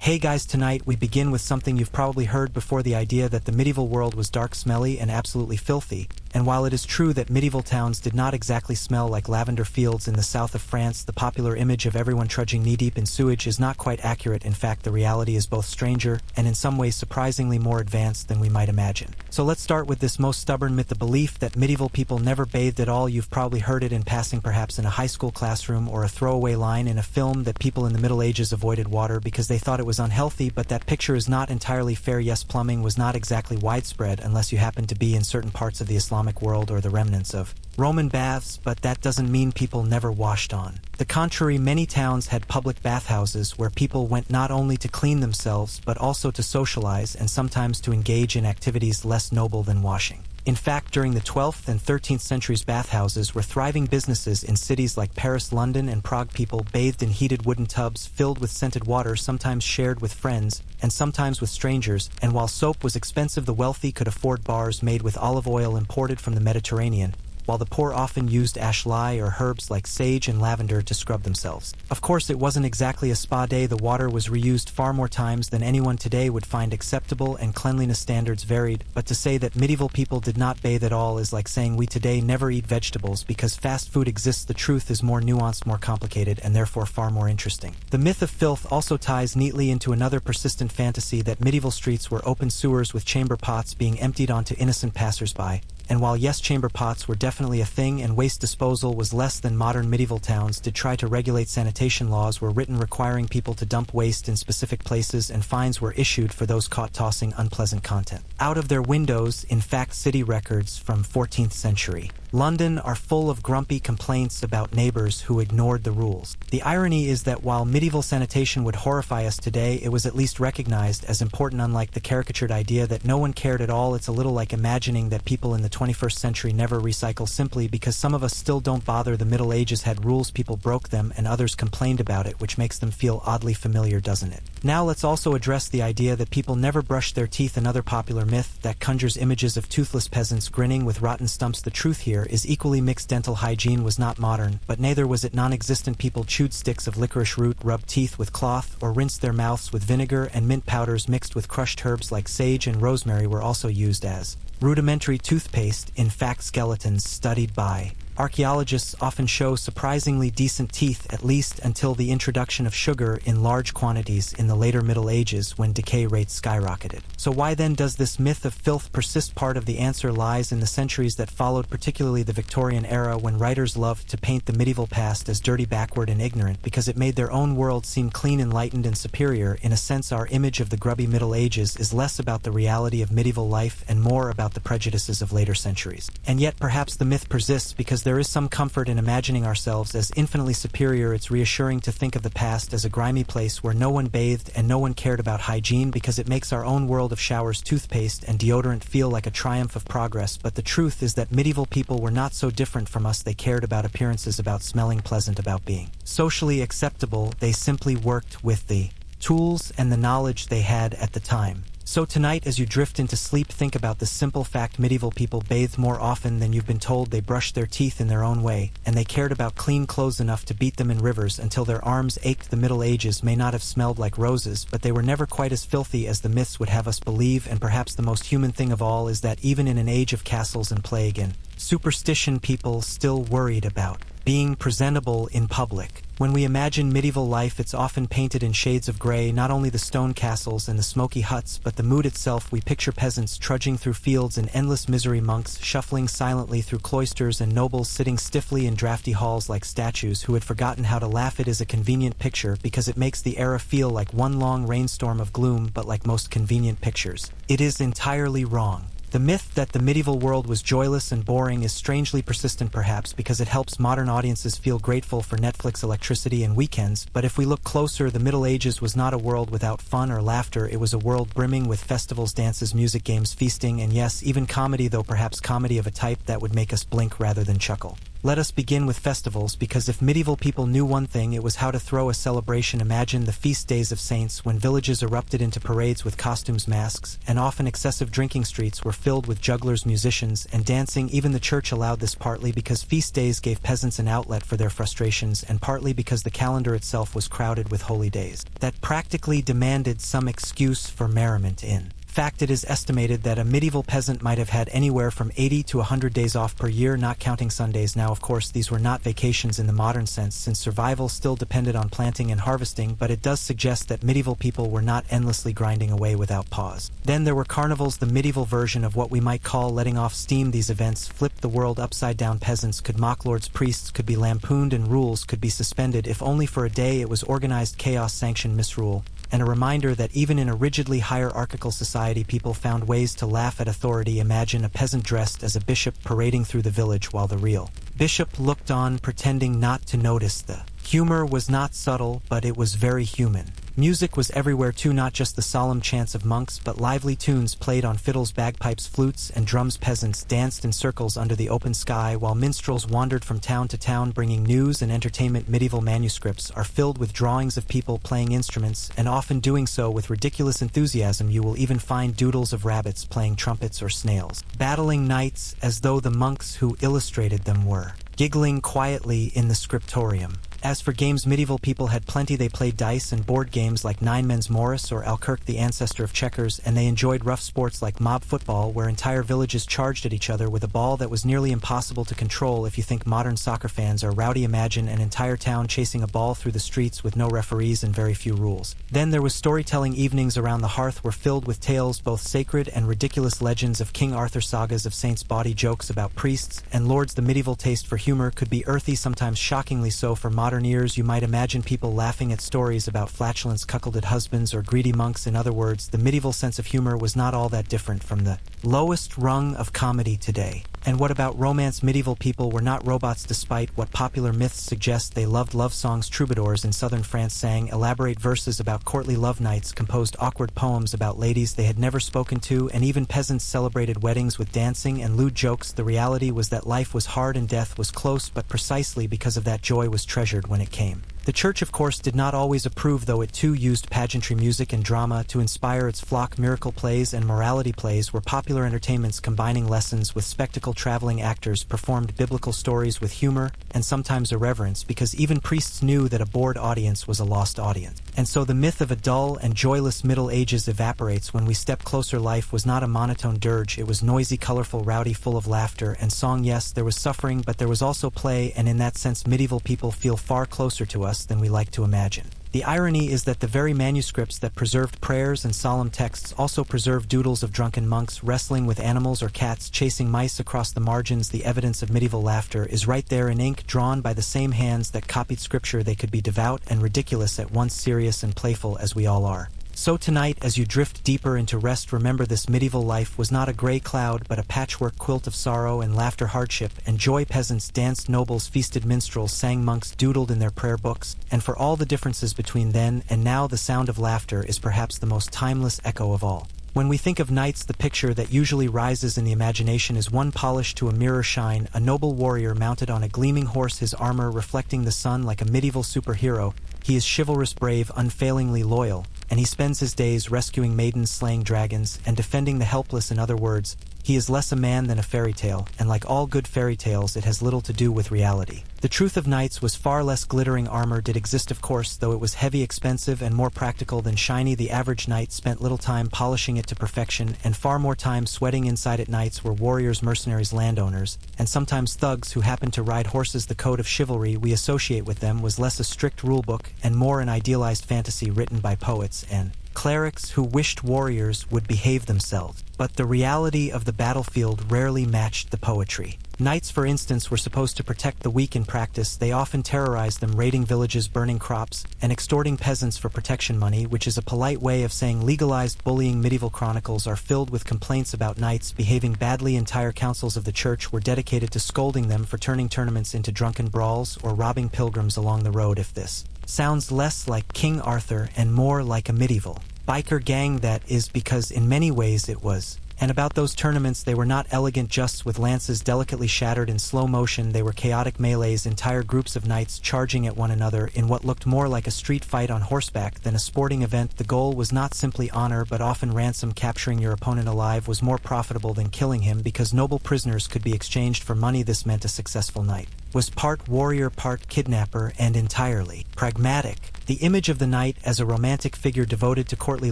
Hey guys, tonight we begin with something you've probably heard before, the idea that the medieval world was dark, smelly, and absolutely filthy. And while it is true that medieval towns did not exactly smell like lavender fields in the south of France, the popular image of everyone trudging knee-deep in sewage is not quite accurate. In fact, the reality is both stranger and in some ways surprisingly more advanced than we might imagine. So let's start with this most stubborn myth, the belief that medieval people never bathed at all. You've probably heard it in passing, perhaps in a high school classroom, or a throwaway line in a film that people in the Middle Ages avoided water because they thought it was unhealthy, but that picture is not entirely fair. Yes, plumbing was not exactly widespread unless you happened to be in certain parts of the Islamic world or the remnants of Roman baths, but that doesn't mean people never washed. On the contrary, many towns had public bathhouses where people went not only to clean themselves but also to socialize and sometimes to engage in activities less noble than washing. In fact, during the 12th and 13th centuries, bathhouses were thriving businesses in cities like Paris, London, and Prague. People bathed in heated wooden tubs filled with scented water, sometimes shared with friends and sometimes with strangers, and while soap was expensive, the wealthy could afford bars made with olive oil imported from the Mediterranean, while the poor often used ashlar or herbs like sage and lavender to scrub themselves. Of course, it wasn't exactly a spa day. The water was reused far more times than anyone today would find acceptable, and cleanliness standards varied, but to say that medieval people did not bathe at all is like saying we today never eat vegetables because fast food exists. The truth is more nuanced, more complicated, and therefore far more interesting. The myth of filth also ties neatly into another persistent fantasy, that medieval streets were open sewers with chamber pots being emptied onto innocent passers-by. And while yes, chamber pots were definitely a thing and waste disposal was less than modern, medieval towns did try to regulate. Sanitation laws were written requiring people to dump waste in specific places, and fines were issued for those caught tossing unpleasant content out of their windows. In fact, city records from 14th century London are full of grumpy complaints about neighbors who ignored the rules. The irony is that while medieval sanitation would horrify us today, it was at least recognized as important. Unlike the caricatured idea that no one cared at all, it's a little like imagining that people in the 21st century never recycle simply because some of us still don't bother. The Middle Ages had rules, people broke them, and others complained about it, which makes them feel oddly familiar, doesn't it? Now let's also address the idea that people never brushed their teeth, another popular myth that conjures images of toothless peasants grinning with rotten stumps. The truth here is equally mixed. Dental hygiene was not modern, but neither was it non-existent. People chewed sticks of licorice root, rubbed teeth with cloth, or rinsed their mouths with vinegar, and mint powders mixed with crushed herbs like sage and rosemary were also used as rudimentary toothpaste. In fact, skeletons studied by archaeologists often show surprisingly decent teeth, at least until the introduction of sugar in large quantities in the later Middle Ages, when decay rates skyrocketed. So why then does this myth of filth persist? Part of the answer lies in the centuries that followed, particularly the Victorian era, when writers loved to paint the medieval past as dirty, backward, and ignorant because it made their own world seem clean, enlightened, and superior. In a sense, our image of the grubby Middle Ages is less about the reality of medieval life and more about the prejudices of later centuries. And yet perhaps the myth persists because there is some comfort in imagining ourselves as infinitely superior. It's reassuring to think of the past as a grimy place where no one bathed and no one cared about hygiene, because it makes our own world of showers, toothpaste, and deodorant feel like a triumph of progress. But the truth is that medieval people were not so different from us. They cared about appearances, about smelling pleasant, about being socially acceptable. They simply worked with the tools and the knowledge they had at the time. So tonight, as you drift into sleep, think about the simple fact: medieval people bathed more often than you've been told. They brushed their teeth in their own way, and they cared about clean clothes enough to beat them in rivers until their arms ached. The Middle Ages may not have smelled like roses, but they were never quite as filthy as the myths would have us believe. And perhaps the most human thing of all is that even in an age of castles and plague and superstition, people still worried about being presentable in public. When we imagine medieval life, it's often painted in shades of gray, not only the stone castles and the smoky huts, but the mood itself. We picture peasants trudging through fields in endless misery, monks shuffling silently through cloisters, and nobles sitting stiffly in drafty halls like statues who had forgotten how to laugh. It is a convenient picture because it makes the era feel like one long rainstorm of gloom, but like most convenient pictures, it is entirely wrong. The myth that the medieval world was joyless and boring is strangely persistent, perhaps because it helps modern audiences feel grateful for Netflix, electricity, and weekends. But if we look closer, the Middle Ages was not a world without fun or laughter. It was a world brimming with festivals, dances, music, games, feasting, and yes, even comedy, though perhaps comedy of a type that would make us blink rather than chuckle. Let us begin with festivals, because if medieval people knew one thing, it was how to throw a celebration. Imagine the feast days of saints, when villages erupted into parades with costumes, masks, and often excessive drinking. Streets were filled with jugglers, musicians, and dancing. Even the church allowed this, partly because feast days gave peasants an outlet for their frustrations, and partly because the calendar itself was crowded with holy days that practically demanded some excuse for merriment. In fact, it is estimated that a medieval peasant might have had anywhere from 80 to 100 days off per year, not counting Sundays. Now, of course, these were not vacations in the modern sense, since survival still depended on planting and harvesting, but it does suggest that medieval people were not endlessly grinding away without pause. Then there were carnivals, the medieval version of what we might call letting off steam. These events flipped the world upside down. Peasants could mock lords, priests could be lampooned, and rules could be suspended, if only for a day. It was organized chaos, sanctioned misrule, and a reminder that even in a rigidly hierarchical society, people found ways to laugh at authority. Imagine a peasant dressed as a bishop parading through the village while the real bishop looked on, pretending not to notice. The humor was not subtle, but it was very human. Music was everywhere too, not just the solemn chants of monks, but lively tunes played on fiddles, bagpipes, flutes, and drums. Peasants danced in circles under the open sky, while minstrels wandered from town to town bringing news and entertainment. Medieval manuscripts are filled with drawings of people playing instruments, and often doing so with ridiculous enthusiasm. You will even find doodles of rabbits playing trumpets or snails battling knights, as though the monks who illustrated them were giggling quietly in the scriptorium. As for games, medieval people had plenty. They played dice and board games like Nine Men's Morris or Alkirk, the ancestor of checkers, and they enjoyed rough sports like mob football, where entire villages charged at each other with a ball that was nearly impossible to control. If you think modern soccer fans are rowdy, imagine an entire town chasing a ball through the streets with no referees and very few rules. Then there was storytelling. Evenings around the hearth were filled with tales, both sacred and ridiculous, legends of King Arthur, sagas of saints, bawdy jokes about priests and lords. The medieval taste for humor could be earthy, sometimes shockingly so for modern ears. You might imagine people laughing at stories about flatulence, cuckolded husbands, or greedy monks. In other words, the medieval sense of humor was not all that different from the lowest rung of comedy today. And what about romance? Medieval people were not robots, despite what popular myths suggest. They loved love songs. Troubadours in southern France sang elaborate verses about courtly love. Knights composed awkward poems about ladies they had never spoken to, and even peasants celebrated weddings with dancing and lewd jokes. The reality was that life was hard and death was close, but precisely because of that, joy was treasured when it came. The church, of course, did not always approve, though it too used pageantry, music, and drama to inspire its flock. Miracle plays and morality plays were popular entertainments combining lessons with spectacle. Traveling actors performed biblical stories with humor and sometimes irreverence, because even priests knew that a bored audience was a lost audience. And so the myth of a dull and joyless Middle Ages evaporates when we step closer. Life was not a monotone dirge. It was noisy, colorful, rowdy, full of laughter and song. Yes, there was suffering, but there was also play, and in that sense medieval people feel far closer to us than we like to imagine. The irony is that the very manuscripts that preserved prayers and solemn texts also preserved doodles of drunken monks wrestling with animals or cats chasing mice across the margins. The evidence of medieval laughter is right there in ink, drawn by the same hands that copied scripture. They could be devout and ridiculous, at once serious and playful, as we all are. So tonight, as you drift deeper into rest, remember this medieval life was not a gray cloud, but a patchwork quilt of sorrow and laughter, hardship and joy. Peasants danced, nobles feasted, minstrels sang, monks doodled in their prayer books, and for all the differences between then and now, the sound of laughter is perhaps the most timeless echo of all. When we think of knights, the picture that usually rises in the imagination is one polished to a mirror shine, a noble warrior mounted on a gleaming horse, his armor reflecting the sun like a medieval superhero. He is chivalrous, brave, unfailingly loyal, and he spends his days rescuing maidens, slaying dragons, and defending the helpless. In other words, he is less a man than a fairy tale, and like all good fairy tales, it has little to do with reality. The truth of knights was far less. Glittering armor did exist, of course, though it was heavy, expensive, and more practical than shiny. The average knight spent little time polishing it to perfection, and far more time sweating inside it. Knights were warriors, mercenaries, landowners, and sometimes thugs who happened to ride horses. The code of chivalry we associate with them was less a strict rulebook and more an idealized fantasy written by poets and clerics who wished warriors would behave themselves. But the reality of the battlefield rarely matched the poetry. Knights, for instance, were supposed to protect the weak. In practice, they often terrorized them, raiding villages, burning crops, and extorting peasants for protection money, which is a polite way of saying legalized bullying. Medieval chronicles are filled with complaints about knights behaving badly. Entire councils of the church were dedicated to scolding them for turning tournaments into drunken brawls or robbing pilgrims along the road. If this sounds less like King Arthur and more like a medieval biker gang, that is because in many ways it was. And about those tournaments, they were not elegant justs with lances delicately shattered in slow motion, they were chaotic melees, entire groups of knights charging at one another in what looked more like a street fight on horseback than a sporting event. The goal was not simply honor but often ransom. Capturing your opponent alive was more profitable than killing him because noble prisoners could be exchanged for money. This meant a successful knight was part warrior, part kidnapper, and entirely pragmatic. The image of the knight as a romantic figure devoted to courtly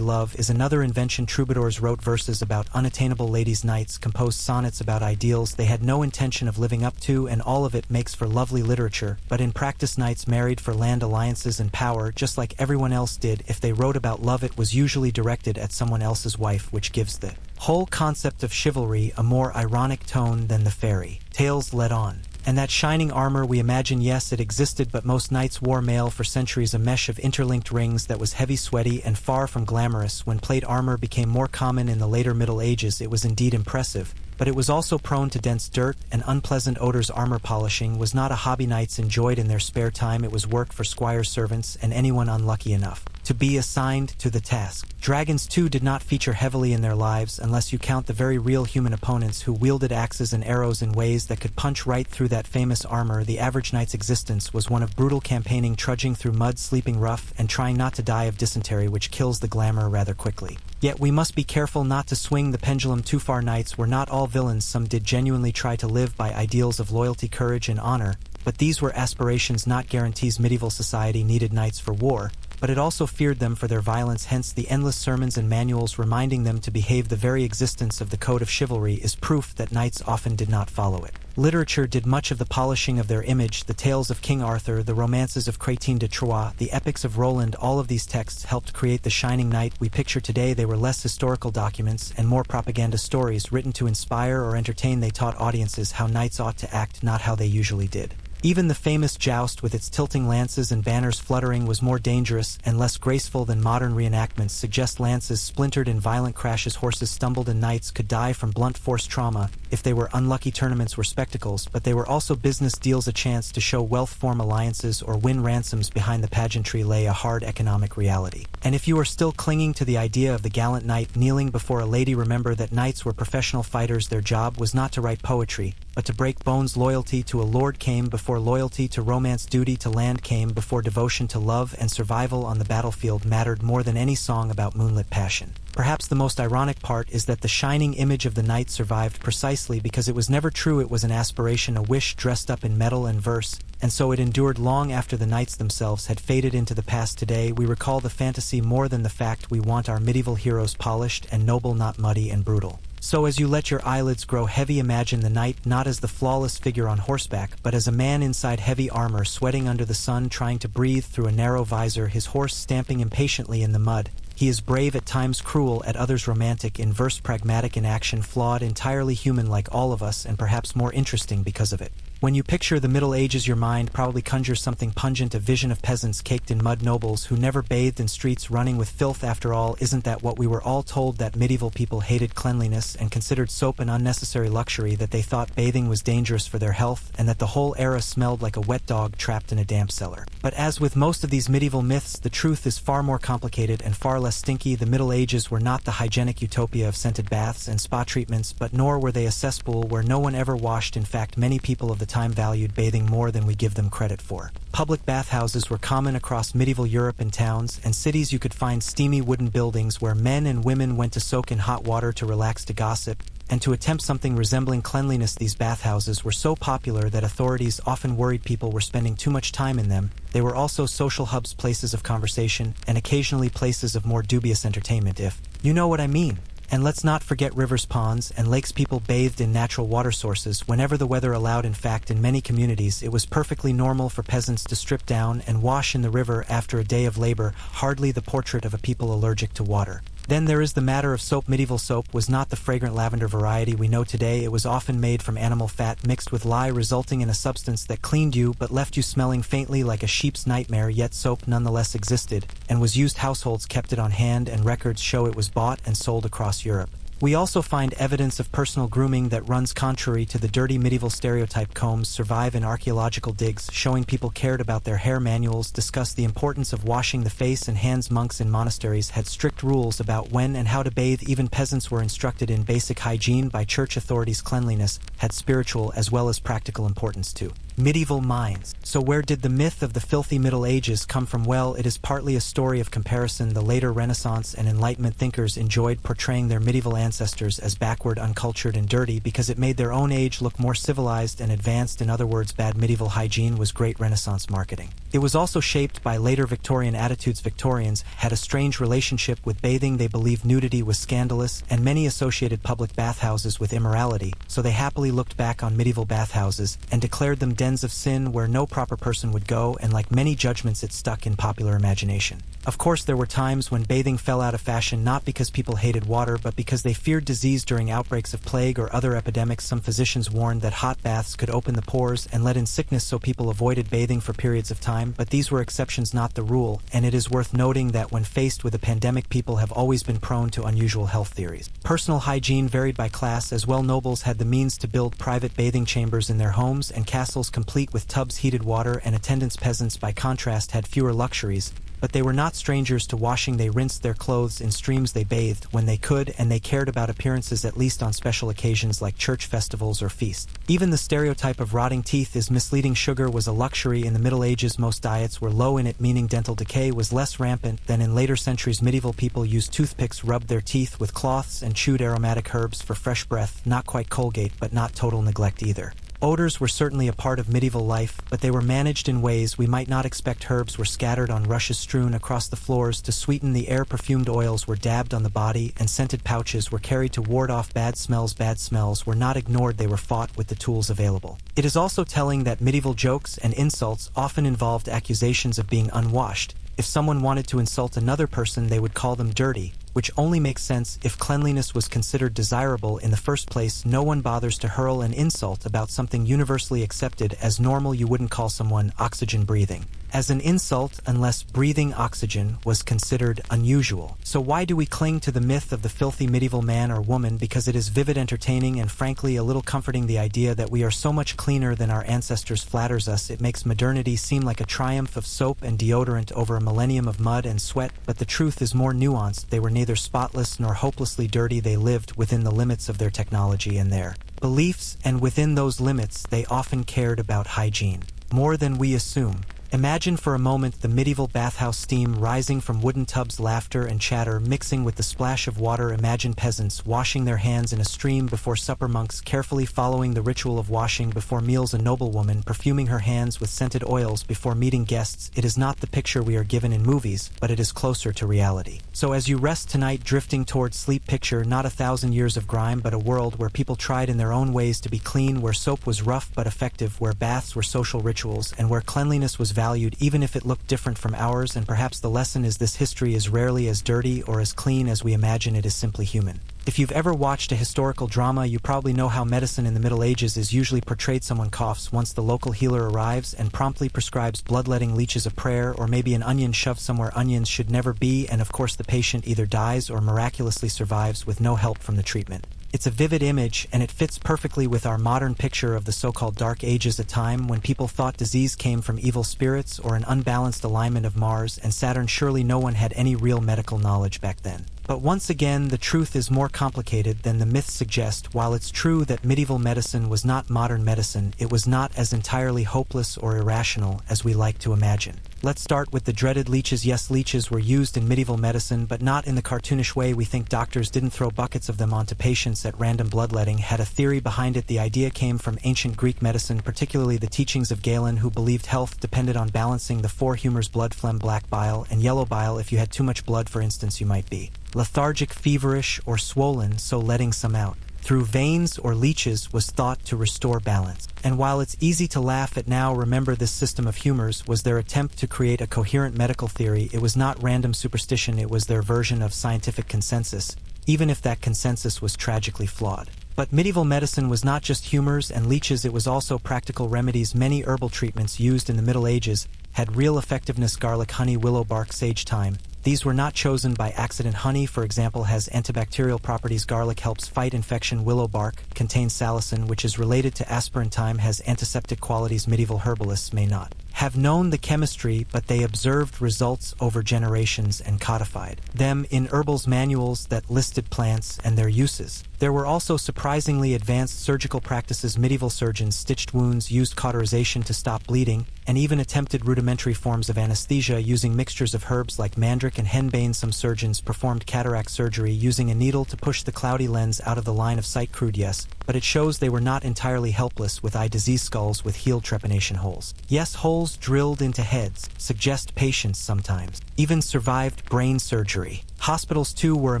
love is another invention. Troubadours wrote verses about unattainable ladies, knights composed sonnets about ideals they had no intention of living up to, and all of it makes for lovely literature. But in practice, knights married for land, alliances, and power, just like everyone else did. If they wrote about love, it was usually directed at someone else's wife, which gives the whole concept of chivalry a more ironic tone than the fairy tales led on. And that shining armor, we imagine, yes, it existed, but most knights wore mail for centuries, a mesh of interlinked rings that was heavy, sweaty, and far from glamorous. When plate armor became more common in the later Middle Ages, it was indeed impressive, but it was also prone to dense dirt and unpleasant odors. Armor polishing was not a hobby knights enjoyed in their spare time, it was work for squires, servants, and anyone unlucky enough to be assigned to the task. Dragons too did not feature heavily in their lives, unless you count the very real human opponents who wielded axes and arrows in ways that could punch right through that famous armor. The average knight's existence was one of brutal campaigning, trudging through mud, sleeping rough, and trying not to die of dysentery, which kills the glamour rather quickly. Yet we must be careful not to swing the pendulum too far. Knights were not all villains. Some did genuinely try to live by ideals of loyalty, courage, and honor, but these were aspirations, not guarantees. Medieval society needed knights for war, but it also feared them for their violence, hence the endless sermons and manuals reminding them to behave. The very existence of the code of chivalry is proof that knights often did not follow it. Literature did much of the polishing of their image. The tales of King Arthur, the romances of Chrétien de Troyes, the epics of Roland, all of these texts helped create the shining knight we picture today. They were less historical documents and more propaganda stories written to inspire or entertain. They taught audiences how knights ought to act, not how they usually did. Even the famous joust with its tilting lances and banners fluttering was more dangerous and less graceful than modern reenactments suggest. Lances splintered in violent crashes, horses stumbled, and knights could die from blunt force trauma if they were unlucky. Tournaments were spectacles, but they were also business deals, a chance to show wealth, form alliances, or win ransoms. Behind the pageantry lay a hard economic reality. And if you are still clinging to the idea of the gallant knight kneeling before a lady, remember that knights were professional fighters. Their job was not to write poetry, but to break bones. Loyalty to a lord came before loyalty to romance. Duty to land came before devotion to love, and survival on the battlefield mattered more than any song about moonlit passion. Perhaps the most ironic part is that the shining image of the knight survived precisely because it was never true. It was an aspiration, a wish dressed up in metal and verse, and so it endured long after the knights themselves had faded into the past. Today we recall the fantasy more than the fact. We want our medieval heroes polished and noble, not muddy and brutal. So as you let your eyelids grow heavy, imagine the knight not as the flawless figure on horseback, but as a man inside heavy armor, sweating under the sun, trying to breathe through a narrow visor, his horse stamping impatiently in the mud. He is brave at times, cruel at others, romantic in verse, pragmatic in action, flawed, entirely human like all of us, and perhaps more interesting because of it. When you picture the Middle Ages, your mind probably conjures something pungent, a vision of peasants caked in mud, nobles who never bathed in streets running with filth. After all, isn't that what we were all told? That medieval people hated cleanliness and considered soap an unnecessary luxury, that they thought bathing was dangerous for their health, and that the whole era smelled like a wet dog trapped in a damp cellar. But as with most of these medieval myths, the truth is far more complicated and far less stinky. The Middle Ages were not the hygienic utopia of scented baths and spa treatments, but nor were they a cesspool where no one ever washed. In fact, many people of the time valued bathing more than we give them credit for. Public bathhouses were common across medieval Europe. In towns and cities you could find steamy wooden buildings where men and women went to soak in hot water, to relax, to gossip, and to attempt something resembling cleanliness. These bathhouses were so popular that authorities often worried people were spending too much time in them. They were also social hubs, places of conversation, and occasionally places of more dubious entertainment, if you know what I mean. And let's not forget rivers, ponds, and lakes. People bathed in natural water sources whenever the weather allowed. In fact, in many communities, it was perfectly normal for peasants to strip down and wash in the river after a day of labor, hardly the portrait of a people allergic to water. Then there is the matter of soap. Medieval soap was not the fragrant lavender variety we know today. It was often made from animal fat mixed with lye, resulting in a substance that cleaned you but left you smelling faintly like a sheep's nightmare. Yet soap nonetheless existed and was used. Households kept it on hand, and records show it was bought and sold across Europe. We also find evidence of personal grooming that runs contrary to the dirty medieval stereotype. Combs survive in archaeological digs, showing people cared about their hair. Manuals discuss the importance of washing the face and hands. Monks in monasteries had strict rules about when and how to bathe. Even peasants were instructed in basic hygiene by church authorities. Cleanliness had spiritual as well as practical importance too. Medieval mines. So where did the myth of the filthy Middle Ages come from? Well, it is partly a story of comparison. The later Renaissance and Enlightenment thinkers enjoyed portraying their medieval ancestors as backward, uncultured, and dirty because it made their own age look more civilized and advanced. In other words, bad medieval hygiene was great Renaissance marketing. It was also shaped by later Victorian attitudes. Victorians had a strange relationship with bathing. They believed nudity was scandalous, and many associated public bathhouses with immorality, so they happily looked back on medieval bathhouses and declared them dens of sin where no proper person would go, and like many judgments it stuck in popular imagination. Of course, there were times when bathing fell out of fashion, not because people hated water but because they feared disease during outbreaks of plague or other epidemics. Some physicians warned that hot baths could open the pores and let in sickness, so people avoided bathing for periods of time, but these were exceptions, not the rule, and it is worth noting that when faced with a pandemic, people have always been prone to unusual health theories. Personal hygiene varied by class as well. Nobles had the means to build private bathing chambers in their homes and castles complete with tubs, heated water, and attendants. Peasants, by contrast, had fewer luxuries, but they were not strangers to washing. They rinsed their clothes in streams, they bathed when they could, and they cared about appearances, at least on special occasions like church festivals or feasts. Even the stereotype of rotting teeth is misleading. Sugar was a luxury in the Middle Ages. Most diets were low in it, meaning dental decay was less rampant than in later centuries. Medieval people used toothpicks, rubbed their teeth with cloths, and chewed aromatic herbs for fresh breath. Not quite Colgate, but not total neglect either. Odors were certainly a part of medieval life, but they were managed in ways we might not expect. Herbs were scattered on rushes strewn across the floors to sweeten the air. Perfumed oils were dabbed on the body, and scented pouches were carried to ward off bad smells. Bad smells were not ignored, they were fought with the tools available. It is also telling that medieval jokes and insults often involved accusations of being unwashed. If someone wanted to insult another person, they would call them dirty, which only makes sense if cleanliness was considered desirable in the first place. No one bothers to hurl an insult about something universally accepted as normal. You wouldn't call someone oxygen breathing as an insult unless breathing oxygen was considered unusual. So why do we cling to the myth of the filthy medieval man or woman? Because it is vivid, entertaining, and frankly a little comforting. The idea that we are so much cleaner than our ancestors flatters us. It makes modernity seem like a triumph of soap and deodorant over a millennium of mud and sweat, but the truth is more nuanced. They were neither spotless nor hopelessly dirty. They lived within the limits of their technology and their beliefs, and within those limits they often cared about hygiene more than we assume. Imagine for a moment the medieval bathhouse, steam rising from wooden tubs, laughter and chatter mixing with the splash of water. Imagine peasants washing their hands in a stream before supper, monks carefully following the ritual of washing before meals, a noblewoman perfuming her hands with scented oils before meeting guests. It is not the picture we are given in movies, but it is closer to reality. So as you rest tonight, drifting towards sleep, picture not 1,000 years of grime, but a world where people tried in their own ways to be clean, where soap was rough but effective, where baths were social rituals, and where cleanliness was valued even if it looked different from ours. And perhaps the lesson is this: history is rarely as dirty or as clean as we imagine. It is simply human. If you've ever watched a historical drama, you probably know how medicine in the Middle Ages is usually portrayed. Someone coughs once the local healer arrives and promptly prescribes bloodletting leeches, a prayer, or maybe an onion shoved somewhere onions should never be, and of course the patient either dies or miraculously survives with no help from the treatment. It's a vivid image, and it fits perfectly with our modern picture of the so-called Dark Ages, a time when people thought disease came from evil spirits or an unbalanced alignment of Mars and Saturn. Surely no one had any real medical knowledge back then. But once again, the truth is more complicated than the myths suggest. While it's true that medieval medicine was not modern medicine, it was not as entirely hopeless or irrational as we like to imagine. Let's start with the dreaded leeches. Yes, leeches were used in medieval medicine, but not in the cartoonish way we think. Doctors didn't throw buckets of them onto patients at random. Bloodletting had a theory behind it. The idea came from ancient Greek medicine, particularly the teachings of Galen, who believed health depended on balancing the four humors: blood, phlegm, black bile, and yellow bile. If you had too much blood, for instance, you might be lethargic, feverish, or swollen, so letting some out through veins or leeches was thought to restore balance. And while it's easy to laugh at now, remember this system of humors was their attempt to create a coherent medical theory. It was not random superstition, it was their version of scientific consensus, even if that consensus was tragically flawed. But medieval medicine was not just humors and leeches, it was also practical remedies. Many herbal treatments used in the Middle Ages had real effectiveness: garlic, honey, willow bark, sage, thyme. These were not chosen by accident. Honey, for example, has antibacterial properties. Garlic helps fight infection. Willow bark contains salicin, which is related to aspirin. Thyme has antiseptic qualities. Medieval herbalists may not have known the chemistry, but they observed results over generations and codified them in herbals manuals that listed plants and their uses. There were also surprisingly advanced surgical practices. Medieval surgeons stitched wounds, used cauterization to stop bleeding, and even attempted rudimentary forms of anesthesia using mixtures of herbs like mandrake and henbane. Some surgeons performed cataract surgery using a needle to push the cloudy lens out of the line of sight. Crude, yes, but it shows they were not entirely helpless with eye disease. Skulls with healed trepanation holes. Yes, holes drilled into heads suggest patience sometimes. Even survived brain surgery. Hospitals too were a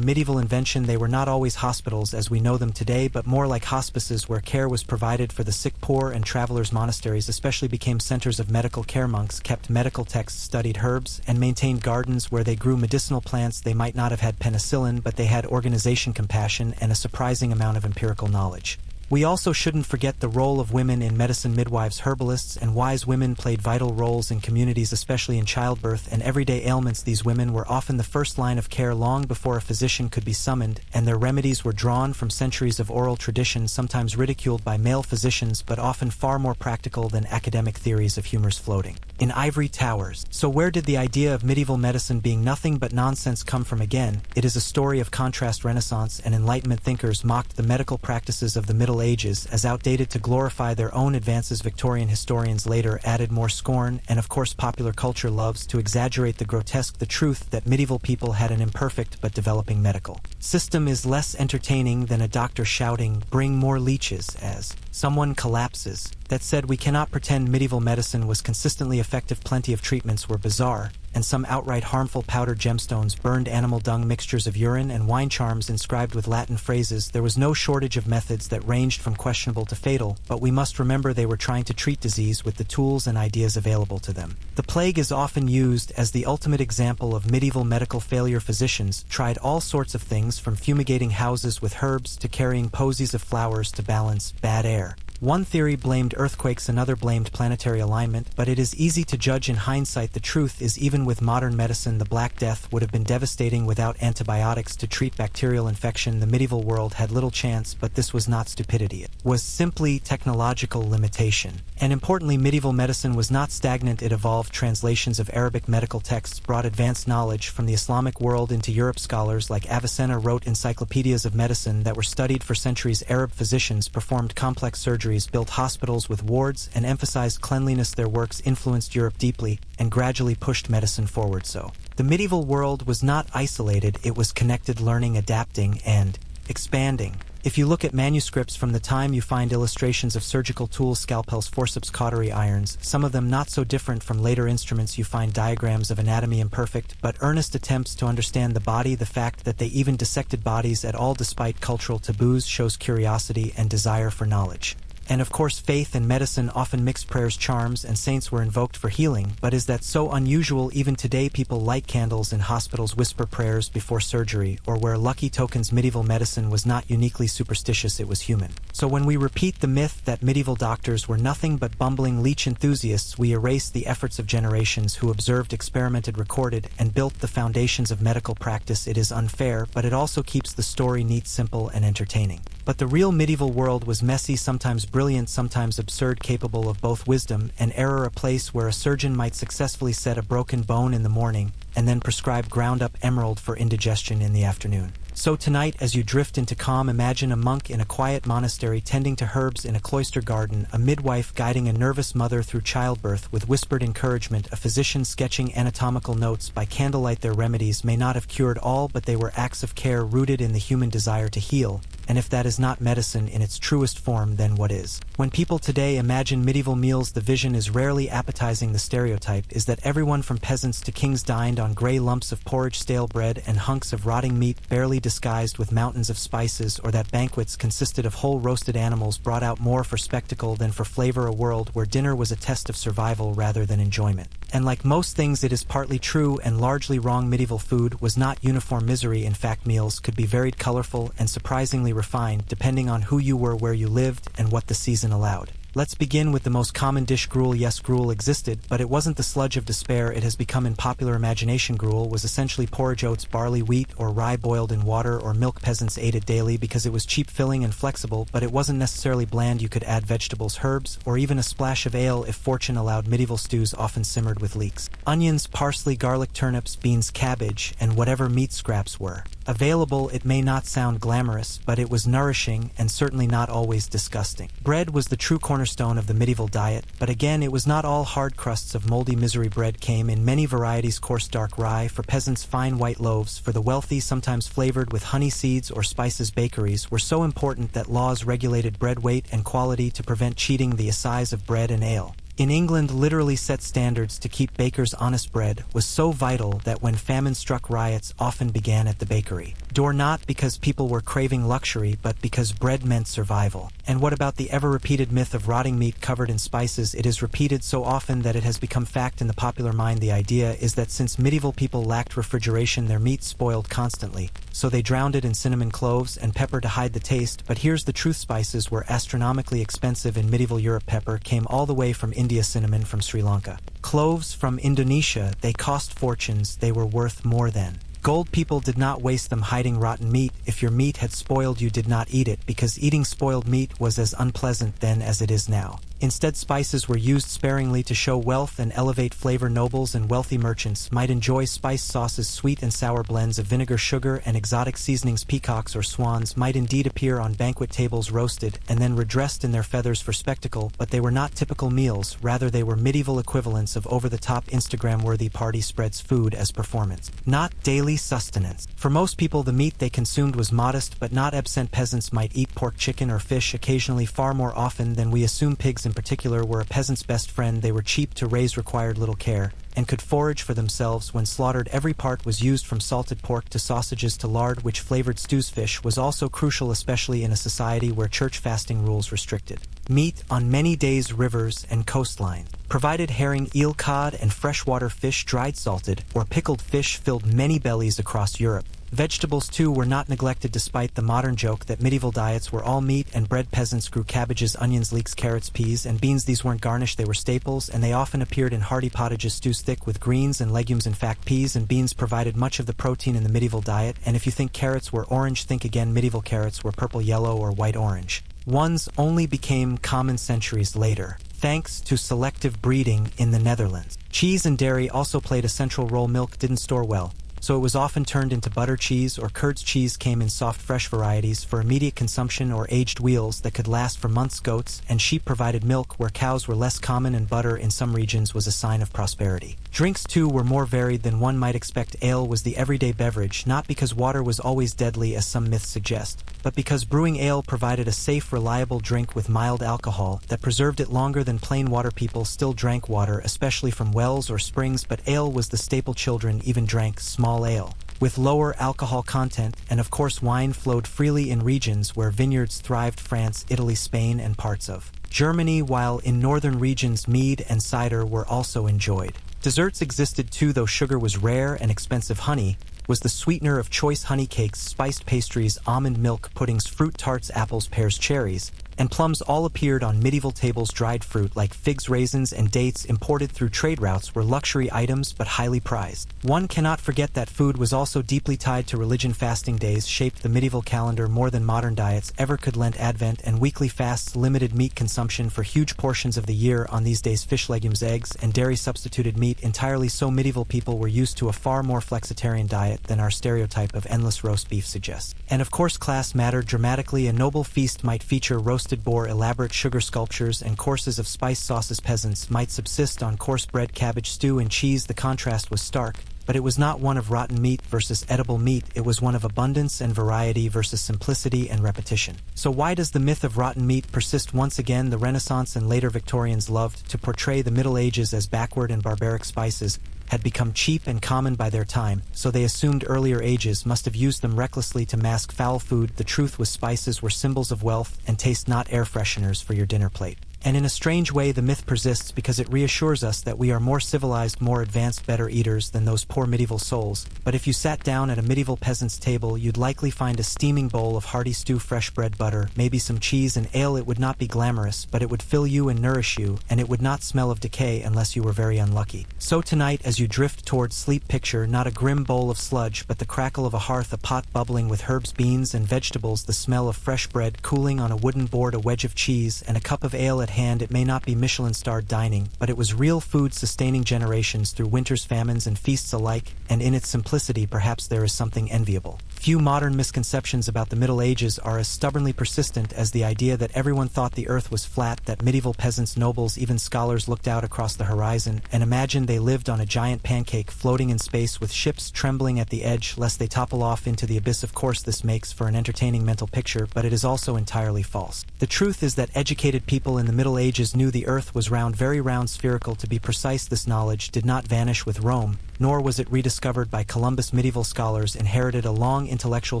medieval invention. They were not always hospitals as we know them today, but more like hospices where care was provided for the sick, poor, and travelers. Monasteries especially became centers of medical care. Monks kept medical texts, studied herbs, and maintained gardens where they grew medicinal plants. They might not have had penicillin, but they had organization, compassion, and a surprising amount of empirical knowledge. We also shouldn't forget the role of women in medicine. Midwives, herbalists, and wise women played vital roles in communities, especially in childbirth and everyday ailments. These women were often the first line of care long before a physician could be summoned, and their remedies were drawn from centuries of oral tradition, sometimes ridiculed by male physicians, but often far more practical than academic theories of humors floating in ivory towers. So where did the idea of medieval medicine being nothing but nonsense come from? Again, it is a story of contrast. Renaissance and Enlightenment thinkers mocked the medical practices of the Middle Ages as outdated to glorify their own advances. Victorian historians later added more scorn, and of course popular culture loves to exaggerate the grotesque. The truth that medieval people had an imperfect but developing medical system is less entertaining than a doctor shouting, "Bring more leeches," as someone collapses. That said, we cannot pretend medieval medicine was consistently effective. Plenty of treatments were bizarre, and some outright harmful. Powdered gemstones, burned animal dung, mixtures of urine, and wine charms inscribed with Latin phrases. There was no shortage of methods that ranged from questionable to fatal, but we must remember they were trying to treat disease with the tools and ideas available to them. The plague is often used as the ultimate example of medieval medical failure. Physicians tried all sorts of things, from fumigating houses with herbs to carrying posies of flowers to balance bad air. One theory blamed earthquakes, another blamed planetary alignment, but it is easy to judge in hindsight. The truth is, even with modern medicine, the Black Death would have been devastating without antibiotics to treat bacterial infection. The medieval world had little chance, but this was not stupidity. It was simply technological limitation. And importantly, medieval medicine was not stagnant. It evolved. Translations of Arabic medical texts brought advanced knowledge from the Islamic world into Europe. Scholars like Avicenna wrote encyclopedias of medicine that were studied for centuries. Arab physicians performed complex surgery, built hospitals with wards, and emphasized cleanliness. Their works influenced Europe deeply and gradually pushed medicine forward. So, the medieval world was not isolated, it was connected, learning, adapting, and expanding. If you look at manuscripts from the time, you find illustrations of surgical tools, scalpels, forceps, cautery irons, some of them not so different from later instruments. You find diagrams of anatomy, imperfect but earnest attempts to understand the body. The fact that they even dissected bodies at all despite cultural taboos shows curiosity and desire for knowledge. And of course, faith and medicine often mixed. Prayers, charms, and saints were invoked for healing, but is that so unusual? Even today people light candles in hospitals, whisper prayers before surgery, or wear lucky tokens. Medieval medicine was not uniquely superstitious, it was human. So when we repeat the myth that medieval doctors were nothing but bumbling leech enthusiasts, we erase the efforts of generations who observed, experimented, recorded, and built the foundations of medical practice. It is unfair, but it also keeps the story neat, simple, and entertaining. But the real medieval world was messy, sometimes brilliant, sometimes absurd, capable of both wisdom and error. A place where a surgeon might successfully set a broken bone in the morning and then prescribe ground-up emerald for indigestion in the afternoon. So tonight, as you drift into calm, imagine a monk in a quiet monastery tending to herbs in a cloister garden, a midwife guiding a nervous mother through childbirth with whispered encouragement, a physician sketching anatomical notes by candlelight. Their remedies may not have cured all, but they were acts of care rooted in the human desire to heal. And if that is not medicine in its truest form, then what is? When people today imagine medieval meals, the vision is rarely appetizing. The stereotype is that everyone from peasants to kings dined on gray lumps of porridge, stale bread, and hunks of rotting meat barely disguised with mountains of spices, or that banquets consisted of whole roasted animals brought out more for spectacle than for flavor. A world where dinner was a test of survival rather than enjoyment. And like most things, it is partly true and largely wrong. Medieval food was not uniform misery. In fact, meals could be varied, colorful, and surprisingly refined, depending on who you were, where you lived, and what the season allowed. Let's begin with the most common dish, gruel. Yes, gruel existed, but it wasn't the sludge of despair it has become in popular imagination. Gruel was essentially porridge, oats, barley, wheat, or rye boiled in water or milk. Peasants ate it daily because it was cheap, filling, and flexible, but it wasn't necessarily bland. You could add vegetables, herbs, or even a splash of ale if fortune allowed. Medieval stews often simmered with leeks, onions, parsley, garlic, turnips, beans, cabbage, and whatever meat scraps were available. It may not sound glamorous, but it was nourishing and certainly not always disgusting. Bread was the true cornerstone of the medieval diet, but again, it was not all hard crusts of moldy misery. Bread came in many varieties: coarse dark rye for peasants, fine white loaves for the wealthy, sometimes flavored with honey, seeds, or spices. Bakeries were so important that laws regulated bread weight and quality to prevent cheating. The assize of bread and ale in England literally set standards to keep bakers honest. Bread was so vital that when famine struck, riots often began at the bakery door, not because people were craving luxury, but because bread meant survival. And what about the ever-repeated myth of rotting meat covered in spices? It is repeated so often that it has become fact in the popular mind. The idea is that since medieval people lacked refrigeration, their meat spoiled constantly, so they drowned it in cinnamon, cloves, and pepper to hide the taste. But here's the truth: spices were astronomically expensive in medieval Europe. Pepper came all the way from India, cinnamon from Sri Lanka, cloves from Indonesia. They cost fortunes. They were worth more than gold. People did not waste them hiding rotten meat. If your meat had spoiled, you did not eat it, because eating spoiled meat was as unpleasant then as it is now. Instead, spices were used sparingly to show wealth and elevate flavor. Nobles and wealthy merchants might enjoy spiced sauces, sweet and sour blends of vinegar, sugar, and exotic seasonings. Peacocks or swans might indeed appear on banquet tables, roasted and then redressed in their feathers for spectacle, but they were not typical meals. Rather, they were medieval equivalents of over-the-top Instagram-worthy party spreads, food as performance, not daily sustenance. For most people, the meat they consumed was modest but not absent. Peasants might eat pork, chicken, or fish occasionally, far more often than we assume. Pigs in particular were a peasant's best friend. They were cheap to raise, required little care, and could forage for themselves when slaughtered. Every part was used, from salted pork to sausages to lard, which flavored stews. Fish was also crucial, especially in a society where church fasting rules restricted meat on many days. Rivers and coastlines provided herring, eel, cod, and freshwater fish. Dried, salted, or pickled fish filled many bellies across Europe. Vegetables, too, were not neglected. Despite the modern joke that medieval diets were all meat and bread, peasants grew cabbages, onions, leeks, carrots, peas, and beans. These weren't garnish, they were staples, and they often appeared in hearty pottages, stews thick with greens and legumes. In fact, peas and beans provided much of the protein in the medieval diet, and if you think carrots were orange, think again. Medieval carrots were purple, yellow, or white-orange. Ones only became common centuries later, thanks to selective breeding in the Netherlands. Cheese and dairy also played a central role. Milk didn't store well, so it was often turned into butter, cheese, or curds. Cheese came in soft, fresh varieties for immediate consumption or aged wheels that could last for months. Goats and sheep provided milk where cows were less common, and butter in some regions was a sign of prosperity. Drinks, too, were more varied than one might expect. Ale was the everyday beverage, not because water was always deadly as some myths suggest, but because brewing ale provided a safe, reliable drink with mild alcohol that preserved it longer than plain water. People still drank water, especially from wells or springs, but ale was the staple. Children even drank small ale with lower alcohol content, and of course wine flowed freely in regions where vineyards thrived: France, Italy, Spain, and parts of Germany, while in northern regions mead and cider were also enjoyed. Desserts existed too, though sugar was rare and expensive. Honey was the sweetener of choice. Honey cakes, spiced pastries, almond milk puddings, fruit tarts, apples, pears, cherries, and plums all appeared on medieval tables. Dried fruit like figs, raisins, and dates, imported through trade routes, were luxury items but highly prized. One cannot forget that food was also deeply tied to religion. Fasting days shaped the medieval calendar more than modern diets ever could. Lent, Advent, and weekly fasts limited meat consumption for huge portions of the year. On these days, fish, legumes, eggs, and dairy substituted meat entirely, so medieval people were used to a far more flexitarian diet than our stereotype of endless roast beef suggests. And of course, class mattered dramatically. A noble feast might feature roasted boar, elaborate sugar sculptures, and courses of spiced sauces. Peasants might subsist on coarse bread, cabbage, stew, and cheese. The contrast was stark, but it was not one of rotten meat versus edible meat. It was one of abundance and variety versus simplicity and repetition. So why does the myth of rotten meat persist? Once again, the Renaissance and later Victorians loved to portray the Middle Ages as backward and barbaric. Spices had become cheap and common by their time, so they assumed earlier ages must have used them recklessly to mask foul food. The truth was, spices were symbols of wealth and taste, not air fresheners for your dinner plate. And in a strange way the myth persists because it reassures us that we are more civilized, more advanced, better eaters than those poor medieval souls. But if you sat down at a medieval peasant's table, you'd likely find a steaming bowl of hearty stew, fresh bread, butter, maybe some cheese and ale. It would not be glamorous, but it would fill you and nourish you, and it would not smell of decay unless you were very unlucky. So tonight, as you drift towards sleep, picture not a grim bowl of sludge, but the crackle of a hearth, a pot bubbling with herbs, beans, and vegetables, the smell of fresh bread cooling on a wooden board, a wedge of cheese, and a cup of ale at hand. It may not be Michelin-starred dining, but it was real food sustaining generations through winters, famines, and feasts alike, and in its simplicity perhaps there is something enviable. Few modern misconceptions about the Middle Ages are as stubbornly persistent as the idea that everyone thought the earth was flat, that medieval peasants, nobles, even scholars looked out across the horizon and imagined they lived on a giant pancake floating in space with ships trembling at the edge lest they topple off into the abyss. Of course, this makes for an entertaining mental picture, but it is also entirely false. The truth is that educated people in the Middle Ages knew the earth was round, very round, spherical to be precise. This knowledge did not vanish with Rome, nor was it rediscovered by Columbus. Medieval scholars inherited a long intellectual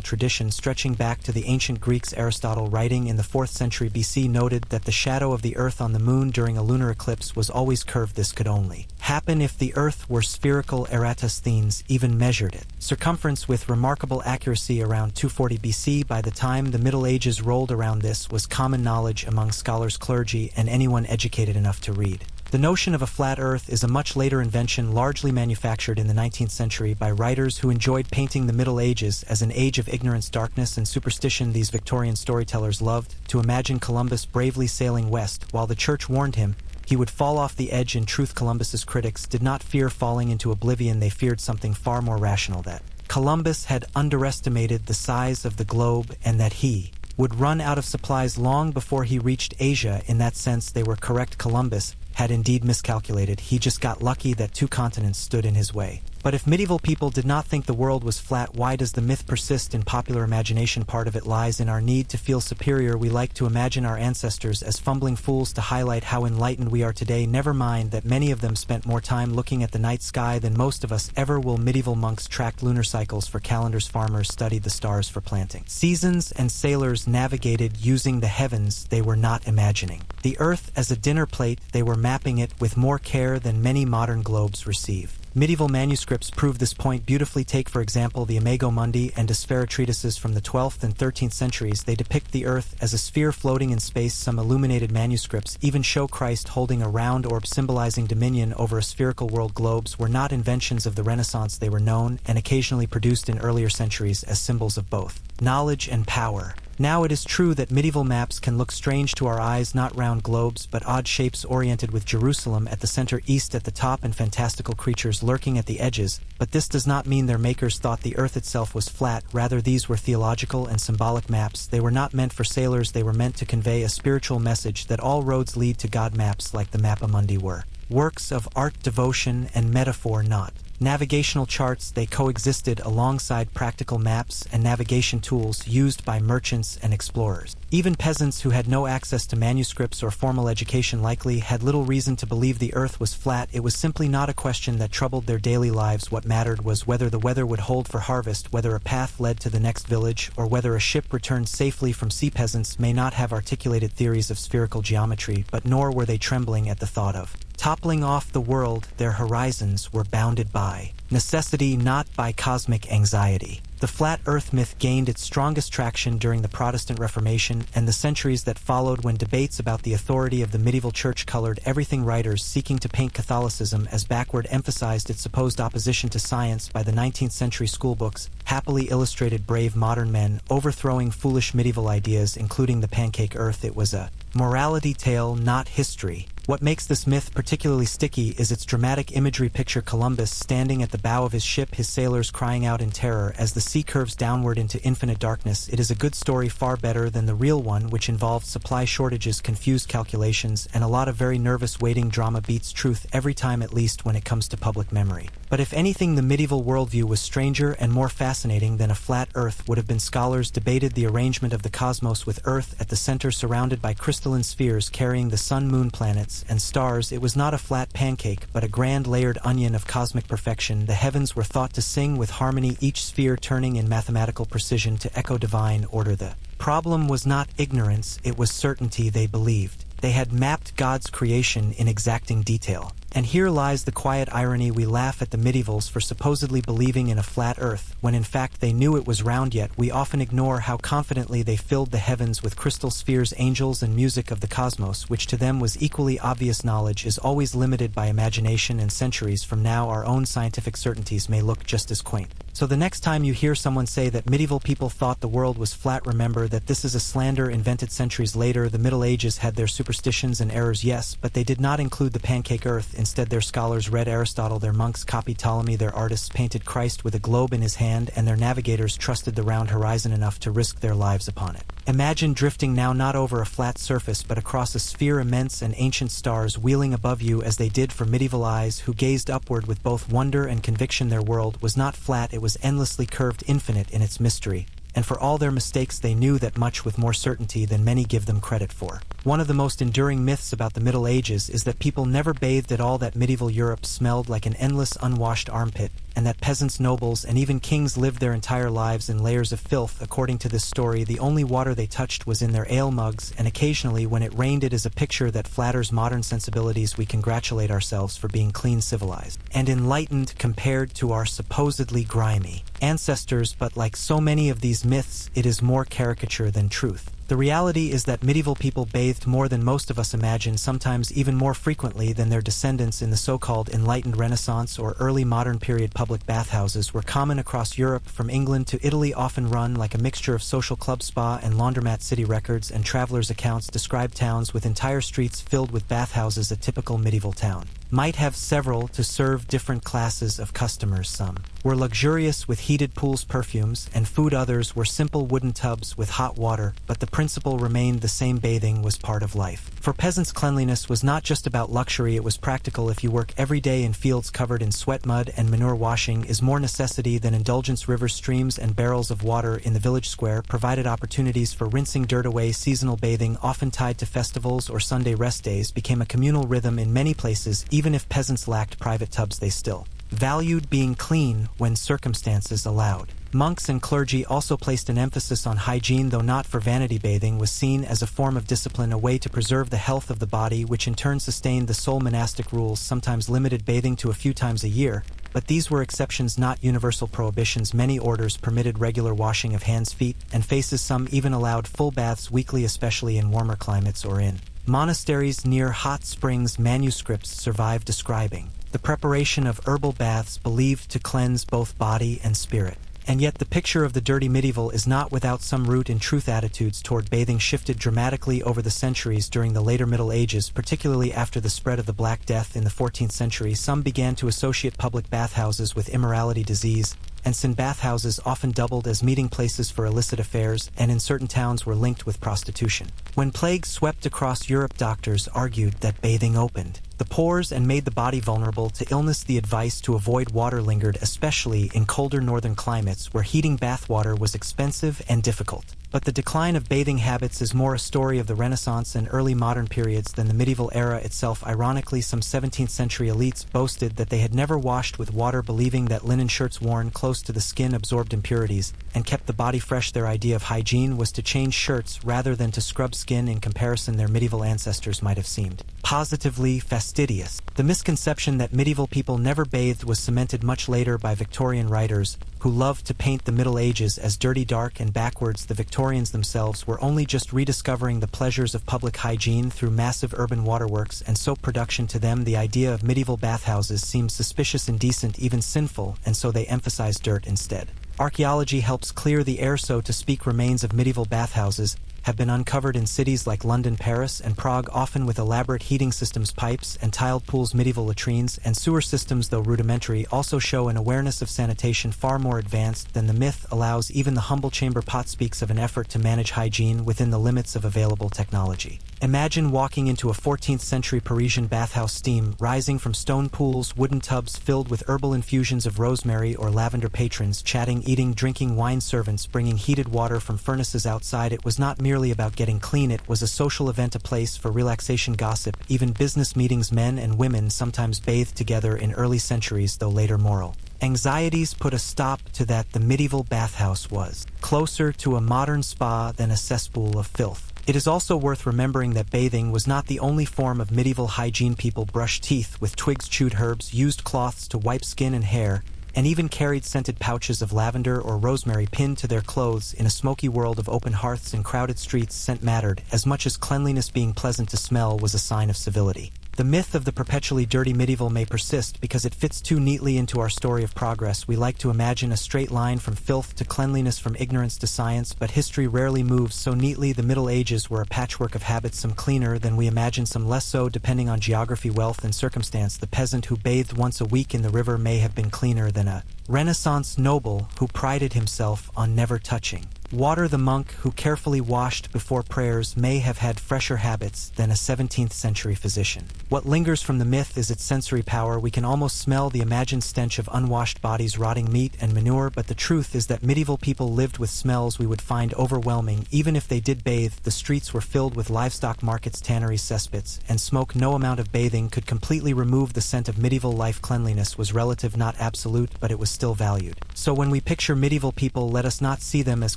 tradition stretching back to the ancient Greeks. Aristotle, writing in the 4th century BC, noted that the shadow of the earth on the moon during a lunar eclipse was always curved. This could only happen if the earth were spherical. Eratosthenes even measured its circumference with remarkable accuracy around 240 BC. By the time the Middle Ages rolled around, this was common knowledge among scholars, clergy, and anyone educated enough to read. The notion of a flat earth is a much later invention, largely manufactured in the 19th century by writers who enjoyed painting the Middle Ages as an age of ignorance, darkness, and superstition. These Victorian storytellers loved to imagine Columbus bravely sailing west while the church warned him he would fall off the edge. In truth, Columbus's critics did not fear falling into oblivion. They feared something far more rational, that Columbus had underestimated the size of the globe and that he would run out of supplies long before he reached Asia. In that sense, they were correct. Columbus had indeed miscalculated. He just got lucky that 2 continents stood in his way. But if medieval people did not think the world was flat, why does the myth persist in popular imagination? Part of it lies in our need to feel superior. We like to imagine our ancestors as fumbling fools to highlight how enlightened we are today. Never mind that many of them spent more time looking at the night sky than most of us ever will. Medieval monks tracked lunar cycles for calendars, farmers studied the stars for planting seasons, and sailors navigated using the heavens. They were not imagining the earth as a dinner plate, they were mapping it with more care than many modern globes receive. Medieval manuscripts prove this point beautifully. Take, for example, the Imago Mundi and Desphera treatises from the 12th and 13th centuries. They depict the earth as a sphere floating in space. Some illuminated manuscripts even show Christ holding a round orb symbolizing dominion over a spherical world. Globes were not inventions of the Renaissance. They were known and occasionally produced in earlier centuries as symbols of both knowledge and power. Now it is true that medieval maps can look strange to our eyes, not round globes, but odd shapes oriented with Jerusalem at the center, east at the top, and fantastical creatures lurking at the edges, but this does not mean their makers thought the earth itself was flat. Rather, these were theological and symbolic maps. They were not meant for sailors, they were meant to convey a spiritual message that all roads lead to God. Maps like the Mappa Mundi were works of art, devotion, and metaphor, not navigational charts. They coexisted alongside practical maps and navigation tools used by merchants and explorers. Even peasants who had no access to manuscripts or formal education likely had little reason to believe the earth was flat. It was simply not a question that troubled their daily lives. What mattered was whether the weather would hold for harvest, whether a path led to the next village, or whether a ship returned safely from sea. Peasants may not have articulated theories of spherical geometry, but nor were they trembling at the thought of toppling off the world. Their horizons were bounded by necessity, not by cosmic anxiety. The flat earth myth gained its strongest traction during the Protestant Reformation and the centuries that followed, when debates about the authority of the medieval church colored everything. Writers seeking to paint Catholicism as backward emphasized its supposed opposition to science. By the 19th century, schoolbooks happily illustrated brave modern men overthrowing foolish medieval ideas, including the pancake earth. It was a morality tale, not history. What makes this myth particularly sticky is its dramatic imagery. Picture Columbus standing at the bow of his ship, his sailors crying out in terror as the sea curves downward into infinite darkness. It is a good story, far better than the real one, which involved supply shortages, confused calculations, and a lot of very nervous waiting. Drama beats truth every time, at least when it comes to public memory. But if anything, the medieval worldview was stranger and more fascinating than a flat earth would have been. Scholars debated the arrangement of the cosmos, with Earth at the center surrounded by crystalline spheres carrying the sun, moon, planets, and stars. It was not a flat pancake, but a grand layered onion of cosmic perfection. The heavens were thought to sing with harmony, each sphere turning in mathematical precision to echo divine order. The problem was not ignorance, it was certainty. They believed They had mapped God's creation in exacting detail. And here lies the quiet irony: we laugh at the medievals for supposedly believing in a flat earth, when in fact they knew it was round, yet we often ignore how confidently they filled the heavens with crystal spheres, angels, and music of the cosmos, which to them was equally obvious. Knowledge is always limited by imagination, and centuries from now our own scientific certainties may look just as quaint. So the next time you hear someone say that medieval people thought the world was flat, remember that this is a slander invented centuries later. The Middle Ages had their superstitions and errors, yes, but they did not include the pancake earth. Instead, their scholars read Aristotle, their monks copied Ptolemy, their artists painted Christ with a globe in his hand, and their navigators trusted the round horizon enough to risk their lives upon it. Imagine drifting now not over a flat surface but across a sphere, immense and ancient stars wheeling above you as they did for medieval eyes, who gazed upward with both wonder and conviction. Their world was not flat, it was endlessly curved, infinite in its mystery. And for all their mistakes they knew that much with more certainty than many give them credit for. One of the most enduring myths about the Middle Ages is that people never bathed at all, that medieval Europe smelled like an endless unwashed armpit, and that peasants, nobles, and even kings lived their entire lives in layers of filth. According to this story, the only water they touched was in their ale mugs, and occasionally when it rained. It is a picture that flatters modern sensibilities. We congratulate ourselves for being clean, civilized, and enlightened compared to our supposedly grimy ancestors, but like so many of these myths, it is more caricature than truth. The reality is that medieval people bathed more than most of us imagine, sometimes even more frequently than their descendants in the so-called enlightened Renaissance or early modern period. Public bathhouses were common across Europe, from England to Italy, often run like a mixture of social club, spa, and laundromat. City records and travelers' accounts describe towns with entire streets filled with bathhouses. A typical medieval town might have several to serve different classes of customers. Some were luxurious with heated pools, perfumes, and food. Others were simple wooden tubs with hot water, but the principle remained the same: bathing was part of life. For peasants, cleanliness was not just about luxury, it was practical. If you work every day in fields covered in sweat, mud, and manure, washing is more necessity than indulgence. Rivers, streams, and barrels of water in the village square provided opportunities for rinsing dirt away. Seasonal bathing, often tied to festivals or Sunday rest days, became a communal rhythm in many places. Even if peasants lacked private tubs, they still valued being clean when circumstances allowed. Monks and clergy also placed an emphasis on hygiene, though not for vanity. Bathing was seen as a form of discipline, a way to preserve the health of the body, which in turn sustained the soul. Monastic rules sometimes limited bathing to a few times a year, but these were exceptions, not universal prohibitions. Many orders permitted regular washing of hands, feet, and faces. Some even allowed full baths weekly, especially in warmer climates or in monasteries near hot springs. Manuscripts survive describing the preparation of herbal baths believed to cleanse both body and spirit. And yet the picture of the dirty medieval is not without some root in truth. Attitudes toward bathing shifted dramatically over the centuries. During the later Middle Ages, particularly after the spread of the Black Death in the 14th century, some began to associate public bathhouses with immorality, disease, and sin. Bathhouses often doubled as meeting places for illicit affairs, and in certain towns were linked with prostitution. When plague swept across Europe, doctors argued that bathing opened the pores and made the body vulnerable to illness. The advice to avoid water lingered, especially in colder northern climates where heating bathwater was expensive and difficult. But the decline of bathing habits is more a story of the Renaissance and early modern periods than the medieval era itself. Ironically, some 17th century elites boasted that they had never washed with water, believing that linen shirts worn close to the skin absorbed impurities and kept the body fresh. Their idea of hygiene was to change shirts rather than to scrub skin. In comparison, their medieval ancestors might have seemed positively fastidious. The misconception that medieval people never bathed was cemented much later by Victorian writers who loved to paint the Middle Ages as dirty, dark, and backwards. The Victorians themselves were only just rediscovering the pleasures of public hygiene through massive urban waterworks and soap production. To them, the idea of medieval bathhouses seemed suspicious, indecent, even sinful, and so they emphasized dirt instead. Archaeology helps clear the air, so to speak. Remains of medieval bathhouses have been uncovered in cities like London, Paris, and Prague, often with elaborate heating systems, pipes, and tiled pools. Medieval latrines and sewer systems, though rudimentary, also show an awareness of sanitation far more advanced than the myth allows. Even the humble chamber pot speaks of an effort to manage hygiene within the limits of available technology. Imagine walking into a 14th century Parisian bathhouse, steam rising from stone pools, wooden tubs filled with herbal infusions of rosemary or lavender, patrons chatting, eating, drinking wine, servants bringing heated water from furnaces outside. It was not merely about getting clean, it was a social event, a place for relaxation, gossip, even business meetings. Men and women sometimes bathed together in early centuries, though later moral anxieties put a stop to that. The medieval bathhouse was closer to a modern spa than a cesspool of filth. It is also worth remembering that bathing was not the only form of medieval hygiene. People brushed teeth with twigs, chewed herbs, used cloths to wipe skin and hair, and even carried scented pouches of lavender or rosemary pinned to their clothes. In a smoky world of open hearths and crowded streets, scent mattered as much as cleanliness. Being pleasant to smell was a sign of civility. The myth of the perpetually dirty medieval may persist because it fits too neatly into our story of progress. We like to imagine a straight line from filth to cleanliness, from ignorance to science, but history rarely moves so neatly. The Middle Ages were a patchwork of habits, some cleaner than we imagine, some less so, depending on geography, wealth, and circumstance. The peasant who bathed once a week in the river may have been cleaner than a Renaissance noble who prided himself on never touching water. The monk who carefully washed before prayers may have had fresher habits than a 17th century physician. What lingers from the myth is its sensory power. We can almost smell the imagined stench of unwashed bodies, rotting meat, and manure, but the truth is that medieval people lived with smells we would find overwhelming. Even if they did bathe, the streets were filled with livestock markets, tanneries, cesspits, and smoke. No amount of bathing could completely remove the scent of medieval life. Cleanliness was relative, not absolute, but it was still valued. So when we picture medieval people, let us not see them as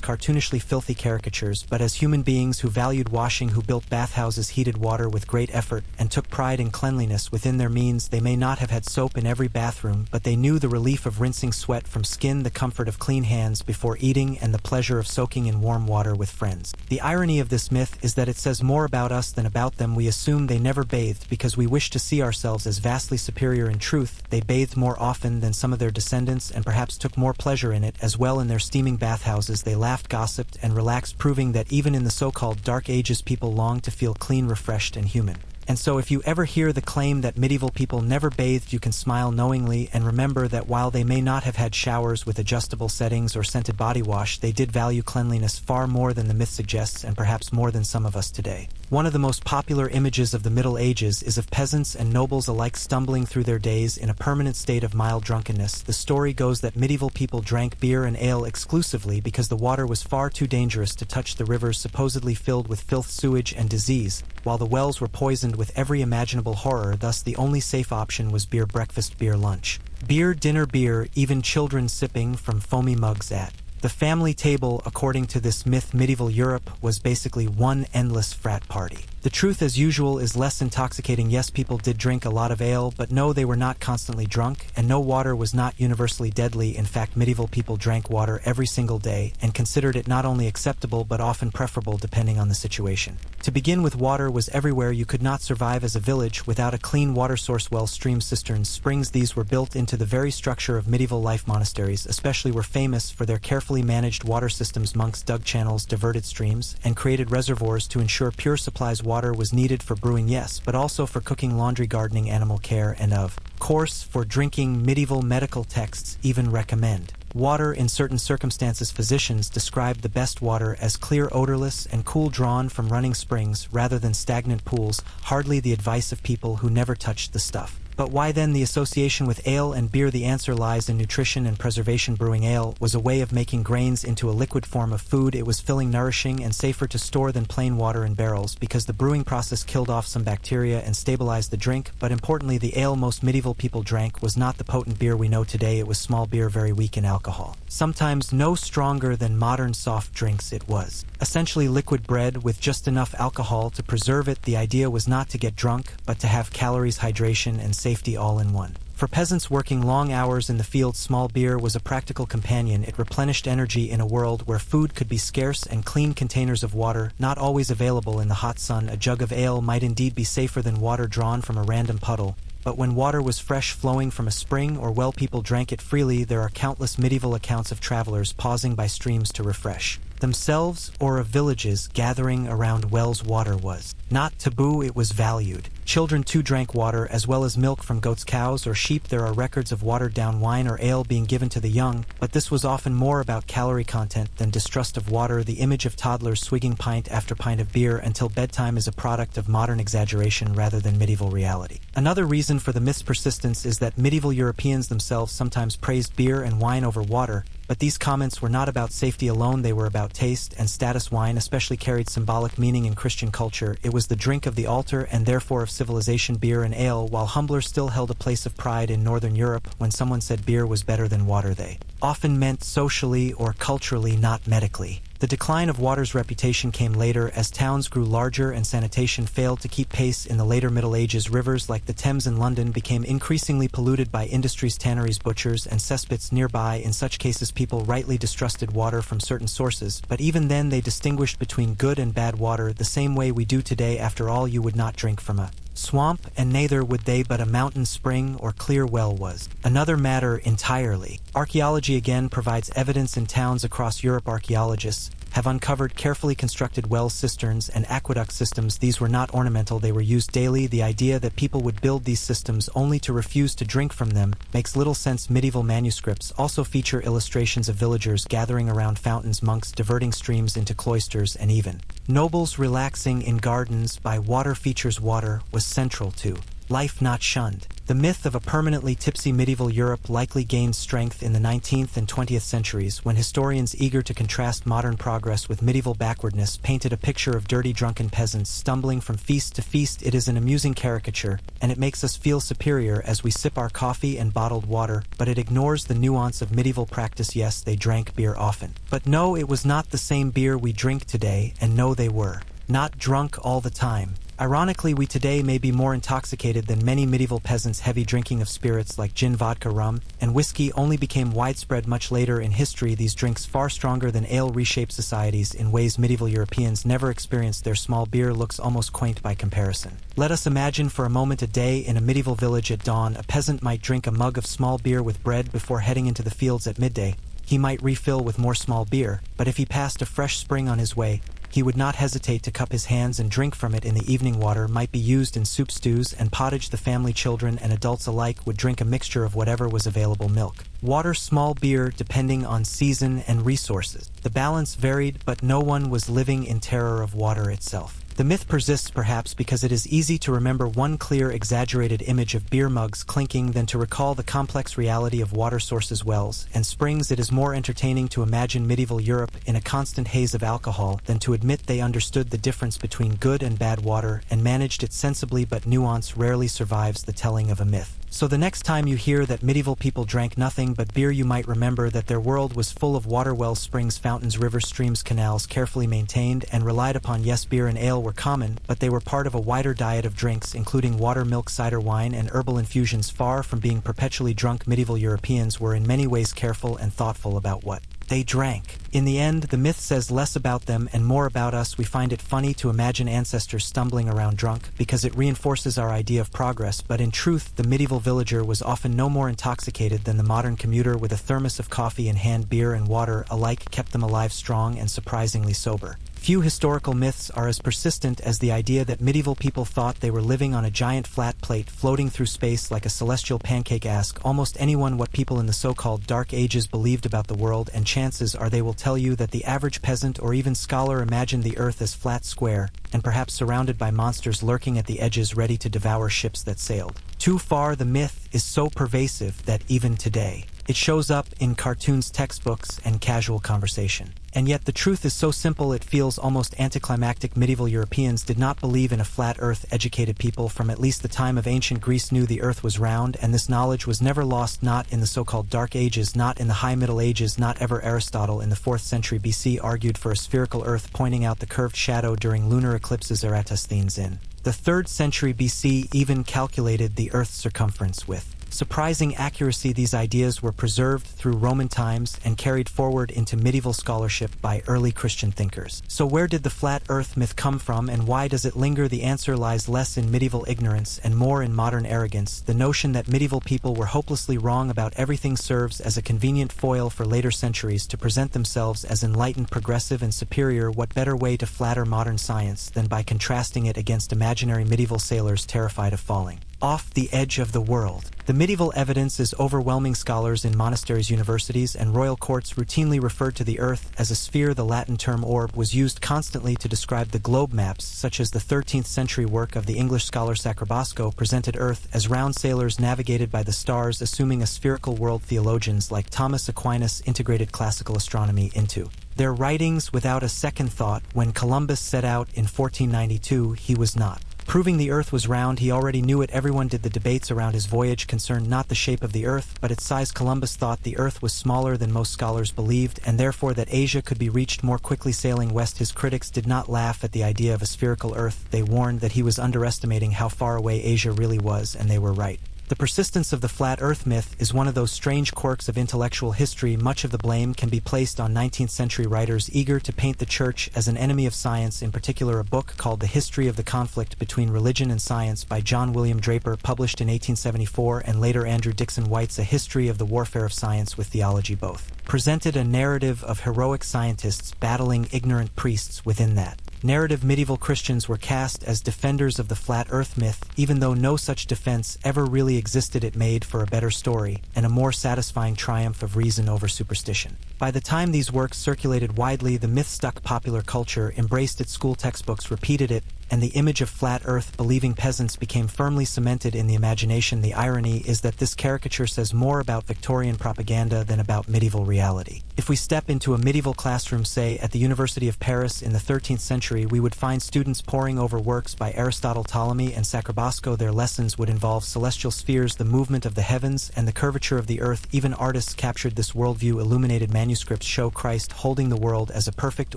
cartoonishly filthy caricatures, but as human beings who valued washing, who built bathhouses, heated water with great effort, and took pride in cleanliness within their means. They may not have had soap in every bathroom, but they knew the relief of rinsing sweat from skin, the comfort of clean hands before eating, and the pleasure of soaking in warm water with friends. The irony of this myth is that it says more about us than about them. We assume they never bathed because we wish to see ourselves as vastly superior. In truth, they bathed more often than some of their descendants, and perhaps took more pleasure in it as well. In their steaming bathhouses, they laughed, gossiped, and relaxed, proving that even in the so-called Dark Ages, people longed to feel clean, refreshed, and human. And so if you ever hear the claim that medieval people never bathed, you can smile knowingly and remember that while they may not have had showers with adjustable settings or scented body wash, they did value cleanliness far more than the myth suggests, and perhaps more than some of us today. One of the most popular images of the Middle Ages is of peasants and nobles alike stumbling through their days in a permanent state of mild drunkenness. The story goes that medieval people drank beer and ale exclusively because the water was far too dangerous to touch. The rivers supposedly filled with filth, sewage, and disease, while the wells were poisoned with every imaginable horror. Thus the only safe option was beer breakfast, beer lunch, beer dinner, beer, even children sipping from foamy mugs at the family table. According to this myth, medieval Europe was basically one endless frat party. The truth, as usual, is less intoxicating. Yes, people did drink a lot of ale, but no, they were not constantly drunk, and no, water was not universally deadly. In fact, medieval people drank water every single day and considered it not only acceptable but often preferable depending on the situation. To begin with, water was everywhere. You could not survive as a village without a clean water source. Wells, streams, cisterns, springs, these were built into the very structure of medieval life. Monasteries especially were famous for their carefully managed water systems. Monks dug channels, diverted streams, and created reservoirs to ensure pure supplies. Water was needed for brewing, yes, but also for cooking, laundry, gardening, animal care, and of course for drinking. Medieval medical texts even recommend water in certain circumstances. Physicians described the best water as clear, odorless, and cool, drawn from running springs rather than stagnant pools. Hardly the advice of people who never touched the stuff. But why then the association with ale and beer? The answer lies in nutrition and preservation. Brewing ale was a way of making grains into a liquid form of food. It was filling, nourishing, and safer to store than plain water in barrels because the brewing process killed off some bacteria and stabilized the drink. But importantly, the ale most medieval people drank was not the potent beer we know today. It was small beer, very weak in alcohol, sometimes no stronger than modern soft drinks. It was essentially liquid bread with just enough alcohol to preserve it. The idea was not to get drunk, but to have calories, hydration, and safety all in one. For peasants working long hours in the fields, small beer was a practical companion. It replenished energy in a world where food could be scarce and clean containers of water not always available in the hot sun. A jug of ale might indeed be safer than water drawn from a random puddle, but when water was fresh, flowing from a spring or well, people drank it freely. There are countless medieval accounts of travelers pausing by streams to refresh themselves, or of villages gathering around wells. Water was not taboo, it was valued. Children too drank water, as well as milk from goats, cows, or sheep. There are records of watered-down wine or ale being given to the young, but this was often more about calorie content than distrust of water. The image of toddlers swigging pint after pint of beer until bedtime is a product of modern exaggeration rather than medieval reality. Another reason for the myth's persistence is that medieval Europeans themselves sometimes praised beer and wine over water, but these comments were not about safety alone, they were about taste and status. Wine especially carried symbolic meaning in Christian culture. It was the drink of the altar and therefore of civilization. Beer and ale, while humbler, still held a place of pride in Northern Europe. When someone said beer was better than water, they often meant socially or culturally, not medically. The decline of water's reputation came later as towns grew larger and sanitation failed to keep pace. In the later Middle Ages, rivers like the Thames in London became increasingly polluted by industries, tanneries, butchers, and cesspits nearby. In such cases, people rightly distrusted water from certain sources, but even then they distinguished between good and bad water the same way we do today. After all, you would not drink from a swamp, and neither would they, but a mountain spring or clear well was another matter entirely. Archaeology again provides evidence. In towns across Europe, archaeologists have uncovered carefully constructed well cisterns and aqueduct systems. These were not ornamental, they were used daily. The idea that people would build these systems only to refuse to drink from them makes little sense. Medieval manuscripts also feature illustrations of villagers gathering around fountains, monks diverting streams into cloisters, and even nobles relaxing in gardens by water. Features water was central to life, not shunned. The myth of a permanently tipsy medieval Europe likely gained strength in the 19th and 20th centuries when historians eager to contrast modern progress with medieval backwardness painted a picture of dirty drunken peasants stumbling from feast to feast. It is an amusing caricature, and it makes us feel superior as we sip our coffee and bottled water, but it ignores the nuance of medieval practice. Yes, they drank beer often. But no, it was not the same beer we drink today, and no, they were not drunk all the time. Ironically, we today may be more intoxicated than many medieval peasants. Heavy drinking of spirits like gin, vodka, rum, and whiskey only became widespread much later in history. These drinks, far stronger than ale, reshape societies in ways medieval Europeans never experienced. Their small beer looks almost quaint by comparison. Let us imagine for a moment a day in a medieval village. At dawn, a peasant might drink a mug of small beer with bread before heading into the fields. At midday, he might refill with more small beer, but if he passed a fresh spring on his way, he would not hesitate to cup his hands and drink from it. In the evening, water might be used in soup, stews, and pottage. The family, children and adults alike, would drink a mixture of whatever was available: milk, water, small beer, depending on season and resources. The balance varied, but no one was living in terror of water itself. The myth persists perhaps because it is easy to remember one clear, exaggerated image of beer mugs clinking than to recall the complex reality of water sources, wells, and springs. It is more entertaining to imagine medieval Europe in a constant haze of alcohol than to admit they understood the difference between good and bad water and managed it sensibly. But nuance rarely survives the telling of a myth. So the next time you hear that medieval people drank nothing but beer, you might remember that their world was full of water: wells, springs, fountains, rivers, streams, canals, carefully maintained and relied upon. Yes, beer and ale were common, but they were part of a wider diet of drinks, including water, milk, cider, wine, and herbal infusions. Far from being perpetually drunk, medieval Europeans were in many ways careful and thoughtful about what they drank. In the end, the myth says less about them and more about us. We find it funny to imagine ancestors stumbling around drunk because it reinforces our idea of progress, but in truth, the medieval villager was often no more intoxicated than the modern commuter with a thermos of coffee in hand. Beer and water alike kept them alive, strong, and surprisingly sober. Few historical myths are as persistent as the idea that medieval people thought they were living on a giant flat plate floating through space like a celestial pancake. Ask almost anyone what people in the so-called Dark Ages believed about the world, and chances are they will tell you that the average peasant or even scholar imagined the earth as flat, square, and perhaps surrounded by monsters lurking at the edges ready to devour ships that sailed too far. The myth is so pervasive that even today, it shows up in cartoons, textbooks, and casual conversation. And yet the truth is so simple it feels almost anticlimactic. Medieval Europeans did not believe in a flat earth. Educated people from at least the time of ancient Greece knew the earth was round, and this knowledge was never lost, not in the so-called Dark Ages, not in the High Middle Ages, not ever. Aristotle in the 4th century BC argued for a spherical earth, pointing out the curved shadow during lunar eclipses. Eratosthenes in the 3rd century BC even calculated the earth's circumference with surprising accuracy. These ideas were preserved through Roman times and carried forward into medieval scholarship by early Christian thinkers. So where did the flat earth myth come from, and why does it linger? The answer lies less in medieval ignorance and more in modern arrogance. The notion that medieval people were hopelessly wrong about everything serves as a convenient foil for later centuries to present themselves as enlightened, progressive, and superior. What better way to flatter modern science than by contrasting it against imaginary medieval sailors terrified of falling off the edge of the world? The medieval evidence is overwhelming. Scholars in monasteries, universities, and royal courts routinely referred to the earth as a sphere. The Latin term orb was used constantly to describe the globe. Maps, such as the 13th century work of the English scholar Sacrobosco, presented earth as round. Sailors navigated by the stars, assuming a spherical world. Theologians like Thomas Aquinas integrated classical astronomy into their writings without a second thought. When Columbus set out in 1492, he was not Proving the Earth was round, he already knew it. Everyone did. The debates around his voyage concerned not the shape of the Earth, but its size. Columbus thought the Earth was smaller than most scholars believed, and therefore that Asia could be reached more quickly sailing west. His critics did not laugh at the idea of a spherical Earth. They warned that he was underestimating how far away Asia really was, and they were right. The persistence of the flat Earth myth is one of those strange quirks of intellectual history. Much of the blame can be placed on 19th-century writers eager to paint the church as an enemy of science. In particular, a book called The History of the Conflict Between Religion and Science by John William Draper, published in 1874, and later Andrew Dickson White's A History of the Warfare of Science with Theology, both presented a narrative of heroic scientists battling ignorant priests. Within that narrative, medieval Christians were cast as defenders of the flat Earth myth, even though no such defense ever really existed. It made for a better story and a more satisfying triumph of reason over superstition. By the time these works circulated widely, the myth stuck. Popular culture embraced it, school textbooks repeated it, and the image of flat Earth-believing peasants became firmly cemented in the imagination. The irony is that this caricature says more about Victorian propaganda than about medieval reality. If we step into a medieval classroom, say at the University of Paris in the 13th century, we would find students poring over works by Aristotle, Ptolemy, and Sacrobosco. Their lessons would involve celestial spheres, the movement of the heavens, and the curvature of the Earth. Even artists captured this worldview. Illuminated manuscripts show Christ holding the world as a perfect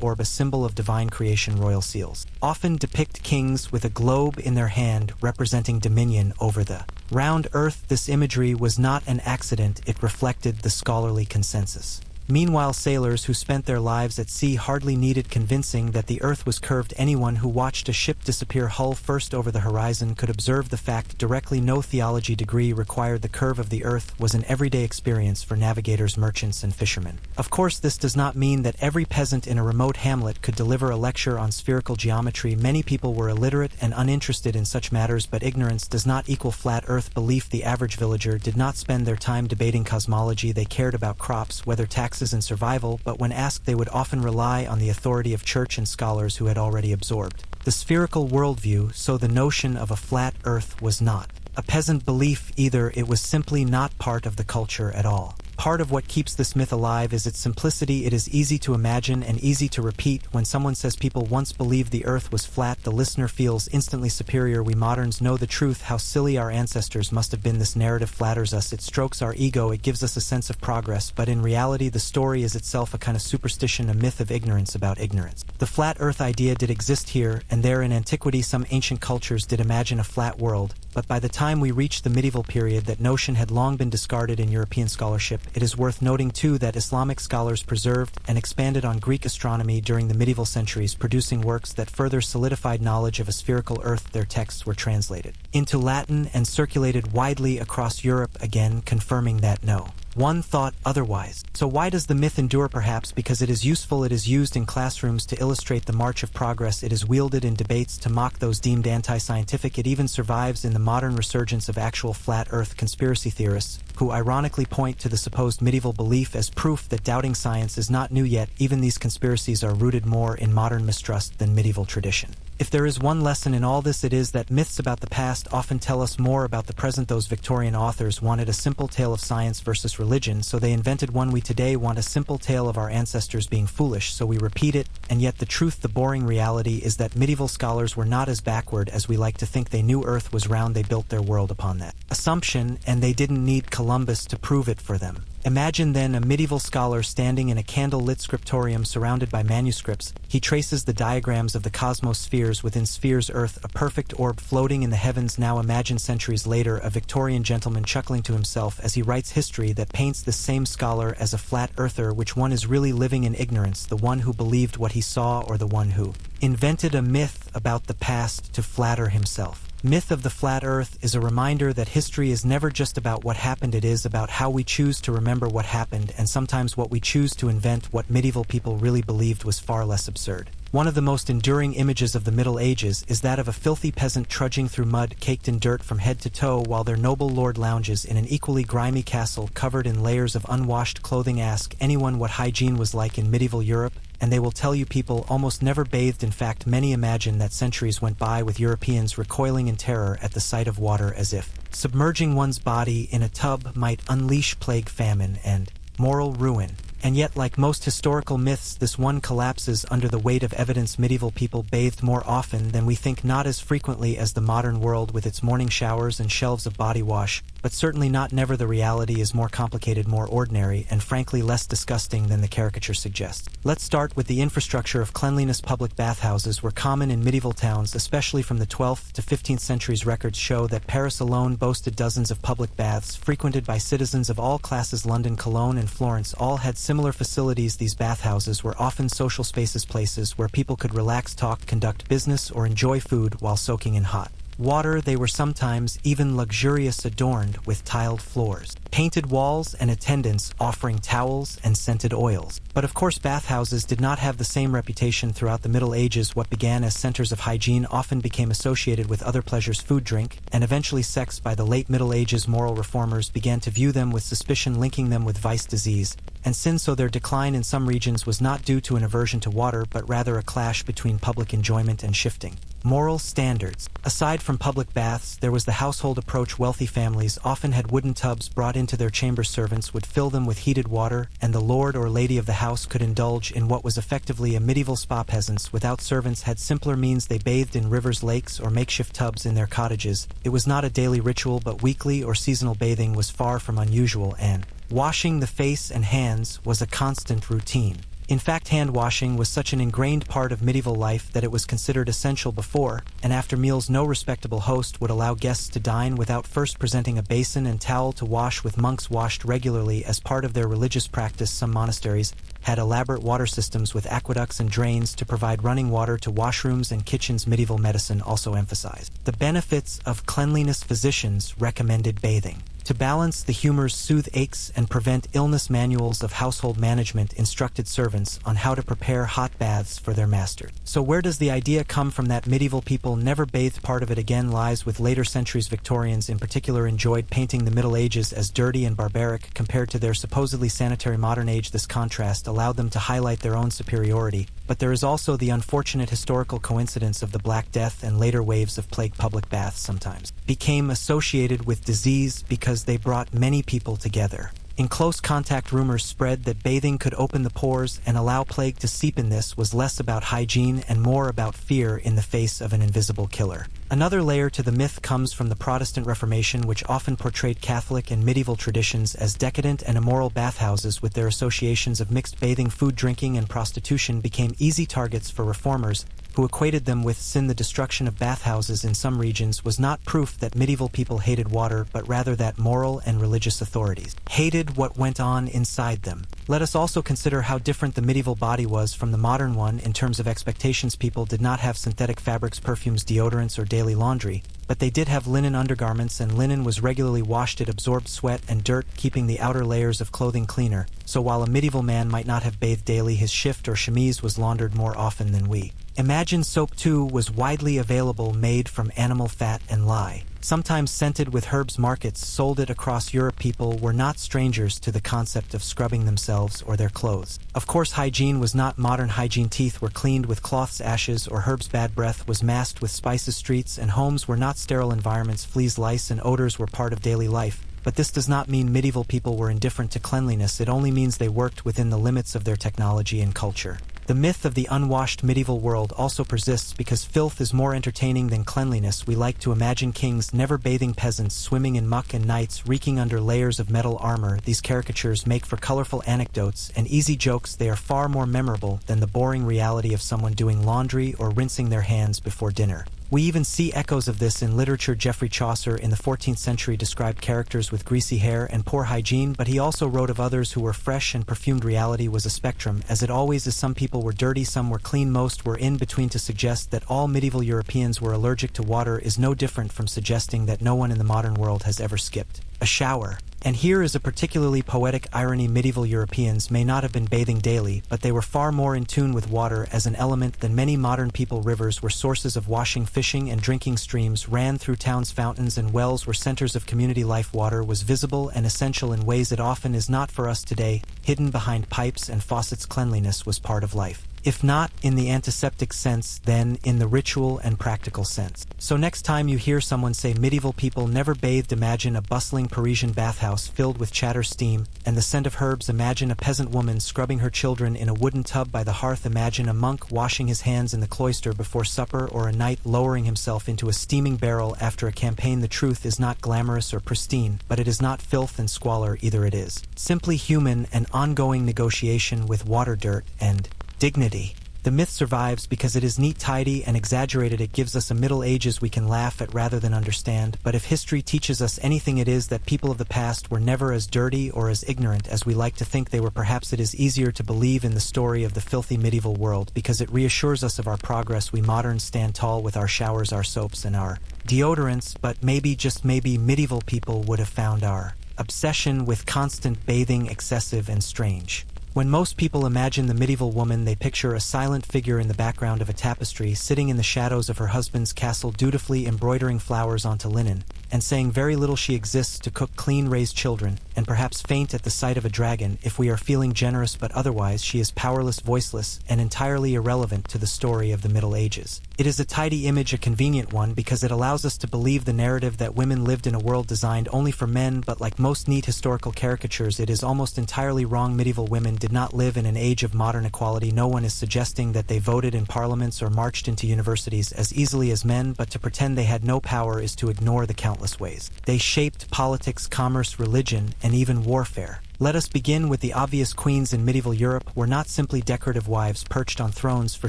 orb, a symbol of divine creation. Royal seals often depict kings with a globe in their hand representing dominion over the round Earth. This imagery was not an accident, it reflected the scholarly consensus. Meanwhile, sailors who spent their lives at sea hardly needed convincing that the Earth was curved. Anyone who watched a ship disappear hull first over the horizon could observe the fact directly. No theology degree required. The curve of the Earth was an everyday experience for navigators, merchants, and fishermen. Of course, this does not mean that every peasant in a remote hamlet could deliver a lecture on spherical geometry. Many people were illiterate and uninterested in such matters, but ignorance does not equal flat Earth belief. The average villager did not spend their time debating cosmology. They cared about crops, weather, taxes, and survival, but when asked, they would often rely on the authority of church and scholars who had already absorbed the spherical worldview. So the notion of a flat Earth was not a peasant belief either. It was simply not part of the culture at all. Part of what keeps this myth alive is its simplicity. It is easy to imagine and easy to repeat. When someone says people once believed the Earth was flat, the listener feels instantly superior. We moderns know the truth, how silly our ancestors must have been. This narrative flatters us, it strokes our ego, it gives us a sense of progress, but in reality the story is itself a kind of superstition, a myth of ignorance about ignorance. The flat Earth idea did exist here and there in antiquity. Some ancient cultures did imagine a flat world, but by the time we reached the medieval period, that notion had long been discarded in European scholarship. It is worth noting too that Islamic scholars preserved and expanded on Greek astronomy during the medieval centuries, producing works that further solidified knowledge of a spherical Earth. Their texts were translated into Latin and circulated widely across Europe, again confirming that no one thought otherwise. So why does the myth endure? Perhaps because it is useful. It is used in classrooms to illustrate the march of progress. It is wielded in debates to mock those deemed anti-scientific. It even survives in the modern resurgence of actual flat Earth conspiracy theorists, who ironically point to the supposed medieval belief as proof that doubting science is not new yet. Even these conspiracies are rooted more in modern mistrust than medieval tradition. If there is one lesson in all this, it is that myths about the past often tell us more about the present. Those Victorian authors wanted a simple tale of science versus religion, so they invented one. We today want a simple tale of our ancestors being foolish, so we repeat it. And yet the truth, the boring reality, is that medieval scholars were not as backward as we like to think. They knew Earth was round. They built their world upon that assumption, and they didn't need Columbus to prove it for them. Imagine then a medieval scholar standing in a candle-lit scriptorium surrounded by manuscripts. He traces the diagrams of the cosmos, spheres within spheres, Earth, a perfect orb floating in the heavens. Now imagine centuries later a Victorian gentleman chuckling to himself as he writes history that paints this same scholar as a flat earther. Which one is really living in ignorance, the one who believed what he saw or the one who invented a myth about the past to flatter himself? Myth of the flat Earth is a reminder that history is never just about what happened. It is about how we choose to remember what happened, and sometimes what we choose to invent. What medieval people really believed was far less absurd. One of the most enduring images of the Middle Ages is that of a filthy peasant trudging through mud caked in dirt from head to toe while their noble lord lounges in an equally grimy castle covered in layers of unwashed clothing. Ask anyone what hygiene was like in medieval Europe, and they will tell you people almost never bathed. In fact, many imagine that centuries went by with Europeans recoiling in terror at the sight of water, as if submerging one's body in a tub might unleash plague, famine, and moral ruin. And yet, like most historical myths, this one collapses under the weight of evidence. Medieval people bathed more often than we think, not as frequently as the modern world with its morning showers and shelves of body wash, but certainly not never. The reality is more complicated, more ordinary, and frankly less disgusting than the caricature suggests. Let's start with the infrastructure of cleanliness. Public bathhouses were common in medieval towns, especially from the 12th to 15th centuries. Records show that Paris alone boasted dozens of public baths, frequented by citizens of all classes. London, Cologne, and Florence all had similar facilities. These bathhouses were often social spaces, places where people could relax, talk, conduct business, or enjoy food while soaking in hot water. They were sometimes even luxurious, adorned with tiled floors, painted walls, and attendants offering towels and scented oils. But of course, bathhouses did not have the same reputation throughout the Middle Ages. What began as centers of hygiene often became associated with other pleasures, food, drink, and eventually sex. By the late Middle Ages, moral reformers began to view them with suspicion, linking them with vice, disease, and sin. So their decline in some regions was not due to an aversion to water, but rather a clash between public enjoyment and shifting moral standards. Aside from public baths, there was the household approach. Wealthy families often had wooden tubs brought into their chambers. Servants would fill them with heated water, and the lord or lady of the house could indulge in what was effectively a medieval spa. Peasants without servants had simpler means. They bathed in rivers, lakes, or makeshift tubs in their cottages. It was not a daily ritual, but weekly or seasonal bathing was far from unusual, and washing the face and hands was a constant routine. In fact, hand washing was such an ingrained part of medieval life that it was considered essential before and after meals. No respectable host would allow guests to dine without first presenting a basin and towel to wash with. Monks washed regularly as part of their religious practice. Some monasteries had elaborate water systems with aqueducts and drains to provide running water to washrooms and kitchens. Medieval medicine also emphasized the benefits of cleanliness. Physicians recommended bathing to balance the humors, soothe aches, and prevent illness. Manuals of household management instructed servants on how to prepare hot baths for their masters. So where does the idea come from that medieval people never bathed? Part of it again lies with later centuries. Victorians in particular enjoyed painting the Middle Ages as dirty and barbaric compared to their supposedly sanitary modern age. This contrast allowed them to highlight their own superiority. But there is also the unfortunate historical coincidence of the Black Death and later waves of plague. Public baths sometimes became associated with disease because they brought many people together. In close contact, rumors spread that bathing could open the pores and allow plague to seep in. This was less about hygiene and more about fear in the face of an invisible killer. Another layer to the myth comes from the Protestant Reformation, which often portrayed Catholic and medieval traditions as decadent and immoral. Bathhouses, with their associations of mixed bathing, food, drinking, and prostitution, became easy targets for reformers who equated them with sin. The destruction of bathhouses in some regions was not proof that medieval people hated water, but rather that moral and religious authorities hated what went on inside them. Let us also consider how different the medieval body was from the modern one in terms of expectations. People did not have synthetic fabrics, perfumes, deodorants, or daily laundry, but they did have linen undergarments, and linen was regularly washed. It absorbed sweat and dirt, keeping the outer layers of clothing cleaner. So while a medieval man might not have bathed daily, his shift or chemise was laundered more often than we. Imagine soap too was widely available, made from animal fat and lye. Sometimes scented with herbs. Markets sold it across Europe. People were not strangers to the concept of scrubbing themselves or their clothes. Of course, hygiene was not modern hygiene. Teeth were cleaned with cloths, ashes, or herbs. Bad breath was masked with spices. Streets and homes were not sterile environments. Fleas, lice, and odors were part of daily life. But this does not mean medieval people were indifferent to cleanliness. It only means they worked within the limits of their technology and culture. The myth of the unwashed medieval world also persists because filth is more entertaining than cleanliness. We like to imagine kings never bathing, peasants swimming in muck, and knights reeking under layers of metal armor. These caricatures make for colorful anecdotes and easy jokes. They are far more memorable than the boring reality of someone doing laundry or rinsing their hands before dinner. We even see echoes of this in literature. Geoffrey Chaucer in the 14th century described characters with greasy hair and poor hygiene, but he also wrote of others who were fresh and perfumed. Reality was a spectrum, as it always is. Some people were dirty, some were clean, most were in between. To suggest that all medieval Europeans were allergic to water is no different from suggesting that no one in the modern world has ever skipped a shower. And here is a particularly poetic irony. Medieval Europeans may not have been bathing daily, but they were far more in tune with water as an element than many modern people. Rivers were sources of washing, fishing, and drinking. Streams ran through towns. Fountains and wells were centers of community life. Water was visible and essential in ways it often is not for us today. Hidden behind pipes and faucets, cleanliness was part of life. If not in the antiseptic sense, then in the ritual and practical sense. So next time you hear someone say medieval people never bathed, imagine a bustling Parisian bathhouse filled with chatter, steam, and the scent of herbs. Imagine a peasant woman scrubbing her children in a wooden tub by the hearth. Imagine a monk washing his hands in the cloister before supper, or a knight lowering himself into a steaming barrel after a campaign. The truth is not glamorous or pristine, but it is not filth and squalor either. It is simply human and ongoing negotiation with water, dirt, and dignity. The myth survives because it is neat, tidy, and exaggerated. It gives us a Middle Ages we can laugh at rather than understand. But if history teaches us anything, it is that people of the past were never as dirty or as ignorant as we like to think they were. Perhaps it is easier to believe in the story of the filthy medieval world because it reassures us of our progress. We moderns stand tall with our showers, our soaps, and our deodorants, but maybe, just maybe, medieval people would have found our obsession with constant bathing excessive and strange. When most people imagine the medieval woman, they picture a silent figure in the background of a tapestry, sitting in the shadows of her husband's castle, dutifully embroidering flowers onto linen, and saying very little. She exists to cook, clean, raise children, and perhaps faint at the sight of a dragon if we are feeling generous, but otherwise she is powerless, voiceless, and entirely irrelevant to the story of the Middle Ages. It is a tidy image, a convenient one, because it allows us to believe the narrative that women lived in a world designed only for men, but like most neat historical caricatures, it is almost entirely wrong. Medieval women did not live in an age of modern equality. No one is suggesting that they voted in parliaments or marched into universities as easily as men, but to pretend they had no power is to ignore the countless ways they shaped politics, commerce, religion, and even warfare. Let us begin with the obvious. Queens in medieval Europe were not simply decorative wives perched on thrones for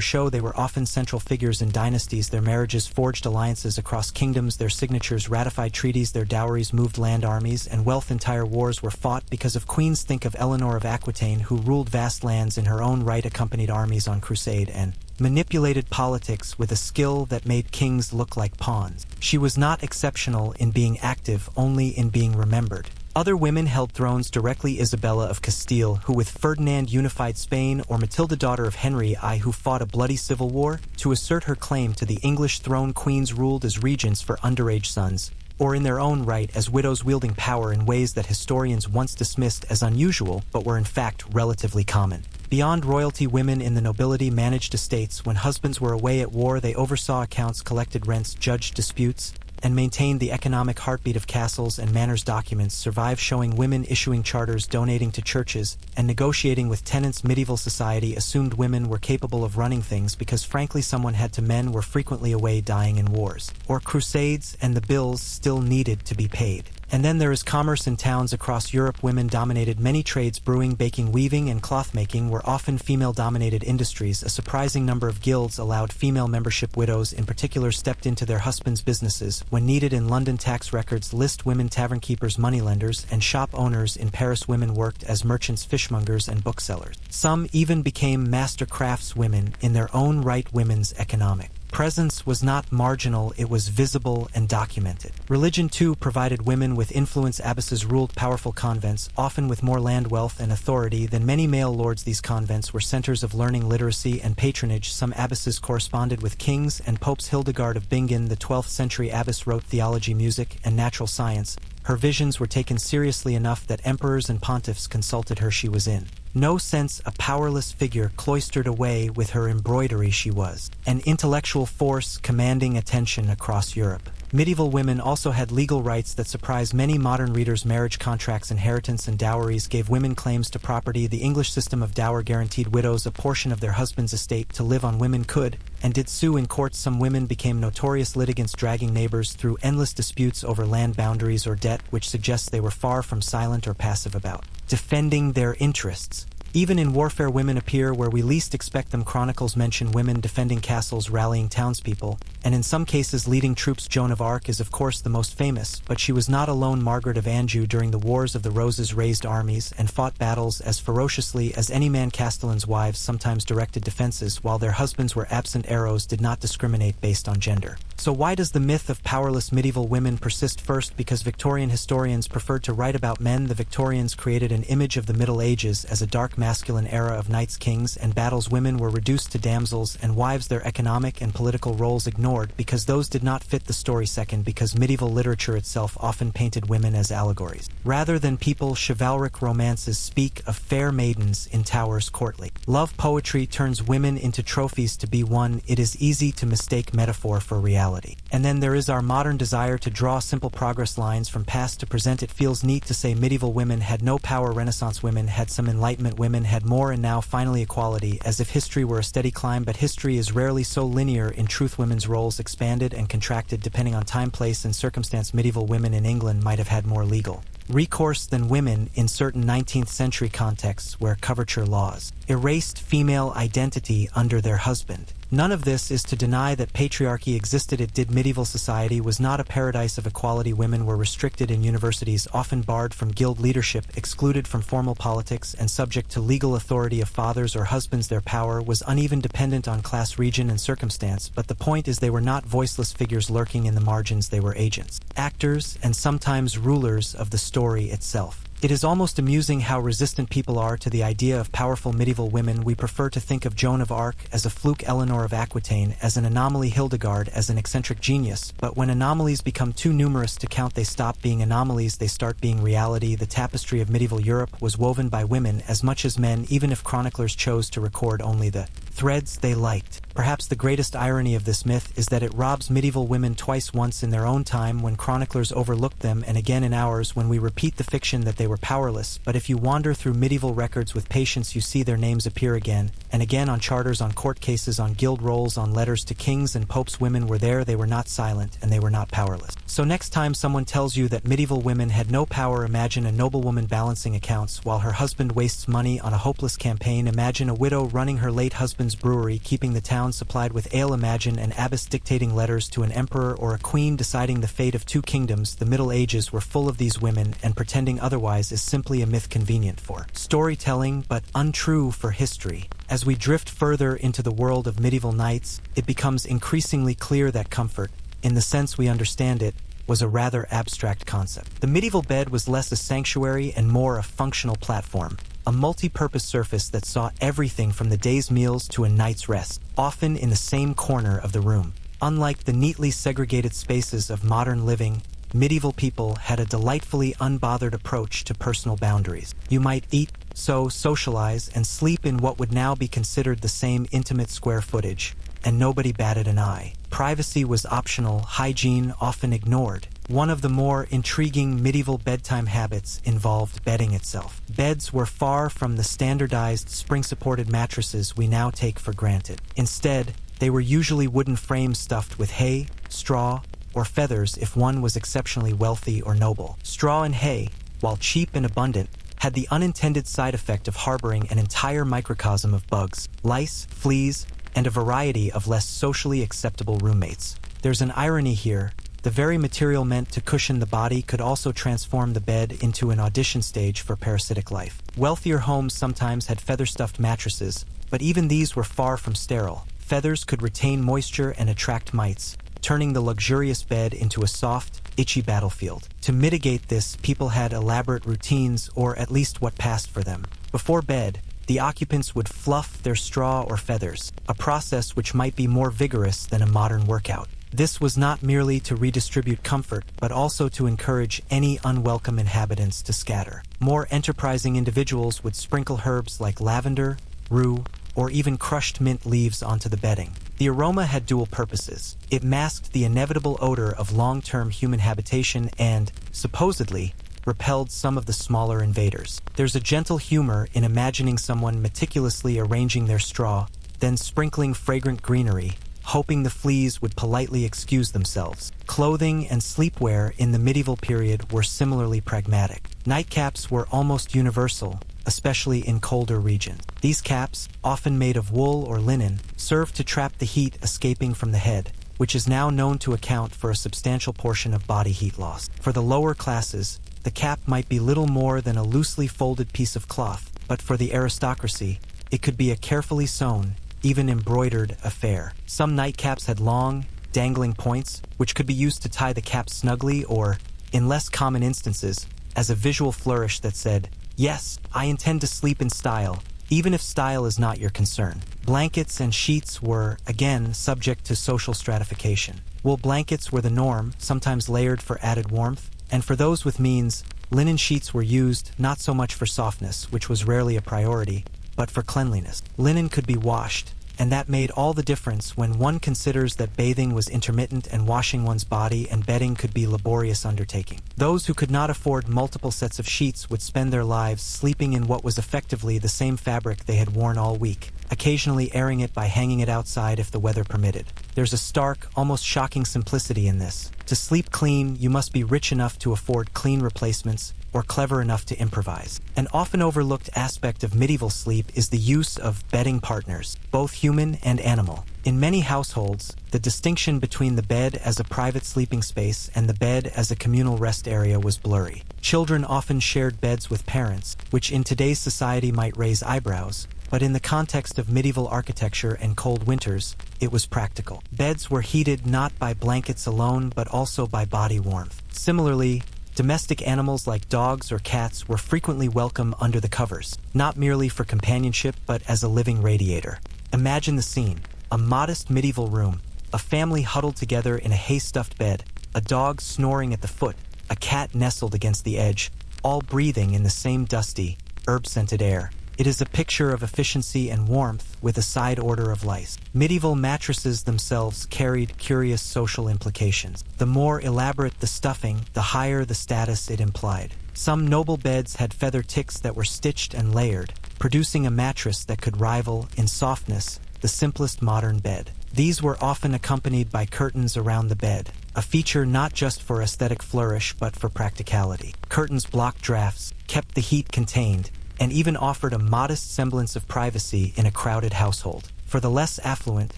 show. They were often central figures in dynasties. Their marriages forged alliances across kingdoms, their signatures ratified treaties, their dowries moved land armies and wealth. Entire wars were fought because of queens. Think of Eleanor of Aquitaine, who ruled vast lands in her own right, accompanied armies on crusade, and manipulated politics with a skill that made kings look like pawns. She was not exceptional in being active, only in being remembered. Other women held thrones directly. Isabella of Castile, who with Ferdinand unified Spain, or Matilda, daughter of Henry I, who fought a bloody civil war to assert her claim to the English throne. Queens ruled as regents for underage sons, or in their own right as widows, wielding power in ways that historians once dismissed as unusual but were in fact relatively common. Beyond royalty, women in the nobility managed estates. When husbands were away at war, they oversaw accounts, collected rents, judged disputes, and maintained the economic heartbeat of castles and manors. Documents survive showing women issuing charters, donating to churches, and negotiating with tenants. Medieval society assumed women were capable of running things because frankly someone had to. Men were frequently away dying in wars or crusades, and the bills still needed to be paid. And then there is commerce. In towns across Europe, women dominated many trades. Brewing, baking, weaving, and cloth-making were often female-dominated industries. A surprising number of guilds allowed female membership. Widows, in particular, stepped into their husbands' businesses when needed. In London, tax records list women tavern keepers, moneylenders, and shop owners. In Paris, women worked as merchants, fishmongers, and booksellers. Some even became master craftswomen in their own right. Women's economic presence was not marginal, it was visible and documented. Religion, too, provided women with influence. Abbesses ruled powerful convents, often with more land, wealth, and authority than many male lords. These convents were centers of learning, literacy, and patronage. Some abbesses corresponded with kings and popes. Hildegard of Bingen, the 12th century abbess, wrote theology, music, and natural science. Her visions were taken seriously enough that emperors and pontiffs consulted her. She was in no sense a powerless figure cloistered away with her embroidery. She was an intellectual force commanding attention across Europe. Medieval women also had legal rights that surprise many modern readers. Marriage contracts, inheritance, and dowries gave women claims to property. The English system of dower guaranteed widows a portion of their husband's estate to live on. Women could and did sue in courts. Some women became notorious litigants, dragging neighbors through endless disputes over land boundaries or debt, which suggests they were far from silent or passive about defending their interests. Even in warfare, women appear where we least expect them. Chronicles mention women defending castles, rallying townspeople, and in some cases leading troops. Joan of Arc is of course the most famous, but she was not alone. Margaret of Anjou during the Wars of the Roses raised armies and fought battles as ferociously as any man. Castellans' wives sometimes directed defenses while their husbands were absent. Arrows did not discriminate based on gender. So why does the myth of powerless medieval women persist? First, because Victorian historians preferred to write about men. The Victorians created an image of the Middle Ages as a dark masculine era of knights, kings, and battles. Women were reduced to damsels and wives, their economic and political roles ignored because those did not fit the story. Second, because medieval literature itself often painted women as allegories. Rather than people, chivalric romances speak of fair maidens in towers courtly. Love poetry turns women into trophies to be won. It is easy to mistake metaphor for reality. And then there is our modern desire to draw simple progress lines from past to present. It feels neat to say medieval women had no power, Renaissance women had some, Enlightenment women had more, and now finally equality, as if history were a steady climb. But history is rarely so linear. In truth, women's roles expanded and contracted depending on time, place, and circumstance. Medieval women in England might have had more legal recourse than women in certain 19th century contexts where coverture laws erased female identity under their husband. None of this is to deny that patriarchy existed. It did. Medieval society was not a paradise of equality. Women were restricted in universities, often barred from guild leadership, excluded from formal politics, and subject to legal authority of fathers or husbands. Their power was uneven, dependent on class, region, and circumstance, but the point is they were not voiceless figures lurking in the margins. They were agents, actors, and sometimes rulers of the story itself. It is almost amusing how resistant people are to the idea of powerful medieval women. We prefer to think of Joan of Arc as a fluke, Eleanor of Aquitaine as an anomaly, Hildegard as an eccentric genius. But when anomalies become too numerous to count, they stop being anomalies, they start being reality. The tapestry of medieval Europe was woven by women as much as men, even if chroniclers chose to record only the threads they liked. Perhaps the greatest irony of this myth is that it robs medieval women twice, once in their own time when chroniclers overlooked them, and again in ours when we repeat the fiction that they were powerless. But if you wander through medieval records with patience, you see their names appear again and again on charters, on court cases, on guild rolls, on letters to kings and popes. Women were there, they were not silent, and they were not powerless. So next time someone tells you that medieval women had no power, imagine a noblewoman balancing accounts while her husband wastes money on a hopeless campaign. Imagine a widow running her late husband's brewery, keeping the town supplied with ale. Imagine an abbess dictating letters to an emperor, or a queen deciding the fate of two kingdoms. The Middle Ages were full of these women, and pretending otherwise is simply a myth convenient for storytelling but untrue for history. As we drift further into the world of medieval knights, it becomes increasingly clear that comfort, in the sense we understand it, was a rather abstract concept. The medieval bed was less a sanctuary and more a functional platform, a multi-purpose surface that saw everything from the day's meals to a night's rest, often in the same corner of the room. Unlike the neatly segregated spaces of modern living, medieval people had a delightfully unbothered approach to personal boundaries. You might eat, sew, socialize, and sleep in what would now be considered the same intimate square footage, and nobody batted an eye. Privacy was optional, hygiene often ignored. One of the more intriguing medieval bedtime habits involved bedding itself. Beds were far from the standardized spring-supported mattresses we now take for granted. Instead, they were usually wooden frames stuffed with hay, straw, or feathers if one was exceptionally wealthy or noble. Straw and hay, while cheap and abundant, had the unintended side effect of harboring an entire microcosm of bugs, lice, fleas, and a variety of less socially acceptable roommates. There's an irony here. The very material meant to cushion the body could also transform the bed into an audition stage for parasitic life. Wealthier homes sometimes had feather-stuffed mattresses, but even these were far from sterile. Feathers could retain moisture and attract mites, turning the luxurious bed into a soft, itchy battlefield. To mitigate this, people had elaborate routines, or at least what passed for them. Before bed, the occupants would fluff their straw or feathers, a process which might be more vigorous than a modern workout. This was not merely to redistribute comfort, but also to encourage any unwelcome inhabitants to scatter. More enterprising individuals would sprinkle herbs like lavender, rue, or even crushed mint leaves onto the bedding. The aroma had dual purposes. It masked the inevitable odor of long-term human habitation and, supposedly, repelled some of the smaller invaders. There's a gentle humor in imagining someone meticulously arranging their straw, then sprinkling fragrant greenery, hoping the fleas would politely excuse themselves. Clothing and sleepwear in the medieval period were similarly pragmatic. Nightcaps were almost universal, especially in colder regions. These caps, often made of wool or linen, served to trap the heat escaping from the head, which is now known to account for a substantial portion of body heat loss. For the lower classes, the cap might be little more than a loosely folded piece of cloth, but for the aristocracy, it could be a carefully sewn, even embroidered affair. Some nightcaps had long, dangling points, which could be used to tie the cap snugly or, in less common instances, as a visual flourish that said, "Yes, I intend to sleep in style, even if style is not your concern." Blankets and sheets were, again, subject to social stratification. Wool blankets were the norm, sometimes layered for added warmth, and for those with means, linen sheets were used not so much for softness, which was rarely a priority, but for cleanliness. Linen could be washed, and that made all the difference when one considers that bathing was intermittent and washing one's body and bedding could be a laborious undertaking. Those who could not afford multiple sets of sheets would spend their lives sleeping in what was effectively the same fabric they had worn all week, occasionally airing it by hanging it outside if the weather permitted. There's a stark, almost shocking simplicity in this. To sleep clean, you must be rich enough to afford clean replacements, or clever enough to improvise. An often overlooked aspect of medieval sleep is the use of bedding partners, both human and animal. In many households, the distinction between the bed as a private sleeping space and the bed as a communal rest area was blurry. Children often shared beds with parents, which in today's society might raise eyebrows, but in the context of medieval architecture and cold winters, it was practical. Beds were heated not by blankets alone, but also by body warmth. Similarly, domestic animals like dogs or cats were frequently welcome under the covers, not merely for companionship but as a living radiator. Imagine the scene: a modest medieval room, a family huddled together in a hay-stuffed bed, a dog snoring at the foot, a cat nestled against the edge, all breathing in the same dusty, herb-scented air. It is a picture of efficiency and warmth with a side order of lice. Medieval mattresses themselves carried curious social implications. The more elaborate the stuffing, the higher the status it implied. Some noble beds had feather ticks that were stitched and layered, producing a mattress that could rival, in softness, the simplest modern bed. These were often accompanied by curtains around the bed, a feature not just for aesthetic flourish but for practicality. Curtains blocked drafts, kept the heat contained, and even offered a modest semblance of privacy in a crowded household. For the less affluent,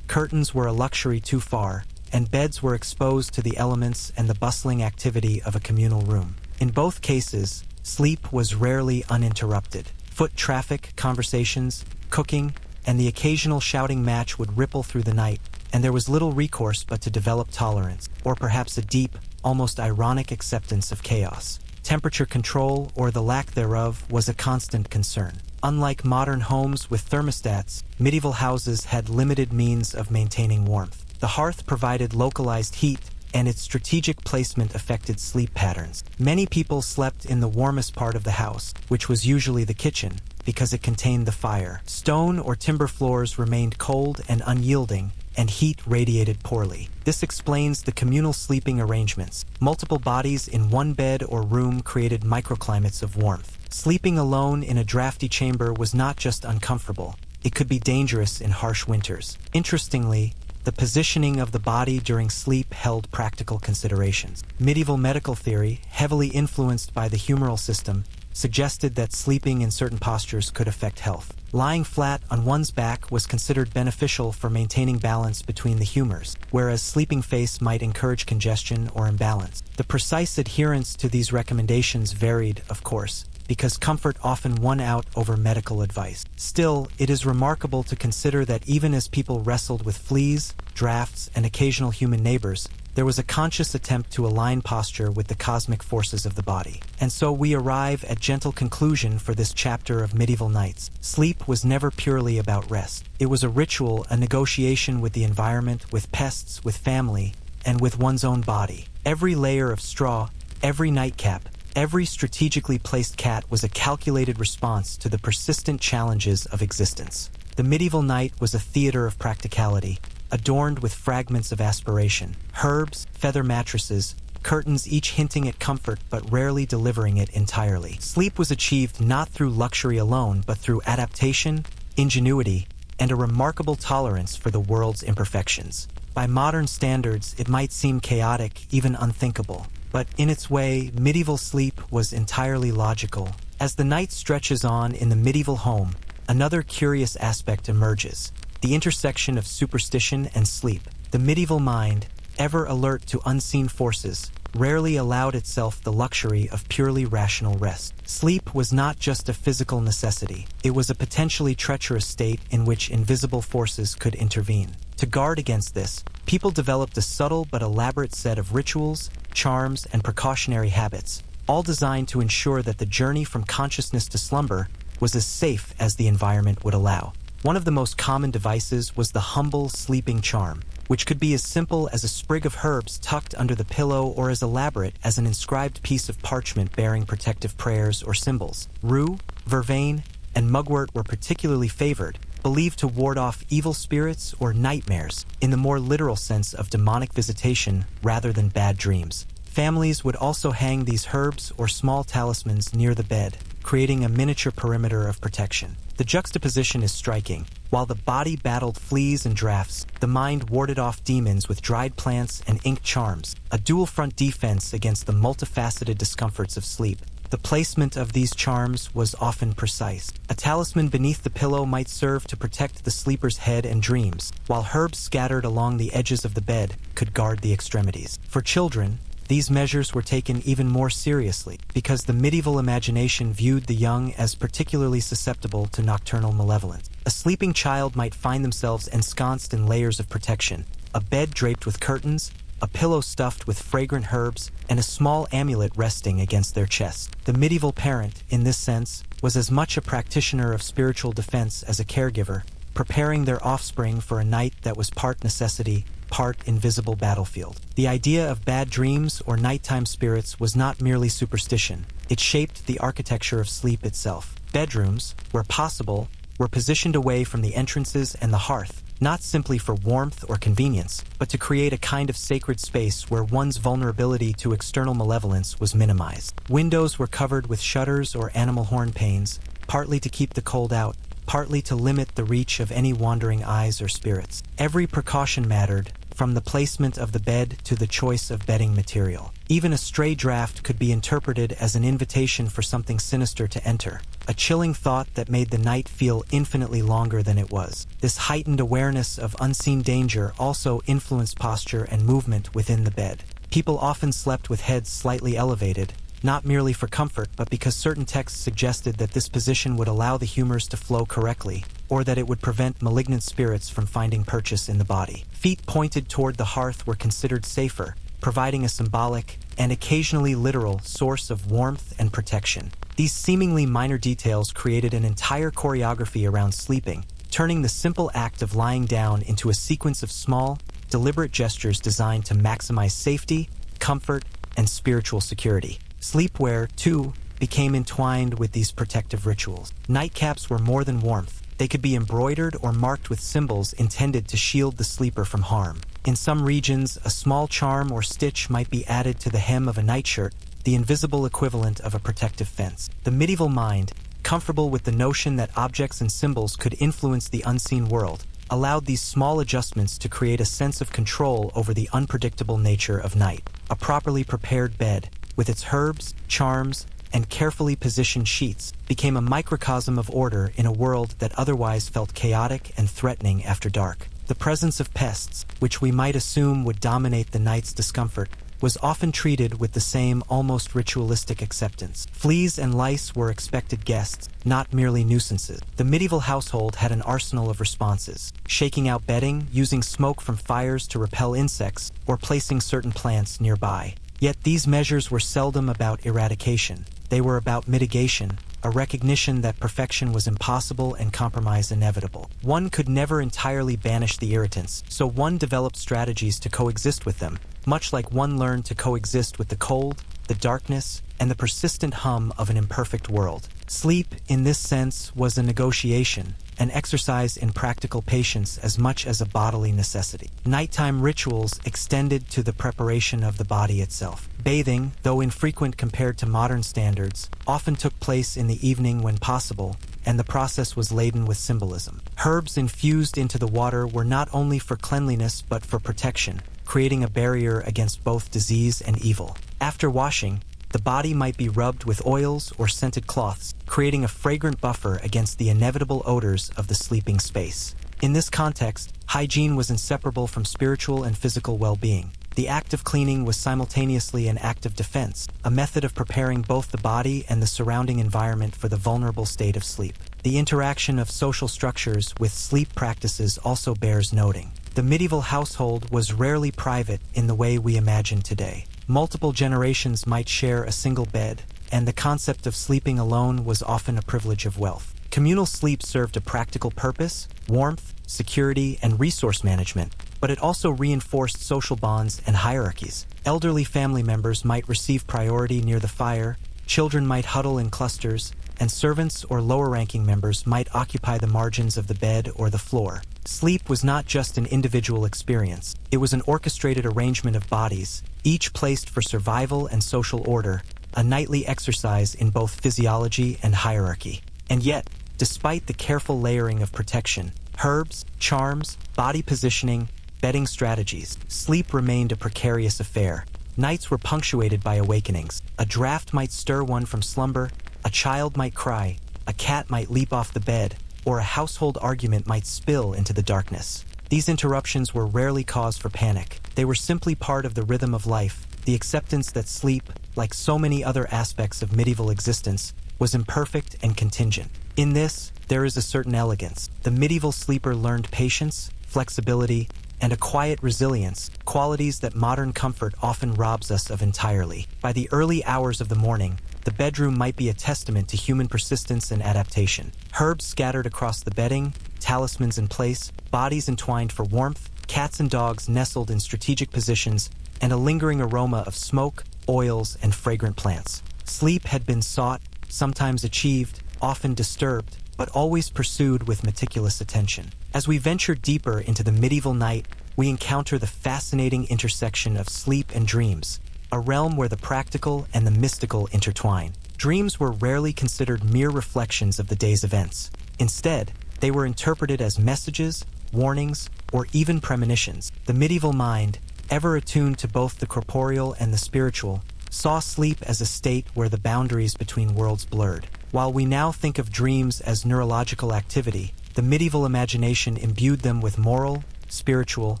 curtains were a luxury too far, and beds were exposed to the elements and the bustling activity of a communal room. In both cases, sleep was rarely uninterrupted. Foot traffic, conversations, cooking, and the occasional shouting match would ripple through the night, and there was little recourse but to develop tolerance, or perhaps a deep, almost ironic acceptance of chaos. Temperature control, or the lack thereof, was a constant concern. Unlike modern homes with thermostats, medieval houses had limited means of maintaining warmth. The hearth provided localized heat, and its strategic placement affected sleep patterns. Many people slept in the warmest part of the house, which was usually the kitchen, because it contained the fire. Stone or timber floors remained cold and unyielding, and heat radiated poorly. This explains the communal sleeping arrangements. Multiple bodies in one bed or room created microclimates of warmth. Sleeping alone in a drafty chamber was not just uncomfortable, it could be dangerous in harsh winters. Interestingly, the positioning of the body during sleep held practical considerations. Medieval medical theory, heavily influenced by the humoral system, suggested that sleeping in certain postures could affect health. Lying flat on one's back was considered beneficial for maintaining balance between the humors, whereas sleeping face might encourage congestion or imbalance. The precise adherence to these recommendations varied, of course, because comfort often won out over medical advice. Still, it is remarkable to consider that even as people wrestled with fleas, drafts, and occasional human neighbors, there was a conscious attempt to align posture with the cosmic forces of the body. And so we arrive at gentle conclusion for this chapter of medieval nights. Sleep was never purely about rest. It was a ritual, a negotiation with the environment, with pests, with family, and with one's own body. Every layer of straw, every nightcap, every strategically placed cat was a calculated response to the persistent challenges of existence. The medieval night was a theater of practicality, adorned with fragments of aspiration, herbs, feather mattresses, curtains each hinting at comfort but rarely delivering it entirely. Sleep was achieved not through luxury alone but through adaptation, ingenuity, and a remarkable tolerance for the world's imperfections. By modern standards, it might seem chaotic, even unthinkable, but in its way, medieval sleep was entirely logical. As the night stretches on in the medieval home, another curious aspect emerges: the intersection of superstition and sleep. The medieval mind, ever alert to unseen forces, rarely allowed itself the luxury of purely rational rest. Sleep was not just a physical necessity, it was a potentially treacherous state in which invisible forces could intervene. To guard against this, people developed a subtle but elaborate set of rituals, charms, and precautionary habits, all designed to ensure that the journey from consciousness to slumber was as safe as the environment would allow. One of the most common devices was the humble sleeping charm, which could be as simple as a sprig of herbs tucked under the pillow or as elaborate as an inscribed piece of parchment bearing protective prayers or symbols. Rue, vervain, and mugwort were particularly favored, believed to ward off evil spirits or nightmares, in the more literal sense of demonic visitation rather than bad dreams. Families would also hang these herbs or small talismans near the bed, creating a miniature perimeter of protection. The juxtaposition is striking. While the body battled fleas and drafts, the mind warded off demons with dried plants and ink charms, a dual-front defense against the multifaceted discomforts of sleep. The placement of these charms was often precise. A talisman beneath the pillow might serve to protect the sleeper's head and dreams, while herbs scattered along the edges of the bed could guard the extremities. For children, these measures were taken even more seriously, because the medieval imagination viewed the young as particularly susceptible to nocturnal malevolence. A sleeping child might find themselves ensconced in layers of protection, a bed draped with curtains, a pillow stuffed with fragrant herbs, and a small amulet resting against their chest. The medieval parent, in this sense, was as much a practitioner of spiritual defense as a caregiver, preparing their offspring for a night that was part necessity, part invisible battlefield. The idea of bad dreams or nighttime spirits was not merely superstition. It shaped the architecture of sleep itself. Bedrooms, where possible, were positioned away from the entrances and the hearth, not simply for warmth or convenience, but to create a kind of sacred space where one's vulnerability to external malevolence was minimized. Windows were covered with shutters or animal horn panes, partly to keep the cold out, partly to limit the reach of any wandering eyes or spirits. Every precaution mattered, from the placement of the bed to the choice of bedding material. Even a stray draft could be interpreted as an invitation for something sinister to enter, a chilling thought that made the night feel infinitely longer than it was. This heightened awareness of unseen danger also influenced posture and movement within the bed. People often slept with heads slightly elevated, not merely for comfort, but because certain texts suggested that this position would allow the humors to flow correctly, or that it would prevent malignant spirits from finding purchase in the body. Feet pointed toward the hearth were considered safer, providing a symbolic, and occasionally literal, source of warmth and protection. These seemingly minor details created an entire choreography around sleeping, turning the simple act of lying down into a sequence of small, deliberate gestures designed to maximize safety, comfort, and spiritual security. Sleepwear, too, became entwined with these protective rituals. Nightcaps were more than warmth. They could be embroidered or marked with symbols intended to shield the sleeper from harm. In some regions, a small charm or stitch might be added to the hem of a nightshirt, the invisible equivalent of a protective fence. The medieval mind, comfortable with the notion that objects and symbols could influence the unseen world, allowed these small adjustments to create a sense of control over the unpredictable nature of night. A properly prepared bed, with its herbs, charms, and carefully positioned sheets, became a microcosm of order in a world that otherwise felt chaotic and threatening after dark. The presence of pests, which we might assume would dominate the night's discomfort, was often treated with the same almost ritualistic acceptance. Fleas and lice were expected guests, not merely nuisances. The medieval household had an arsenal of responses, shaking out bedding, using smoke from fires to repel insects, or placing certain plants nearby. Yet these measures were seldom about eradication. They were about mitigation, a recognition that perfection was impossible and compromise inevitable. One could never entirely banish the irritants, so one developed strategies to coexist with them, much like one learned to coexist with the cold, the darkness, and the persistent hum of an imperfect world. Sleep, in this sense, was a negotiation, an exercise in practical patience as much as a bodily necessity. Nighttime rituals extended to the preparation of the body itself. Bathing, though infrequent compared to modern standards, often took place in the evening when possible, and the process was laden with symbolism. Herbs infused into the water were not only for cleanliness but for protection, creating a barrier against both disease and evil. After washing, the body might be rubbed with oils or scented cloths, creating a fragrant buffer against the inevitable odors of the sleeping space. In this context, hygiene was inseparable from spiritual and physical well-being. The act of cleaning was simultaneously an act of defense, a method of preparing both the body and the surrounding environment for the vulnerable state of sleep. The interaction of social structures with sleep practices also bears noting. The medieval household was rarely private in the way we imagine today. Multiple generations might share a single bed, and the concept of sleeping alone was often a privilege of wealth. Communal sleep served a practical purpose, warmth, security, and resource management, but it also reinforced social bonds and hierarchies. Elderly family members might receive priority near the fire, children might huddle in clusters, and servants or lower-ranking members might occupy the margins of the bed or the floor. Sleep was not just an individual experience. It was an orchestrated arrangement of bodies, each placed for survival and social order, a nightly exercise in both physiology and hierarchy. And yet, despite the careful layering of protection, herbs, charms, body positioning, bedding strategies, sleep remained a precarious affair. Nights were punctuated by awakenings. A draft might stir one from slumber, a child might cry, a cat might leap off the bed, or a household argument might spill into the darkness. These interruptions were rarely cause for panic. They were simply part of the rhythm of life, the acceptance that sleep, like so many other aspects of medieval existence, was imperfect and contingent. In this, there is a certain elegance. The medieval sleeper learned patience, flexibility, and a quiet resilience, qualities that modern comfort often robs us of entirely. By the early hours of the morning, the bedroom might be a testament to human persistence and adaptation. Herbs scattered across the bedding, talismans in place, bodies entwined for warmth, cats and dogs nestled in strategic positions, and a lingering aroma of smoke, oils, and fragrant plants. Sleep had been sought, sometimes achieved, often disturbed, but always pursued with meticulous attention. As we venture deeper into the medieval night, we encounter the fascinating intersection of sleep and dreams, a realm where the practical and the mystical intertwine. Dreams were rarely considered mere reflections of the day's events. Instead, they were interpreted as messages, warnings, or even premonitions. The medieval mind, ever attuned to both the corporeal and the spiritual, saw sleep as a state where the boundaries between worlds blurred. While we now think of dreams as neurological activity, the medieval imagination imbued them with moral, spiritual,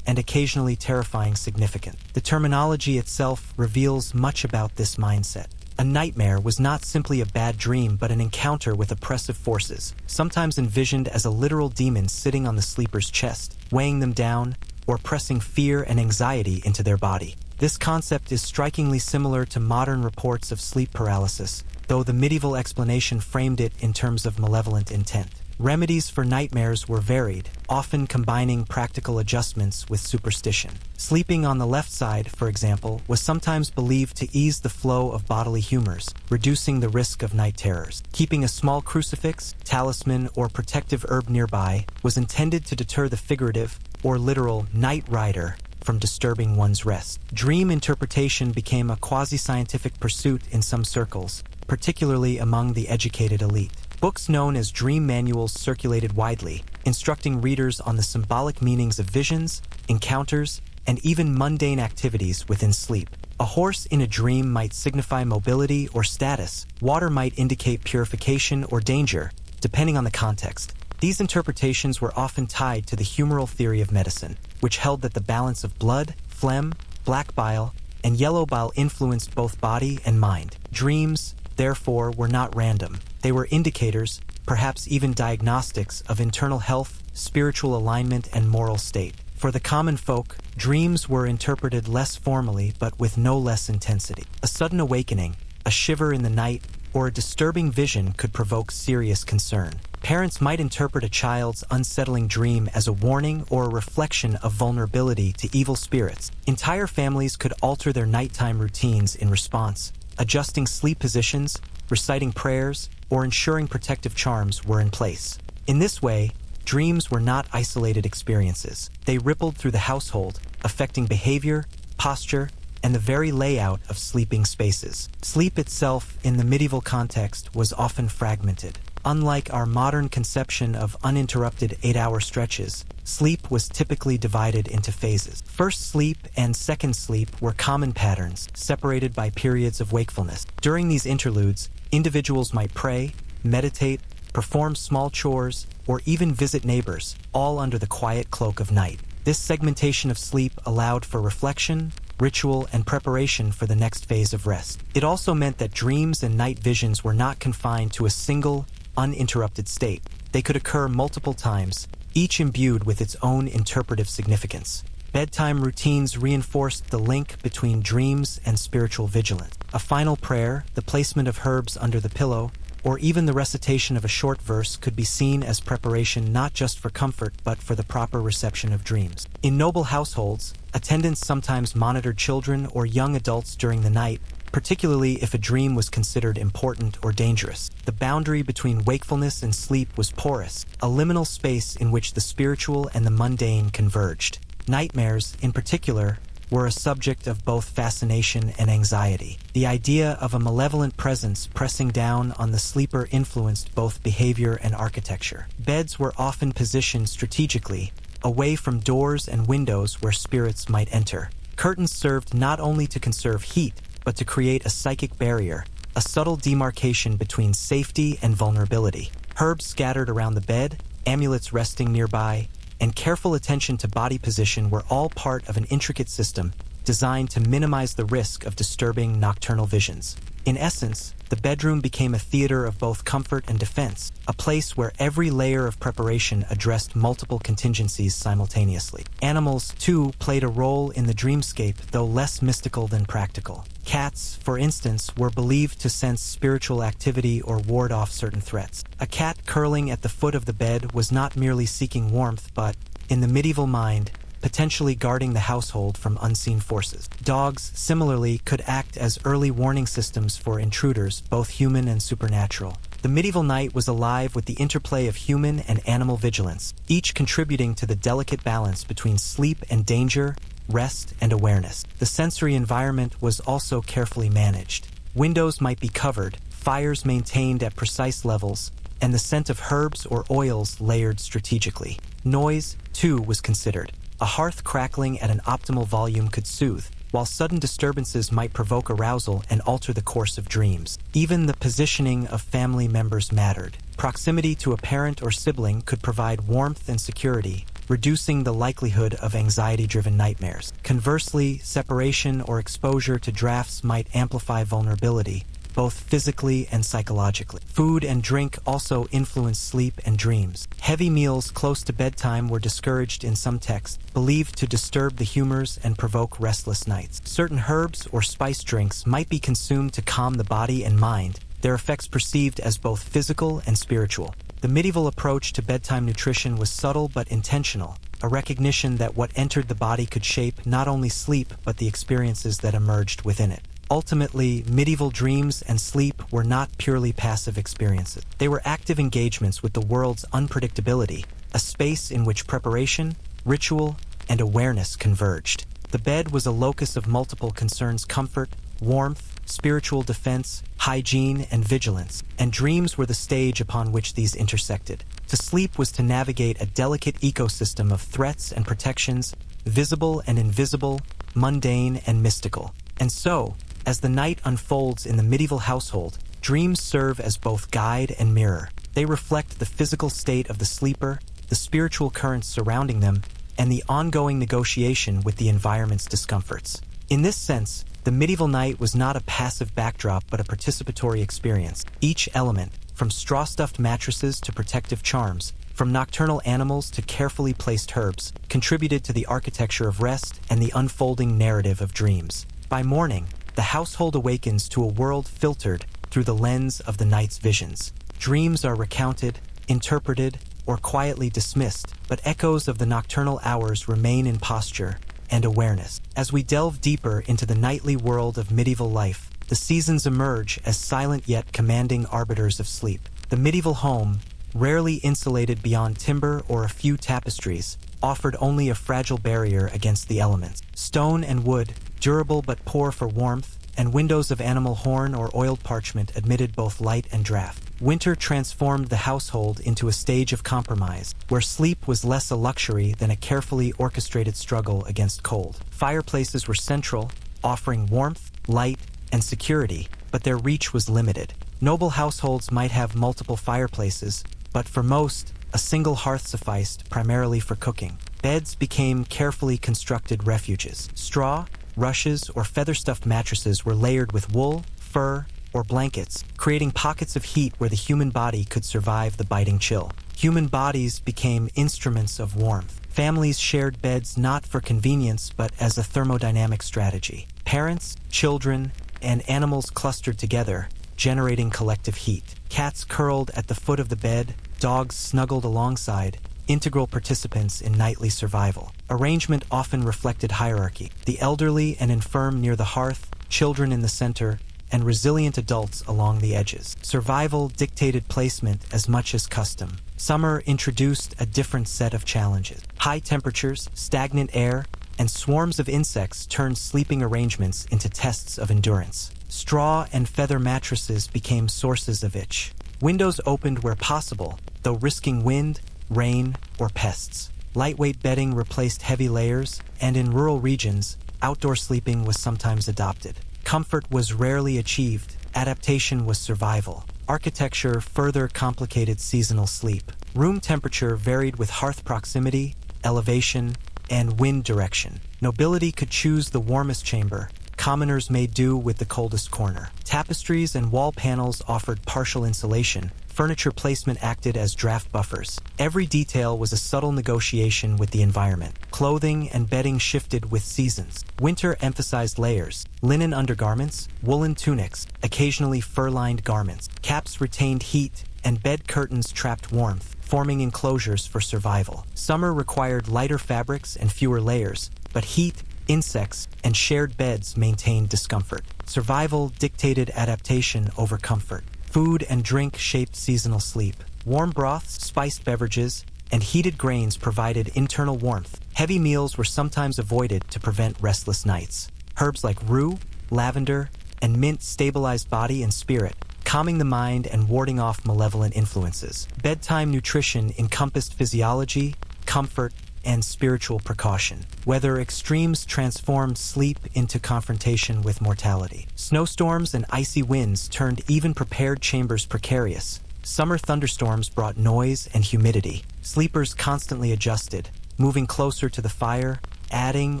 and occasionally terrifying significance. The terminology itself reveals much about this mindset. A nightmare was not simply a bad dream but an encounter with oppressive forces, sometimes envisioned as a literal demon sitting on the sleeper's chest, weighing them down, or pressing fear and anxiety into their body. This concept is strikingly similar to modern reports of sleep paralysis, though the medieval explanation framed it in terms of malevolent intent. Remedies for nightmares were varied, often combining practical adjustments with superstition. Sleeping on the left side, for example, was sometimes believed to ease the flow of bodily humors, reducing the risk of night terrors. Keeping a small crucifix, talisman, or protective herb nearby was intended to deter the figurative, or literal, night rider from disturbing one's rest. Dream interpretation became a quasi-scientific pursuit in some circles, particularly among the educated elite. Books known as dream manuals circulated widely, instructing readers on the symbolic meanings of visions, encounters, and even mundane activities within sleep. A horse in a dream might signify mobility or status. Water might indicate purification or danger, depending on the context. These interpretations were often tied to the humoral theory of medicine, which held that the balance of blood, phlegm, black bile, and yellow bile influenced both body and mind. Dreams, therefore, were not random. They were indicators, perhaps even diagnostics, of internal health, spiritual alignment, and moral state. For the common folk, dreams were interpreted less formally but with no less intensity. A sudden awakening, a shiver in the night, or a disturbing vision could provoke serious concern. Parents might interpret a child's unsettling dream as a warning or a reflection of vulnerability to evil spirits. Entire families could alter their nighttime routines in response, adjusting sleep positions, reciting prayers, or ensuring protective charms were in place. In this way, dreams were not isolated experiences. They rippled through the household, affecting behavior, posture, and the very layout of sleeping spaces. Sleep itself, in the medieval context, was often fragmented. Unlike our modern conception of uninterrupted 8-hour stretches, sleep was typically divided into phases. First sleep and second sleep were common patterns, separated by periods of wakefulness. During these interludes, individuals might pray, meditate, perform small chores, or even visit neighbors, all under the quiet cloak of night. This segmentation of sleep allowed for reflection, ritual, and preparation for the next phase of rest. It also meant that dreams and night visions were not confined to a single, uninterrupted state. They could occur multiple times, each imbued with its own interpretive significance. Bedtime routines reinforced the link between dreams and spiritual vigilance. A final prayer, the placement of herbs under the pillow, or even the recitation of a short verse could be seen as preparation not just for comfort but for the proper reception of dreams. In noble households, attendants sometimes monitored children or young adults during the night, particularly if a dream was considered important or dangerous. The boundary between wakefulness and sleep was porous, a liminal space in which the spiritual and the mundane converged. Nightmares, in particular, were a subject of both fascination and anxiety. The idea of a malevolent presence pressing down on the sleeper influenced both behavior and architecture. Beds were often positioned strategically, away from doors and windows where spirits might enter. Curtains served not only to conserve heat, but to create a psychic barrier, a subtle demarcation between safety and vulnerability. Herbs scattered around the bed, amulets resting nearby, and careful attention to body position were all part of an intricate system designed to minimize the risk of disturbing nocturnal visions. In essence, the bedroom became a theater of both comfort and defense, a place where every layer of preparation addressed multiple contingencies simultaneously. Animals, too, played a role in the dreamscape, though less mystical than practical. Cats, for instance, were believed to sense spiritual activity or ward off certain threats. A cat curling at the foot of the bed was not merely seeking warmth, but, in the medieval mind, potentially guarding the household from unseen forces. Dogs, similarly, could act as early warning systems for intruders, both human and supernatural. The medieval night was alive with the interplay of human and animal vigilance, each contributing to the delicate balance between sleep and danger, rest and awareness. The sensory environment was also carefully managed. Windows might be covered, fires maintained at precise levels, and the scent of herbs or oils layered strategically. Noise, too, was considered. A hearth crackling at an optimal volume could soothe, while sudden disturbances might provoke arousal and alter the course of dreams. Even the positioning of family members mattered. Proximity to a parent or sibling could provide warmth and security, reducing the likelihood of anxiety-driven nightmares. Conversely, separation or exposure to drafts might amplify vulnerability, both physically and psychologically. Food and drink also influenced sleep and dreams. Heavy meals close to bedtime were discouraged in some texts, believed to disturb the humors and provoke restless nights. Certain herbs or spice drinks might be consumed to calm the body and mind, their effects perceived as both physical and spiritual. The medieval approach to bedtime nutrition was subtle but intentional, a recognition that what entered the body could shape not only sleep but the experiences that emerged within it. Ultimately, medieval dreams and sleep were not purely passive experiences. They were active engagements with the world's unpredictability, a space in which preparation, ritual, and awareness converged. The bed was a locus of multiple concerns: comfort, warmth, spiritual defense, hygiene, and vigilance, and dreams were the stage upon which these intersected. To sleep was to navigate a delicate ecosystem of threats and protections, visible and invisible, mundane and mystical. And so, as the night unfolds in the medieval household, dreams serve as both guide and mirror. They reflect the physical state of the sleeper, the spiritual currents surrounding them, and the ongoing negotiation with the environment's discomforts. In this sense, the medieval night was not a passive backdrop but a participatory experience. Each element, from straw-stuffed mattresses to protective charms, from nocturnal animals to carefully placed herbs, contributed to the architecture of rest and the unfolding narrative of dreams. By morning, the household awakens to a world filtered through the lens of the night's visions. Dreams are recounted, interpreted, or quietly dismissed, but echoes of the nocturnal hours remain in posture and awareness. As we delve deeper into the nightly world of medieval life, the seasons emerge as silent yet commanding arbiters of sleep. The medieval home, rarely insulated beyond timber or a few tapestries, offered only a fragile barrier against the elements. Stone and wood, durable but poor for warmth, and windows of animal horn or oiled parchment admitted both light and draught. Winter transformed the household into a stage of compromise, where sleep was less a luxury than a carefully orchestrated struggle against cold. Fireplaces were central, offering warmth, light, and security, but their reach was limited. Noble households might have multiple fireplaces, but for most, a single hearth sufficed, primarily for cooking. Beds became carefully constructed refuges. Straw, rushes, or feather-stuffed mattresses were layered with wool, fur, or blankets, creating pockets of heat where the human body could survive the biting chill. Human bodies became instruments of warmth. Families shared beds not for convenience but as a thermodynamic strategy. Parents, children, and animals clustered together, generating collective heat. Cats curled at the foot of the bed, dogs snuggled alongside, integral participants in nightly survival. Arrangement often reflected hierarchy. The elderly and infirm near the hearth, children in the center, and resilient adults along the edges. Survival dictated placement as much as custom. Summer introduced a different set of challenges. High temperatures, stagnant air, and swarms of insects turned sleeping arrangements into tests of endurance. Straw and feather mattresses became sources of itch. Windows opened where possible, though risking wind, rain, or pests. Lightweight bedding replaced heavy layers, and in rural regions, outdoor sleeping was sometimes adopted. Comfort was rarely achieved. Adaptation was survival. Architecture further complicated seasonal sleep. Room temperature varied with hearth proximity, elevation, and wind direction. Nobility could choose the warmest chamber. Commoners made do with the coldest corner. Tapestries and wall panels offered partial insulation. Furniture placement acted as draft buffers. Every detail was a subtle negotiation with the environment. Clothing and bedding shifted with seasons. Winter emphasized layers, linen undergarments, woolen tunics, occasionally fur-lined garments. Caps retained heat, and bed curtains trapped warmth, forming enclosures for survival. Summer required lighter fabrics and fewer layers, but heat, insects, and shared beds maintained discomfort. Survival dictated adaptation over comfort. Food and drink shaped seasonal sleep. Warm broths, spiced beverages, and heated grains provided internal warmth. Heavy meals were sometimes avoided to prevent restless nights. Herbs like rue, lavender, and mint stabilized body and spirit, calming the mind and warding off malevolent influences. Bedtime nutrition encompassed physiology, comfort, and spiritual precaution. Weather extremes transformed sleep into confrontation with mortality. Snowstorms and icy winds turned even prepared chambers precarious. Summer thunderstorms brought noise and humidity. Sleepers constantly adjusted, moving closer to the fire, adding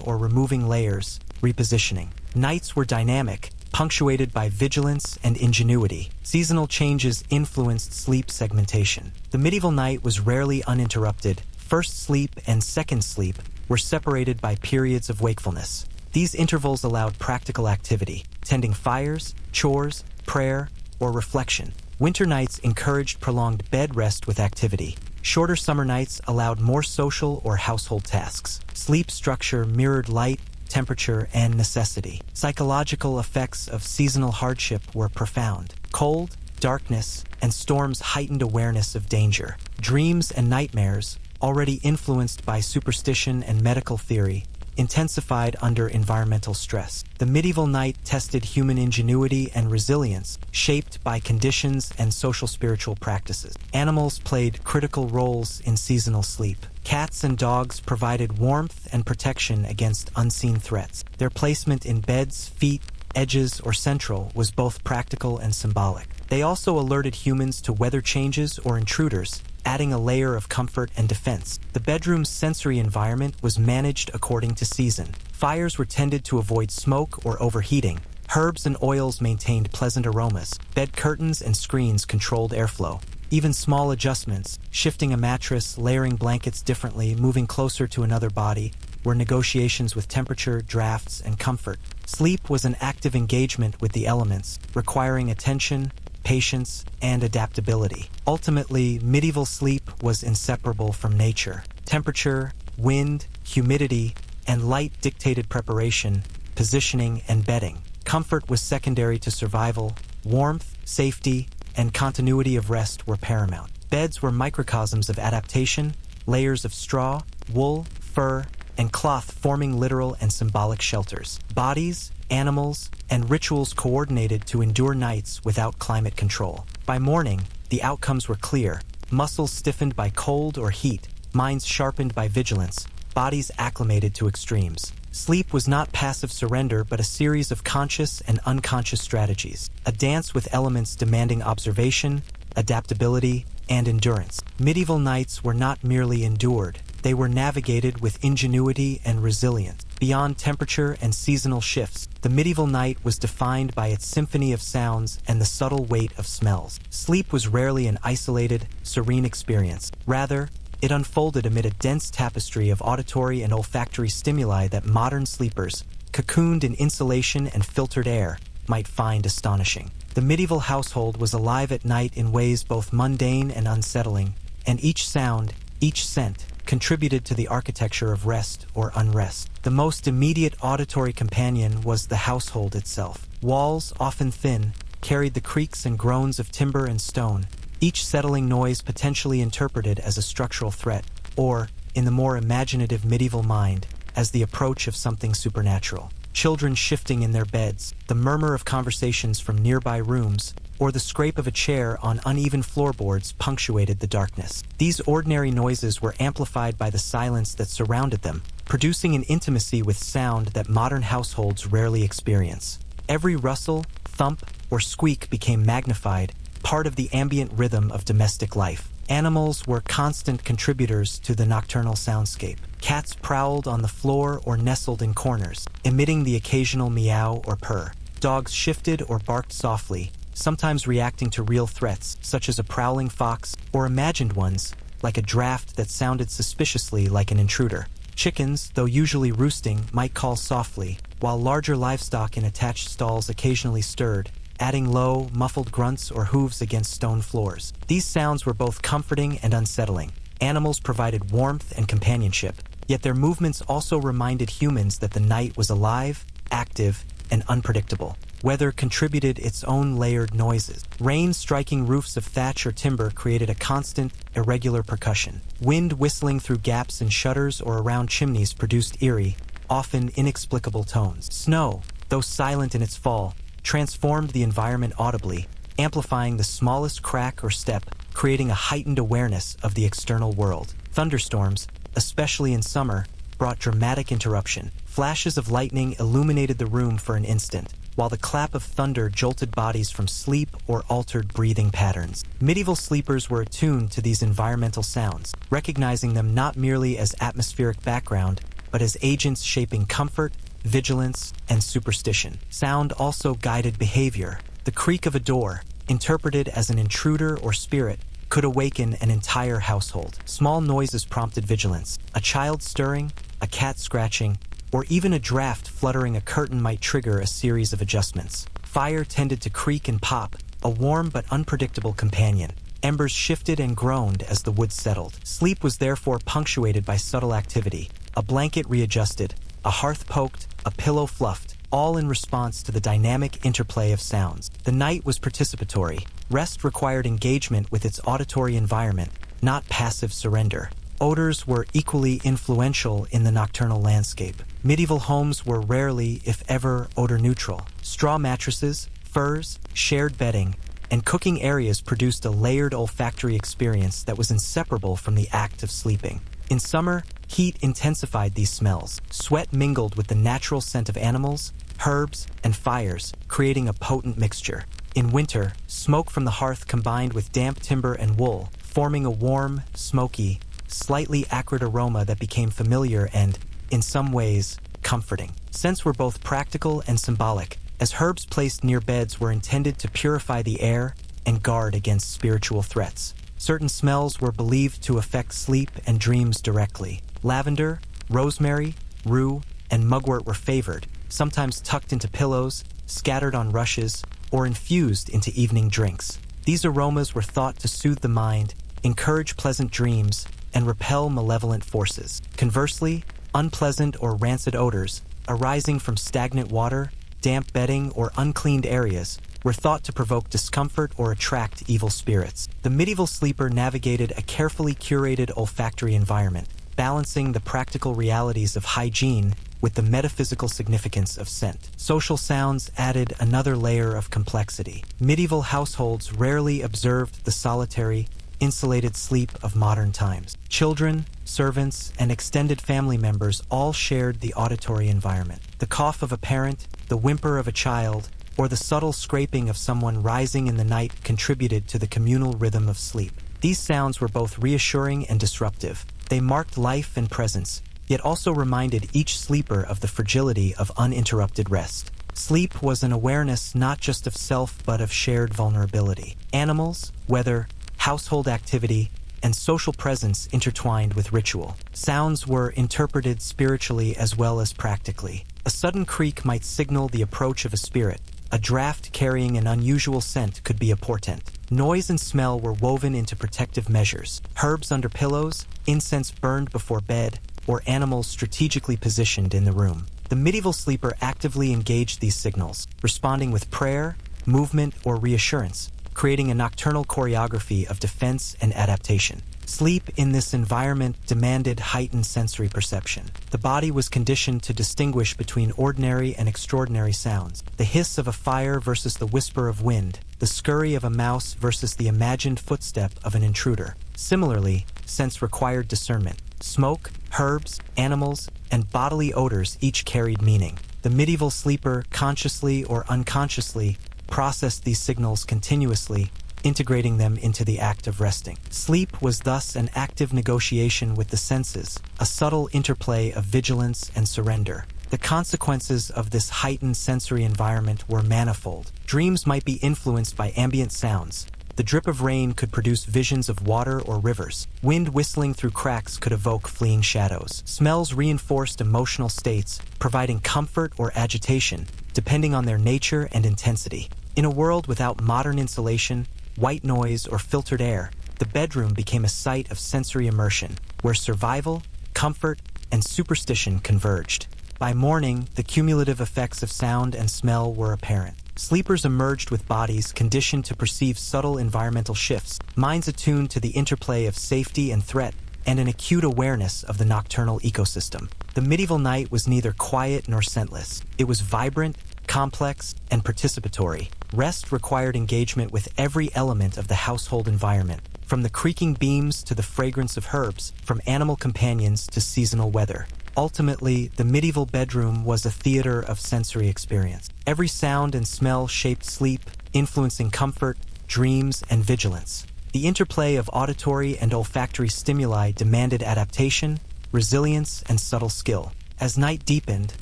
or removing layers, repositioning. Nights were dynamic, punctuated by vigilance and ingenuity. Seasonal changes influenced sleep segmentation. The medieval night was rarely uninterrupted. First sleep and second sleep were separated by periods of wakefulness. These intervals allowed practical activity, tending fires, chores, prayer, or reflection. Winter nights encouraged prolonged bed rest with activity. Shorter summer nights allowed more social or household tasks. Sleep structure mirrored light, temperature, and necessity. Psychological effects of seasonal hardship were profound. Cold, darkness, and storms heightened awareness of danger. Dreams and nightmares, already influenced by superstition and medical theory, intensified under environmental stress. The medieval night tested human ingenuity and resilience, shaped by conditions and social spiritual practices. Animals played critical roles in seasonal sleep. Cats and dogs provided warmth and protection against unseen threats. Their placement in beds, feet, edges, or central was both practical and symbolic. They also alerted humans to weather changes or intruders, adding a layer of comfort and defense. The bedroom's sensory environment was managed according to season. Fires were tended to avoid smoke or overheating. Herbs and oils maintained pleasant aromas. Bed curtains and screens controlled airflow. Even small adjustments, shifting a mattress, layering blankets differently, moving closer to another body, were negotiations with temperature, drafts, and comfort. Sleep was an active engagement with the elements, requiring attention, patience, and adaptability. Ultimately, medieval sleep was inseparable from nature. Temperature, wind, humidity, and light dictated preparation, positioning, and bedding. Comfort was secondary to survival. Warmth, safety, and continuity of rest were paramount. Beds were microcosms of adaptation, layers of straw, wool, fur, and cloth forming literal and symbolic shelters. Bodies, animals, and rituals coordinated to endure nights without climate control. By morning, the outcomes were clear. Muscles stiffened by cold or heat, minds sharpened by vigilance, bodies acclimated to extremes. Sleep was not passive surrender but a series of conscious and unconscious strategies, a dance with elements demanding observation, adaptability, and endurance. Medieval nights were not merely endured, they were navigated with ingenuity and resilience. Beyond temperature and seasonal shifts, the medieval night was defined by its symphony of sounds and the subtle weight of smells. Sleep was rarely an isolated, serene experience. Rather, it unfolded amid a dense tapestry of auditory and olfactory stimuli that modern sleepers, cocooned in insulation and filtered air, might find astonishing. The medieval household was alive at night in ways both mundane and unsettling, and each sound, each scent, contributed to the architecture of rest or unrest. The most immediate auditory companion was the household itself. Walls, often thin, carried the creaks and groans of timber and stone, each settling noise potentially interpreted as a structural threat, or, in the more imaginative medieval mind, as the approach of something supernatural. Children shifting in their beds, the murmur of conversations from nearby rooms, or the scrape of a chair on uneven floorboards punctuated the darkness. These ordinary noises were amplified by the silence that surrounded them, producing an intimacy with sound that modern households rarely experience. Every rustle, thump, or squeak became magnified, part of the ambient rhythm of domestic life. Animals were constant contributors to the nocturnal soundscape. Cats prowled on the floor or nestled in corners, emitting the occasional meow or purr. Dogs shifted or barked softly, sometimes reacting to real threats, such as a prowling fox, or imagined ones, like a draft that sounded suspiciously like an intruder. Chickens, though usually roosting, might call softly, while larger livestock in attached stalls occasionally stirred, adding low, muffled grunts or hooves against stone floors. These sounds were both comforting and unsettling. Animals provided warmth and companionship, yet their movements also reminded humans that the night was alive, active, and unpredictable. Weather contributed its own layered noises. Rain striking roofs of thatch or timber created a constant, irregular percussion. Wind whistling through gaps in shutters or around chimneys produced eerie, often inexplicable tones. Snow, though silent in its fall, transformed the environment audibly, amplifying the smallest crack or step, creating a heightened awareness of the external world. Thunderstorms, especially in summer, brought dramatic interruption. Flashes of lightning illuminated the room for an instant, while the clap of thunder jolted bodies from sleep or altered breathing patterns. Medieval sleepers were attuned to these environmental sounds, recognizing them not merely as atmospheric background, but as agents shaping comfort, vigilance, and superstition. Sound also guided behavior. The creak of a door, interpreted as an intruder or spirit, could awaken an entire household. Small noises prompted vigilance. A child stirring, a cat scratching, or even a draft fluttering a curtain might trigger a series of adjustments. Fire tended to creak and pop, a warm but unpredictable companion. Embers shifted and groaned as the wood settled. Sleep was therefore punctuated by subtle activity. A blanket readjusted, a hearth poked, a pillow fluffed, all in response to the dynamic interplay of sounds. The night was participatory. Rest required engagement with its auditory environment, not passive surrender. Odors were equally influential in the nocturnal landscape. Medieval homes were rarely, if ever, odor-neutral. Straw mattresses, furs, shared bedding, and cooking areas produced a layered olfactory experience that was inseparable from the act of sleeping. In summer, heat intensified these smells. Sweat mingled with the natural scent of animals, herbs, and fires, creating a potent mixture. In winter, smoke from the hearth combined with damp timber and wool, forming a warm, smoky, slightly acrid aroma that became familiar and, in some ways, comforting. Scents were both practical and symbolic, as herbs placed near beds were intended to purify the air and guard against spiritual threats. Certain smells were believed to affect sleep and dreams directly. Lavender, rosemary, rue, and mugwort were favored, sometimes tucked into pillows, scattered on rushes, or infused into evening drinks. These aromas were thought to soothe the mind, encourage pleasant dreams, and repel malevolent forces. Conversely, unpleasant or rancid odors, arising from stagnant water, damp bedding, or uncleaned areas, were thought to provoke discomfort or attract evil spirits. The medieval sleeper navigated a carefully curated olfactory environment, balancing the practical realities of hygiene with the metaphysical significance of scent. Social sounds added another layer of complexity. Medieval households rarely observed the solitary, insulated sleep of modern times. Children, servants, and extended family members all shared the auditory environment. The cough of a parent, the whimper of a child, or the subtle scraping of someone rising in the night contributed to the communal rhythm of sleep. These sounds were both reassuring and disruptive, They marked life and presence, yet also reminded each sleeper of the fragility of uninterrupted rest. Sleep was an awareness not just of self but of shared vulnerability. Animals, weather, household activity, and social presence intertwined with ritual. Sounds were interpreted spiritually as well as practically. A sudden creak might signal the approach of a spirit. A draft carrying an unusual scent could be a portent. Noise and smell were woven into protective measures. Herbs under pillows, incense burned before bed, or animals strategically positioned in the room. The medieval sleeper actively engaged these signals, responding with prayer, movement, or reassurance, creating a nocturnal choreography of defense and adaptation. Sleep in this environment demanded heightened sensory perception. The body was conditioned to distinguish between ordinary and extraordinary sounds, the hiss of a fire versus the whisper of wind, the scurry of a mouse versus the imagined footstep of an intruder. Similarly, sense required discernment. Smoke, herbs, animals, and bodily odors each carried meaning. The medieval sleeper, consciously or unconsciously, processed these signals continuously, integrating them into the act of resting. Sleep was thus an active negotiation with the senses, a subtle interplay of vigilance and surrender. The consequences of this heightened sensory environment were manifold. Dreams might be influenced by ambient sounds. The drip of rain could produce visions of water or rivers. Wind whistling through cracks could evoke fleeing shadows. Smells reinforced emotional states, providing comfort or agitation, depending on their nature and intensity. In a world without modern insulation, white noise, or filtered air, the bedroom became a site of sensory immersion, where survival, comfort, and superstition converged. By morning, the cumulative effects of sound and smell were apparent. Sleepers emerged with bodies conditioned to perceive subtle environmental shifts, minds attuned to the interplay of safety and threat, and an acute awareness of the nocturnal ecosystem. The medieval night was neither quiet nor scentless. It was vibrant, complex, and participatory. Rest required engagement with every element of the household environment, from the creaking beams to the fragrance of herbs, from animal companions to seasonal weather. Ultimately, the medieval bedroom was a theater of sensory experience. Every sound and smell shaped sleep, influencing comfort, dreams, and vigilance. The interplay of auditory and olfactory stimuli demanded adaptation, resilience, and subtle skill. As night deepened,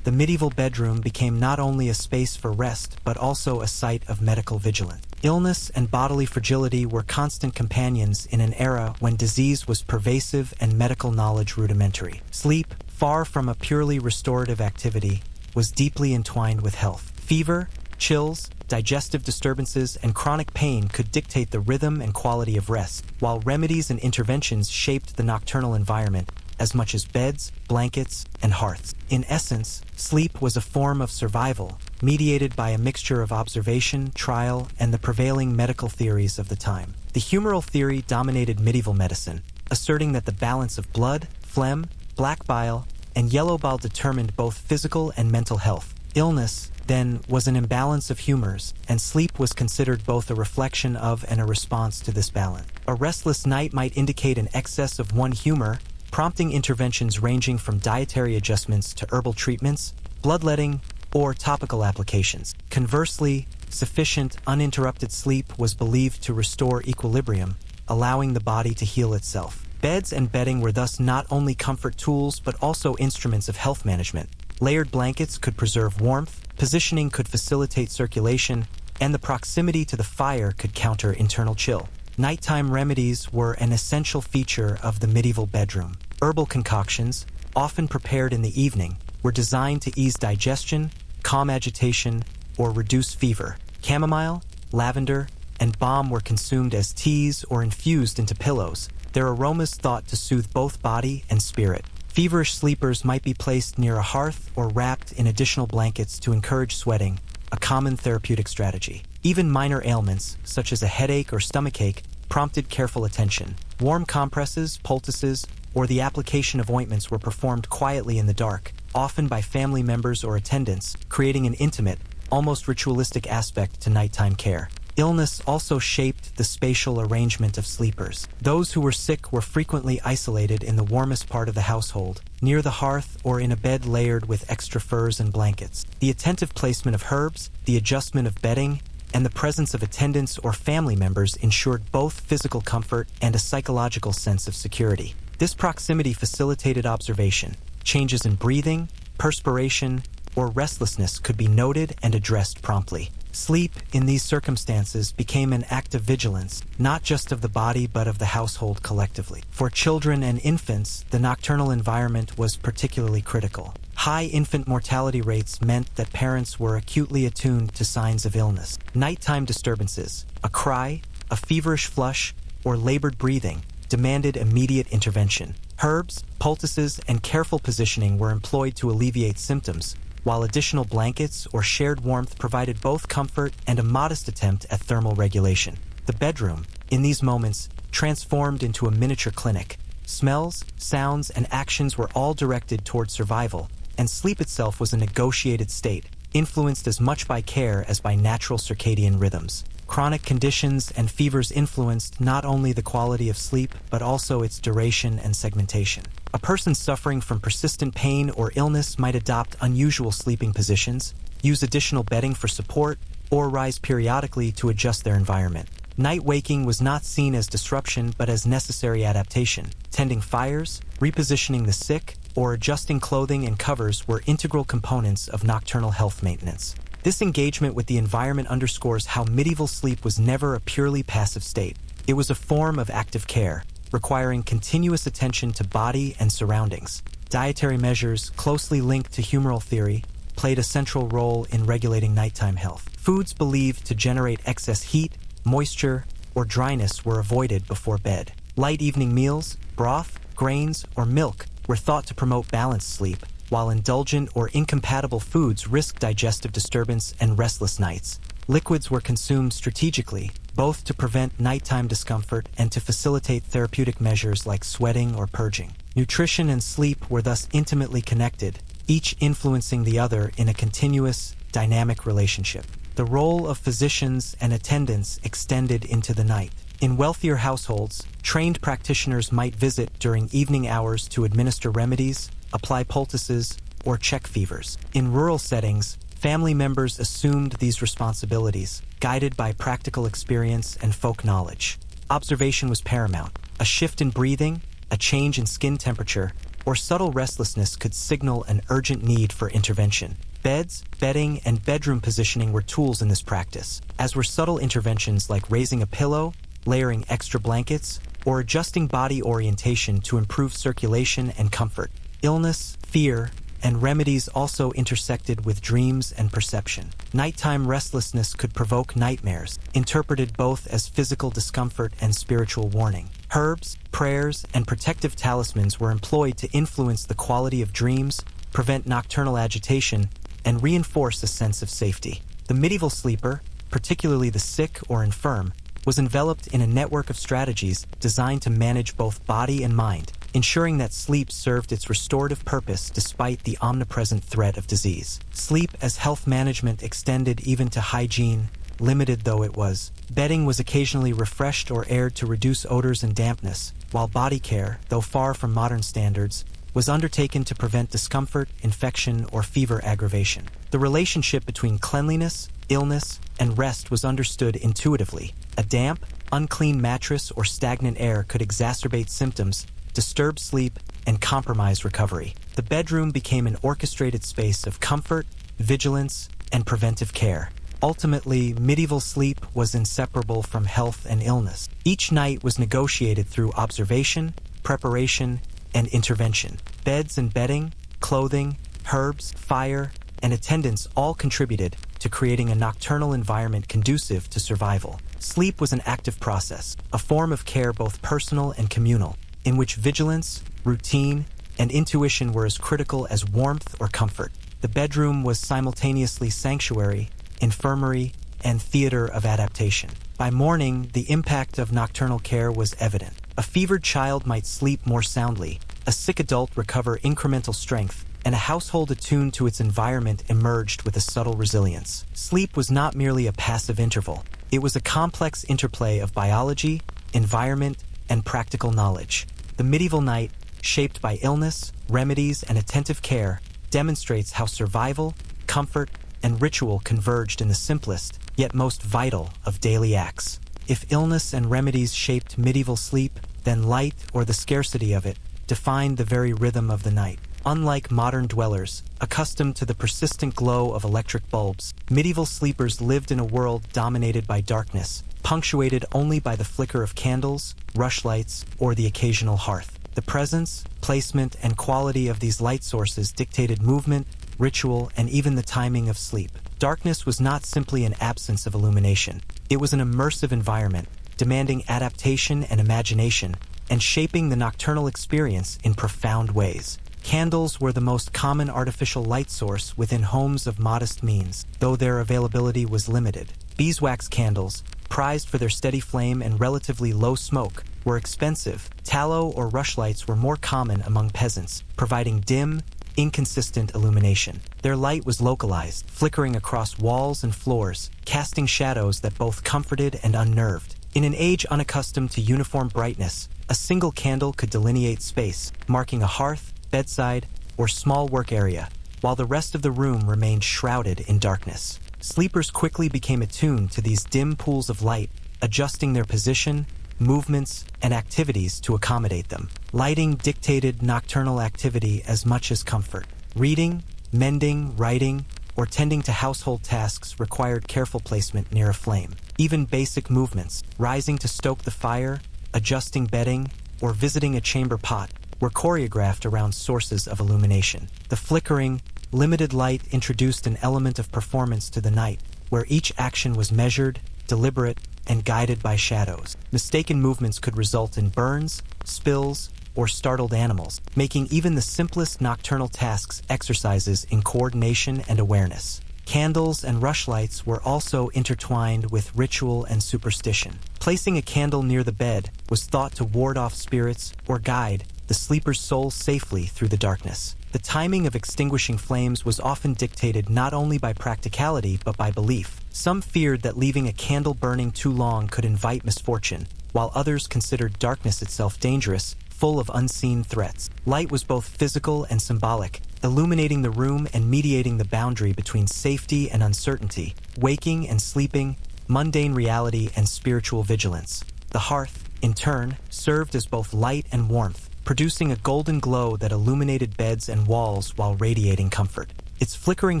the medieval bedroom became not only a space for rest, but also a site of medical vigilance. Illness and bodily fragility were constant companions in an era when disease was pervasive and medical knowledge rudimentary. Sleep, far from a purely restorative activity, was deeply entwined with health. Fever, chills, digestive disturbances, and chronic pain could dictate the rhythm and quality of rest, while remedies and interventions shaped the nocturnal environment as much as beds, blankets, and hearths. In essence, sleep was a form of survival, mediated by a mixture of observation, trial, and the prevailing medical theories of the time. The humoral theory dominated medieval medicine, asserting that the balance of blood, phlegm, black bile, and yellow bile determined both physical and mental health. Illness, then, was an imbalance of humors, and sleep was considered both a reflection of and a response to this balance. A restless night might indicate an excess of one humor, prompting interventions ranging from dietary adjustments to herbal treatments, bloodletting, or topical applications. Conversely, sufficient, uninterrupted sleep was believed to restore equilibrium, allowing the body to heal itself. Beds and bedding were thus not only comfort tools but also instruments of health management. Layered blankets could preserve warmth, positioning could facilitate circulation, and the proximity to the fire could counter internal chill. Nighttime remedies were an essential feature of the medieval bedroom. Herbal concoctions, often prepared in the evening, were designed to ease digestion, calm agitation, or reduce fever. Chamomile, lavender, and balm were consumed as teas or infused into pillows, their aromas thought to soothe both body and spirit. Feverish sleepers might be placed near a hearth or wrapped in additional blankets to encourage sweating, a common therapeutic strategy. Even minor ailments, such as a headache or stomachache, prompted careful attention. Warm compresses, poultices, or the application of ointments were performed quietly in the dark, often by family members or attendants, creating an intimate, almost ritualistic aspect to nighttime care. Illness also shaped the spatial arrangement of sleepers. Those who were sick were frequently isolated in the warmest part of the household, near the hearth or in a bed layered with extra furs and blankets. The attentive placement of herbs, the adjustment of bedding, and the presence of attendants or family members ensured both physical comfort and a psychological sense of security. This proximity facilitated observation. Changes in breathing, perspiration, or restlessness could be noted and addressed promptly. Sleep, in these circumstances, became an act of vigilance, not just of the body but of the household collectively. For children and infants, the nocturnal environment was particularly critical. High infant mortality rates meant that parents were acutely attuned to signs of illness. Nighttime disturbances, a cry, a feverish flush, or labored breathing, demanded immediate intervention. Herbs, poultices, and careful positioning were employed to alleviate symptoms, while additional blankets or shared warmth provided both comfort and a modest attempt at thermal regulation. The bedroom, in these moments, transformed into a miniature clinic. Smells, sounds, and actions were all directed toward survival, and sleep itself was a negotiated state, influenced as much by care as by natural circadian rhythms. Chronic conditions and fevers influenced not only the quality of sleep, but also its duration and segmentation. A person suffering from persistent pain or illness might adopt unusual sleeping positions, use additional bedding for support, or rise periodically to adjust their environment. Night waking was not seen as disruption but as necessary adaptation. Tending fires, repositioning the sick, or adjusting clothing and covers were integral components of nocturnal health maintenance. This engagement with the environment underscores how medieval sleep was never a purely passive state. It was a form of active care, requiring continuous attention to body and surroundings. Dietary measures, closely linked to humoral theory, played a central role in regulating nighttime health. Foods believed to generate excess heat, moisture, or dryness were avoided before bed. Light evening meals, broth, grains, or milk were thought to promote balanced sleep, while indulgent or incompatible foods risked digestive disturbance and restless nights. Liquids were consumed strategically, both to prevent nighttime discomfort and to facilitate therapeutic measures like sweating or purging. Nutrition and sleep were thus intimately connected, each influencing the other in a continuous, dynamic relationship. The role of physicians and attendants extended into the night. In wealthier households, trained practitioners might visit during evening hours to administer remedies, apply poultices, or check fevers. In rural settings, family members assumed these responsibilities, guided by practical experience and folk knowledge. Observation was paramount. A shift in breathing, a change in skin temperature, or subtle restlessness could signal an urgent need for intervention. Beds, bedding, and bedroom positioning were tools in this practice, as were subtle interventions like raising a pillow, layering extra blankets, or adjusting body orientation to improve circulation and comfort. Illness, fear, and remedies also intersected with dreams and perception. Nighttime restlessness could provoke nightmares, interpreted both as physical discomfort and spiritual warning. Herbs, prayers, and protective talismans were employed to influence the quality of dreams, prevent nocturnal agitation, and reinforce a sense of safety. The medieval sleeper, particularly the sick or infirm, was enveloped in a network of strategies designed to manage both body and mind, ensuring that sleep served its restorative purpose despite the omnipresent threat of disease. Sleep as health management extended even to hygiene, limited though it was. Bedding was occasionally refreshed or aired to reduce odors and dampness, while body care, though far from modern standards, was undertaken to prevent discomfort, infection, or fever aggravation. The relationship between cleanliness, illness, and rest was understood intuitively. A damp, unclean mattress or stagnant air could exacerbate symptoms, disturb sleep, and compromise recovery. The bedroom became an orchestrated space of comfort, vigilance, and preventive care. Ultimately, medieval sleep was inseparable from health and illness. Each night was negotiated through observation, preparation, and intervention. Beds and bedding, clothing, herbs, fire, and attendants all contributed to creating a nocturnal environment conducive to survival. Sleep was an active process, a form of care both personal and communal, in which vigilance, routine, and intuition were as critical as warmth or comfort. The bedroom was simultaneously sanctuary, infirmary, and theater of adaptation. By morning, the impact of nocturnal care was evident. A fevered child might sleep more soundly, a sick adult recover incremental strength, and a household attuned to its environment emerged with a subtle resilience. Sleep was not merely a passive interval. It was a complex interplay of biology, environment, and practical knowledge. The medieval night, shaped by illness, remedies, and attentive care, demonstrates how survival, comfort, and ritual converged in the simplest, yet most vital, of daily acts. If illness and remedies shaped medieval sleep, then light, or the scarcity of it, defined the very rhythm of the night. Unlike modern dwellers, accustomed to the persistent glow of electric bulbs, medieval sleepers lived in a world dominated by darkness, punctuated only by the flicker of candles, rushlights, or the occasional hearth. The presence, placement, and quality of these light sources dictated movement, ritual, and even the timing of sleep. Darkness was not simply an absence of illumination. It was an immersive environment, demanding adaptation and imagination, and shaping the nocturnal experience in profound ways. Candles were the most common artificial light source within homes of modest means, though their availability was limited. Beeswax candles, prized for their steady flame and relatively low smoke, were expensive. Tallow or rushlights were more common among peasants, providing dim, inconsistent illumination. Their light was localized, flickering across walls and floors, casting shadows that both comforted and unnerved. In an age unaccustomed to uniform brightness, a single candle could delineate space, marking a hearth, bedside, or small work area, while the rest of the room remained shrouded in darkness. Sleepers quickly became attuned to these dim pools of light, adjusting their position, movements, and activities to accommodate them. Lighting dictated nocturnal activity as much as comfort. Reading, mending, writing, or tending to household tasks required careful placement near a flame. Even basic movements, rising to stoke the fire, adjusting bedding, or visiting a chamber pot, were choreographed around sources of illumination. The flickering, limited light introduced an element of performance to the night, where each action was measured, deliberate, and guided by shadows. Mistaken movements could result in burns, spills, or startled animals, making even the simplest nocturnal tasks exercises in coordination and awareness. Candles and rushlights were also intertwined with ritual and superstition. Placing a candle near the bed was thought to ward off spirits or guide the sleeper's soul safely through the darkness. The timing of extinguishing flames was often dictated not only by practicality but by belief. Some feared that leaving a candle burning too long could invite misfortune, while others considered darkness itself dangerous, full of unseen threats. Light was both physical and symbolic, illuminating the room and mediating the boundary between safety and uncertainty, waking and sleeping, mundane reality and spiritual vigilance. The hearth, in turn, served as both light and warmth, producing a golden glow that illuminated beds and walls while radiating comfort. Its flickering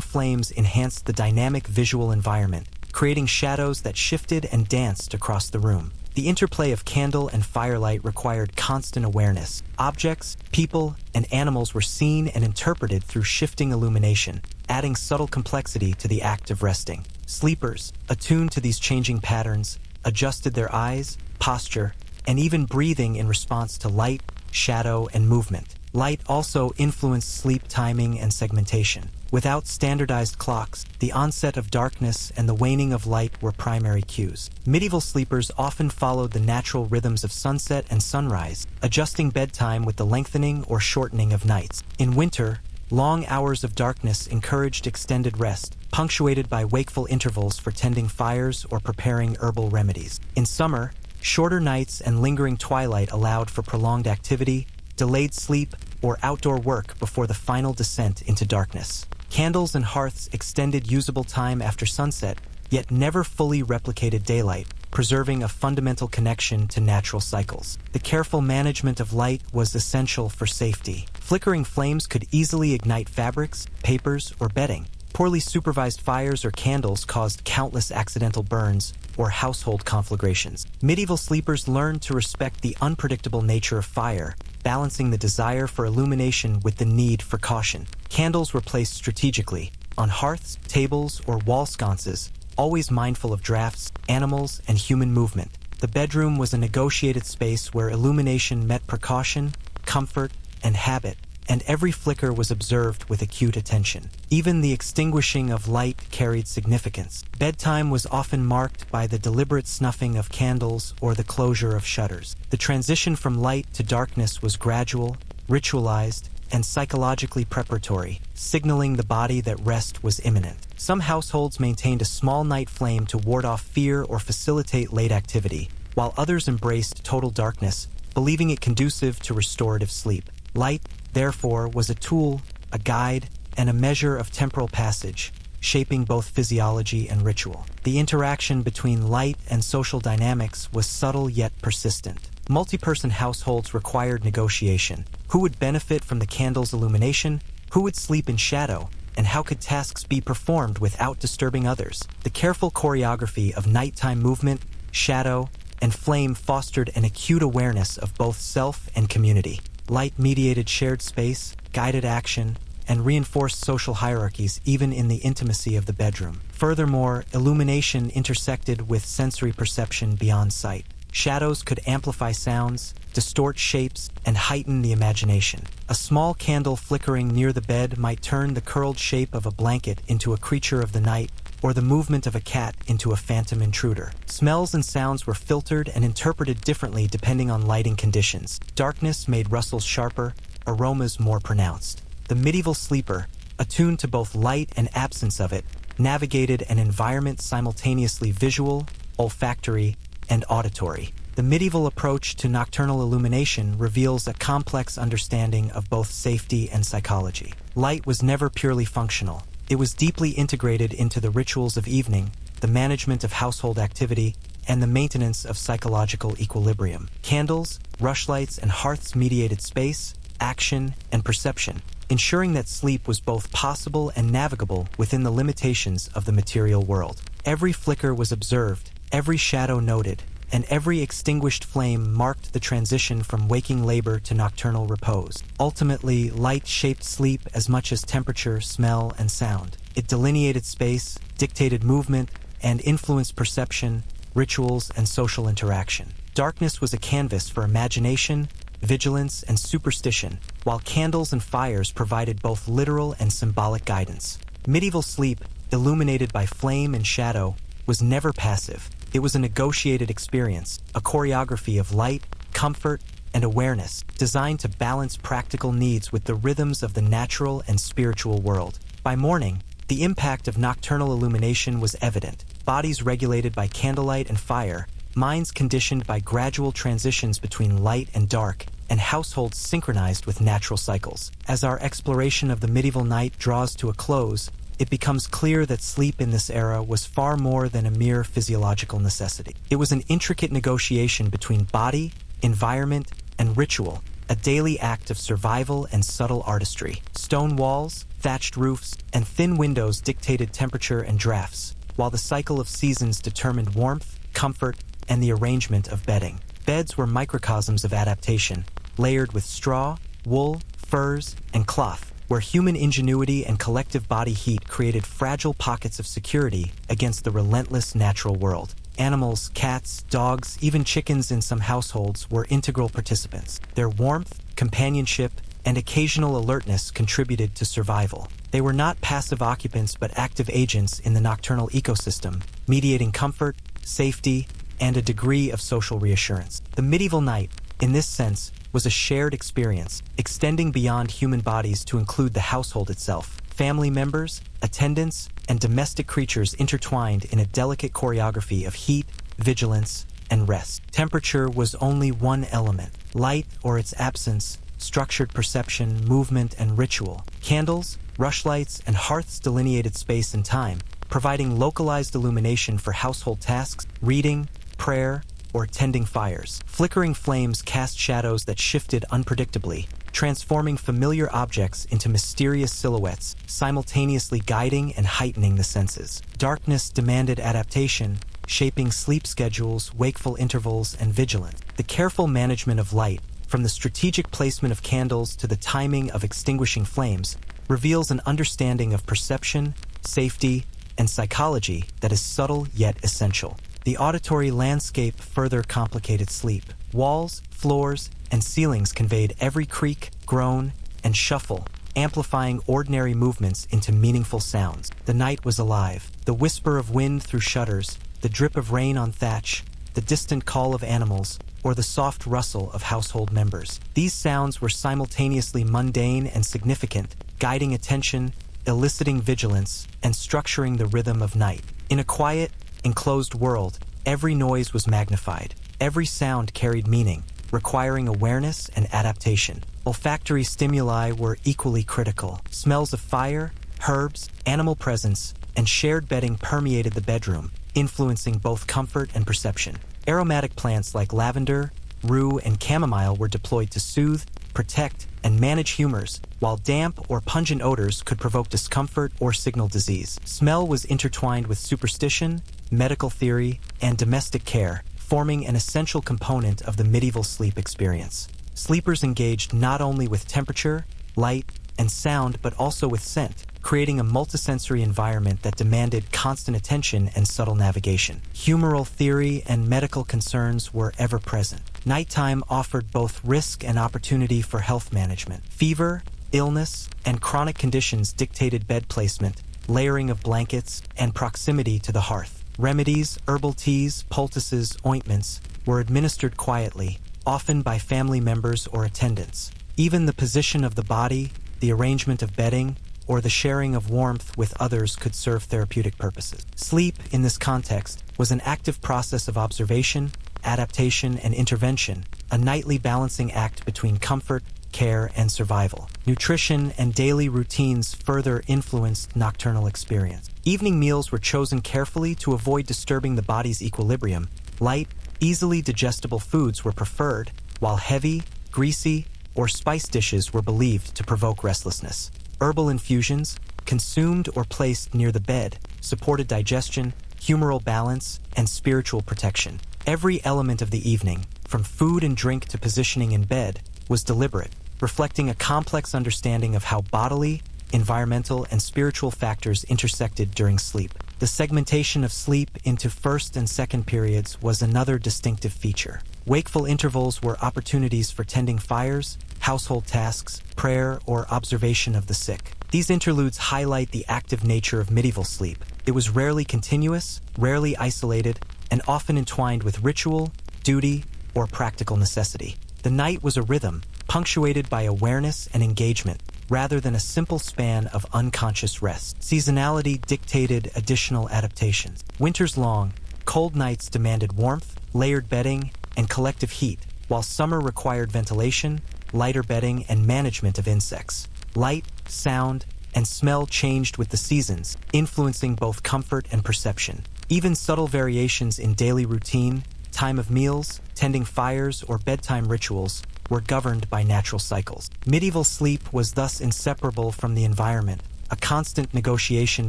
flames enhanced the dynamic visual environment, creating shadows that shifted and danced across the room. The interplay of candle and firelight required constant awareness. Objects, people, and animals were seen and interpreted through shifting illumination, adding subtle complexity to the act of resting. Sleepers, attuned to these changing patterns, adjusted their eyes, posture, and even breathing in response to light, shadow, and movement. Light also influenced sleep timing and segmentation. Without standardized clocks, the onset of darkness and the waning of light were primary cues. Medieval sleepers often followed the natural rhythms of sunset and sunrise, adjusting bedtime with the lengthening or shortening of nights. In winter, long hours of darkness encouraged extended rest, punctuated by wakeful intervals for tending fires or preparing herbal remedies. In summer, shorter nights and lingering twilight allowed for prolonged activity, delayed sleep, or outdoor work before the final descent into darkness. Candles and hearths extended usable time after sunset, yet never fully replicated daylight, preserving a fundamental connection to natural cycles. The careful management of light was essential for safety. Flickering flames could easily ignite fabrics, papers, or bedding. Poorly supervised fires or candles caused countless accidental burns or household conflagrations. Medieval sleepers learned to respect the unpredictable nature of fire, balancing the desire for illumination with the need for caution. Candles were placed strategically, on hearths, tables, or wall sconces, always mindful of drafts, animals, and human movement. The bedroom was a negotiated space where illumination met precaution, comfort, and habit, and every flicker was observed with acute attention. Even the extinguishing of light carried significance. Bedtime was often marked by the deliberate snuffing of candles or the closure of shutters. The transition from light to darkness was gradual, ritualized, and psychologically preparatory, signaling the body that rest was imminent. Some households maintained a small night flame to ward off fear or facilitate late activity, while others embraced total darkness, believing it conducive to restorative sleep. Light, therefore, was a tool, a guide, and a measure of temporal passage, shaping both physiology and ritual. The interaction between light and social dynamics was subtle yet persistent. Multi-person households required negotiation. Who would benefit from the candle's illumination? Who would sleep in shadow? And how could tasks be performed without disturbing others? The careful choreography of nighttime movement, shadow, and flame fostered an acute awareness of both self and community. Light mediated shared space, guided action, and reinforced social hierarchies even in the intimacy of the bedroom. Furthermore, illumination intersected with sensory perception beyond sight. Shadows could amplify sounds, distort shapes, and heighten the imagination. A small candle flickering near the bed might turn the curled shape of a blanket into a creature of the night, or the movement of a cat into a phantom intruder. Smells and sounds were filtered and interpreted differently depending on lighting conditions. Darkness made rustles sharper, aromas more pronounced. The medieval sleeper, attuned to both light and absence of it, navigated an environment simultaneously visual, olfactory, and auditory. The medieval approach to nocturnal illumination reveals a complex understanding of both safety and psychology. Light was never purely functional. It was deeply integrated into the rituals of evening, the management of household activity, and the maintenance of psychological equilibrium. Candles, rushlights, and hearths mediated space, action, and perception, ensuring that sleep was both possible and navigable within the limitations of the material world. Every flicker was observed, every shadow noted, and every extinguished flame marked the transition from waking labor to nocturnal repose. Ultimately, light shaped sleep as much as temperature, smell, and sound. It delineated space, dictated movement, and influenced perception, rituals, and social interaction. Darkness was a canvas for imagination, vigilance, and superstition, while candles and fires provided both literal and symbolic guidance. Medieval sleep, illuminated by flame and shadow, was never passive. It was a negotiated experience, a choreography of light, comfort, and awareness, designed to balance practical needs with the rhythms of the natural and spiritual world. By morning, the impact of nocturnal illumination was evident. Bodies regulated by candlelight and fire, minds conditioned by gradual transitions between light and dark, and households synchronized with natural cycles. As our exploration of the medieval night draws to a close, it becomes clear that sleep in this era was far more than a mere physiological necessity. It was an intricate negotiation between body, environment, and ritual, a daily act of survival and subtle artistry. Stone walls, thatched roofs, and thin windows dictated temperature and drafts, while the cycle of seasons determined warmth, comfort, and the arrangement of bedding. Beds were microcosms of adaptation, layered with straw, wool, furs, and cloth, where human ingenuity and collective body heat created fragile pockets of security against the relentless natural world. Animals, cats, dogs, even chickens in some households were integral participants. Their warmth, companionship, and occasional alertness contributed to survival. They were not passive occupants but active agents in the nocturnal ecosystem, mediating comfort, safety, and a degree of social reassurance. The medieval night, in this sense, was a shared experience, extending beyond human bodies to include the household itself. Family members, attendants, and domestic creatures intertwined in a delicate choreography of heat, vigilance, and rest. Temperature was only one element. Light, or its absence, structured perception, movement, and ritual. Candles, rushlights, and hearths delineated space and time, providing localized illumination for household tasks, reading, prayer, or tending fires. Flickering flames cast shadows that shifted unpredictably, transforming familiar objects into mysterious silhouettes, simultaneously guiding and heightening the senses. Darkness demanded adaptation, shaping sleep schedules, wakeful intervals, and vigilance. The careful management of light, from the strategic placement of candles to the timing of extinguishing flames, reveals an understanding of perception, safety, and psychology that is subtle yet essential. The auditory landscape further complicated sleep. Walls, floors, and ceilings conveyed every creak, groan, and shuffle, amplifying ordinary movements into meaningful sounds. The night was alive. The whisper of wind through shutters, the drip of rain on thatch, the distant call of animals, or the soft rustle of household members. These sounds were simultaneously mundane and significant, guiding attention, eliciting vigilance, and structuring the rhythm of night. In a quiet, enclosed world, every noise was magnified. Every sound carried meaning, requiring awareness and adaptation. Olfactory stimuli were equally critical. Smells of fire, herbs, animal presence, and shared bedding permeated the bedroom, influencing both comfort and perception. Aromatic plants like lavender, rue, and chamomile were deployed to soothe, protect, and manage humors, while damp or pungent odors could provoke discomfort or signal disease. Smell was intertwined with superstition, medical theory, and domestic care, forming an essential component of the medieval sleep experience. Sleepers engaged not only with temperature, light, and sound, but also with scent, creating a multisensory environment that demanded constant attention and subtle navigation. Humoral theory and medical concerns were ever present. Nighttime offered both risk and opportunity for health management. Fever, illness, and chronic conditions dictated bed placement, layering of blankets, and proximity to the hearth. Remedies, herbal teas, poultices, ointments were administered quietly, often by family members or attendants. Even the position of the body, the arrangement of bedding, or the sharing of warmth with others could serve therapeutic purposes. Sleep, in this context, was an active process of observation, adaptation, and intervention, a nightly balancing act between comfort, care, and survival. Nutrition and daily routines further influenced nocturnal experience. Evening meals were chosen carefully to avoid disturbing the body's equilibrium. Light, easily digestible foods were preferred, while heavy, greasy, or spice dishes were believed to provoke restlessness. Herbal infusions, consumed or placed near the bed, supported digestion, humoral balance, and spiritual protection. Every element of the evening, from food and drink to positioning in bed, was deliberate, reflecting a complex understanding of how bodily, environmental, and spiritual factors intersected during sleep. The segmentation of sleep into first and second periods was another distinctive feature. Wakeful intervals were opportunities for tending fires, household tasks, prayer, or observation of the sick. These interludes highlight the active nature of medieval sleep. It was rarely continuous, rarely isolated, and often entwined with ritual, duty, or practical necessity. The night was a rhythm, punctuated by awareness and engagement, rather than a simple span of unconscious rest. Seasonality dictated additional adaptations. Winters long, cold nights demanded warmth, layered bedding, and collective heat, while summer required ventilation, lighter bedding, and management of insects. Light, sound, and smell changed with the seasons, influencing both comfort and perception. Even subtle variations in daily routine, time of meals, tending fires, or bedtime rituals were governed by natural cycles. Medieval sleep was thus inseparable from the environment, a constant negotiation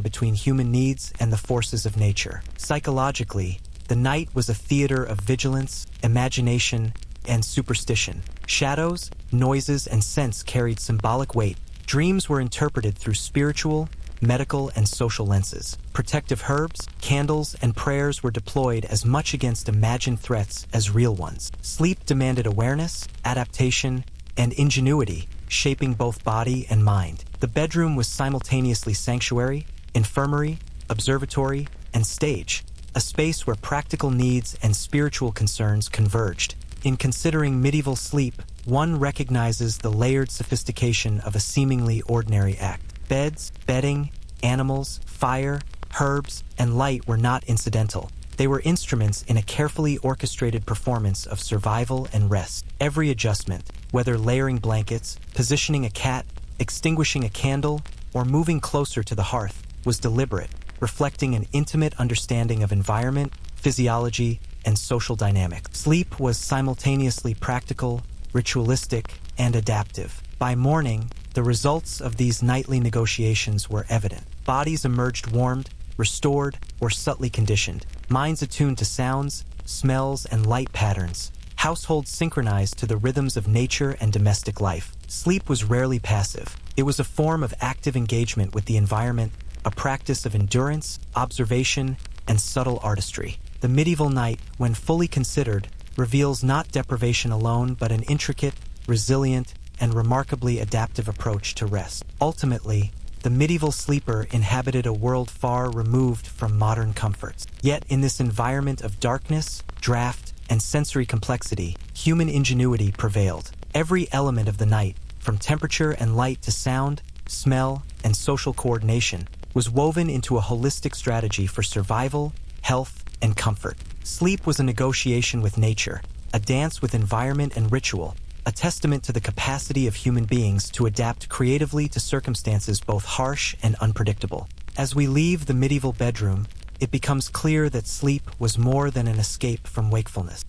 between human needs and the forces of nature. Psychologically, the night was a theater of vigilance, imagination, and superstition. Shadows, noises, and scents carried symbolic weight. Dreams were interpreted through spiritual, medical, and social lenses. Protective herbs, candles, and prayers were deployed as much against imagined threats as real ones. Sleep demanded awareness, adaptation, and ingenuity, shaping both body and mind. The bedroom was simultaneously sanctuary, infirmary, observatory, and stage, a space where practical needs and spiritual concerns converged. In considering medieval sleep, one recognizes the layered sophistication of a seemingly ordinary act. Beds, bedding, animals, fire, herbs, and light were not incidental. They were instruments in a carefully orchestrated performance of survival and rest. Every adjustment, whether layering blankets, positioning a cat, extinguishing a candle, or moving closer to the hearth, was deliberate, reflecting an intimate understanding of environment, physiology, and social dynamics. Sleep was simultaneously practical, ritualistic, and adaptive. By morning, the results of these nightly negotiations were evident. Bodies emerged warmed, restored, or subtly conditioned. Minds attuned to sounds, smells, and light patterns. Households synchronized to the rhythms of nature and domestic life. Sleep was rarely passive. It was a form of active engagement with the environment, a practice of endurance, observation, and subtle artistry. The medieval night, when fully considered, reveals not deprivation alone, but an intricate, resilient, and remarkably adaptive approach to rest. Ultimately, the medieval sleeper inhabited a world far removed from modern comforts. Yet in this environment of darkness, draft, and sensory complexity, human ingenuity prevailed. Every element of the night, from temperature and light to sound, smell, and social coordination, was woven into a holistic strategy for survival, health, and comfort. Sleep was a negotiation with nature, a dance with environment and ritual, a testament to the capacity of human beings to adapt creatively to circumstances both harsh and unpredictable. As we leave the medieval bedroom, it becomes clear that sleep was more than an escape from wakefulness.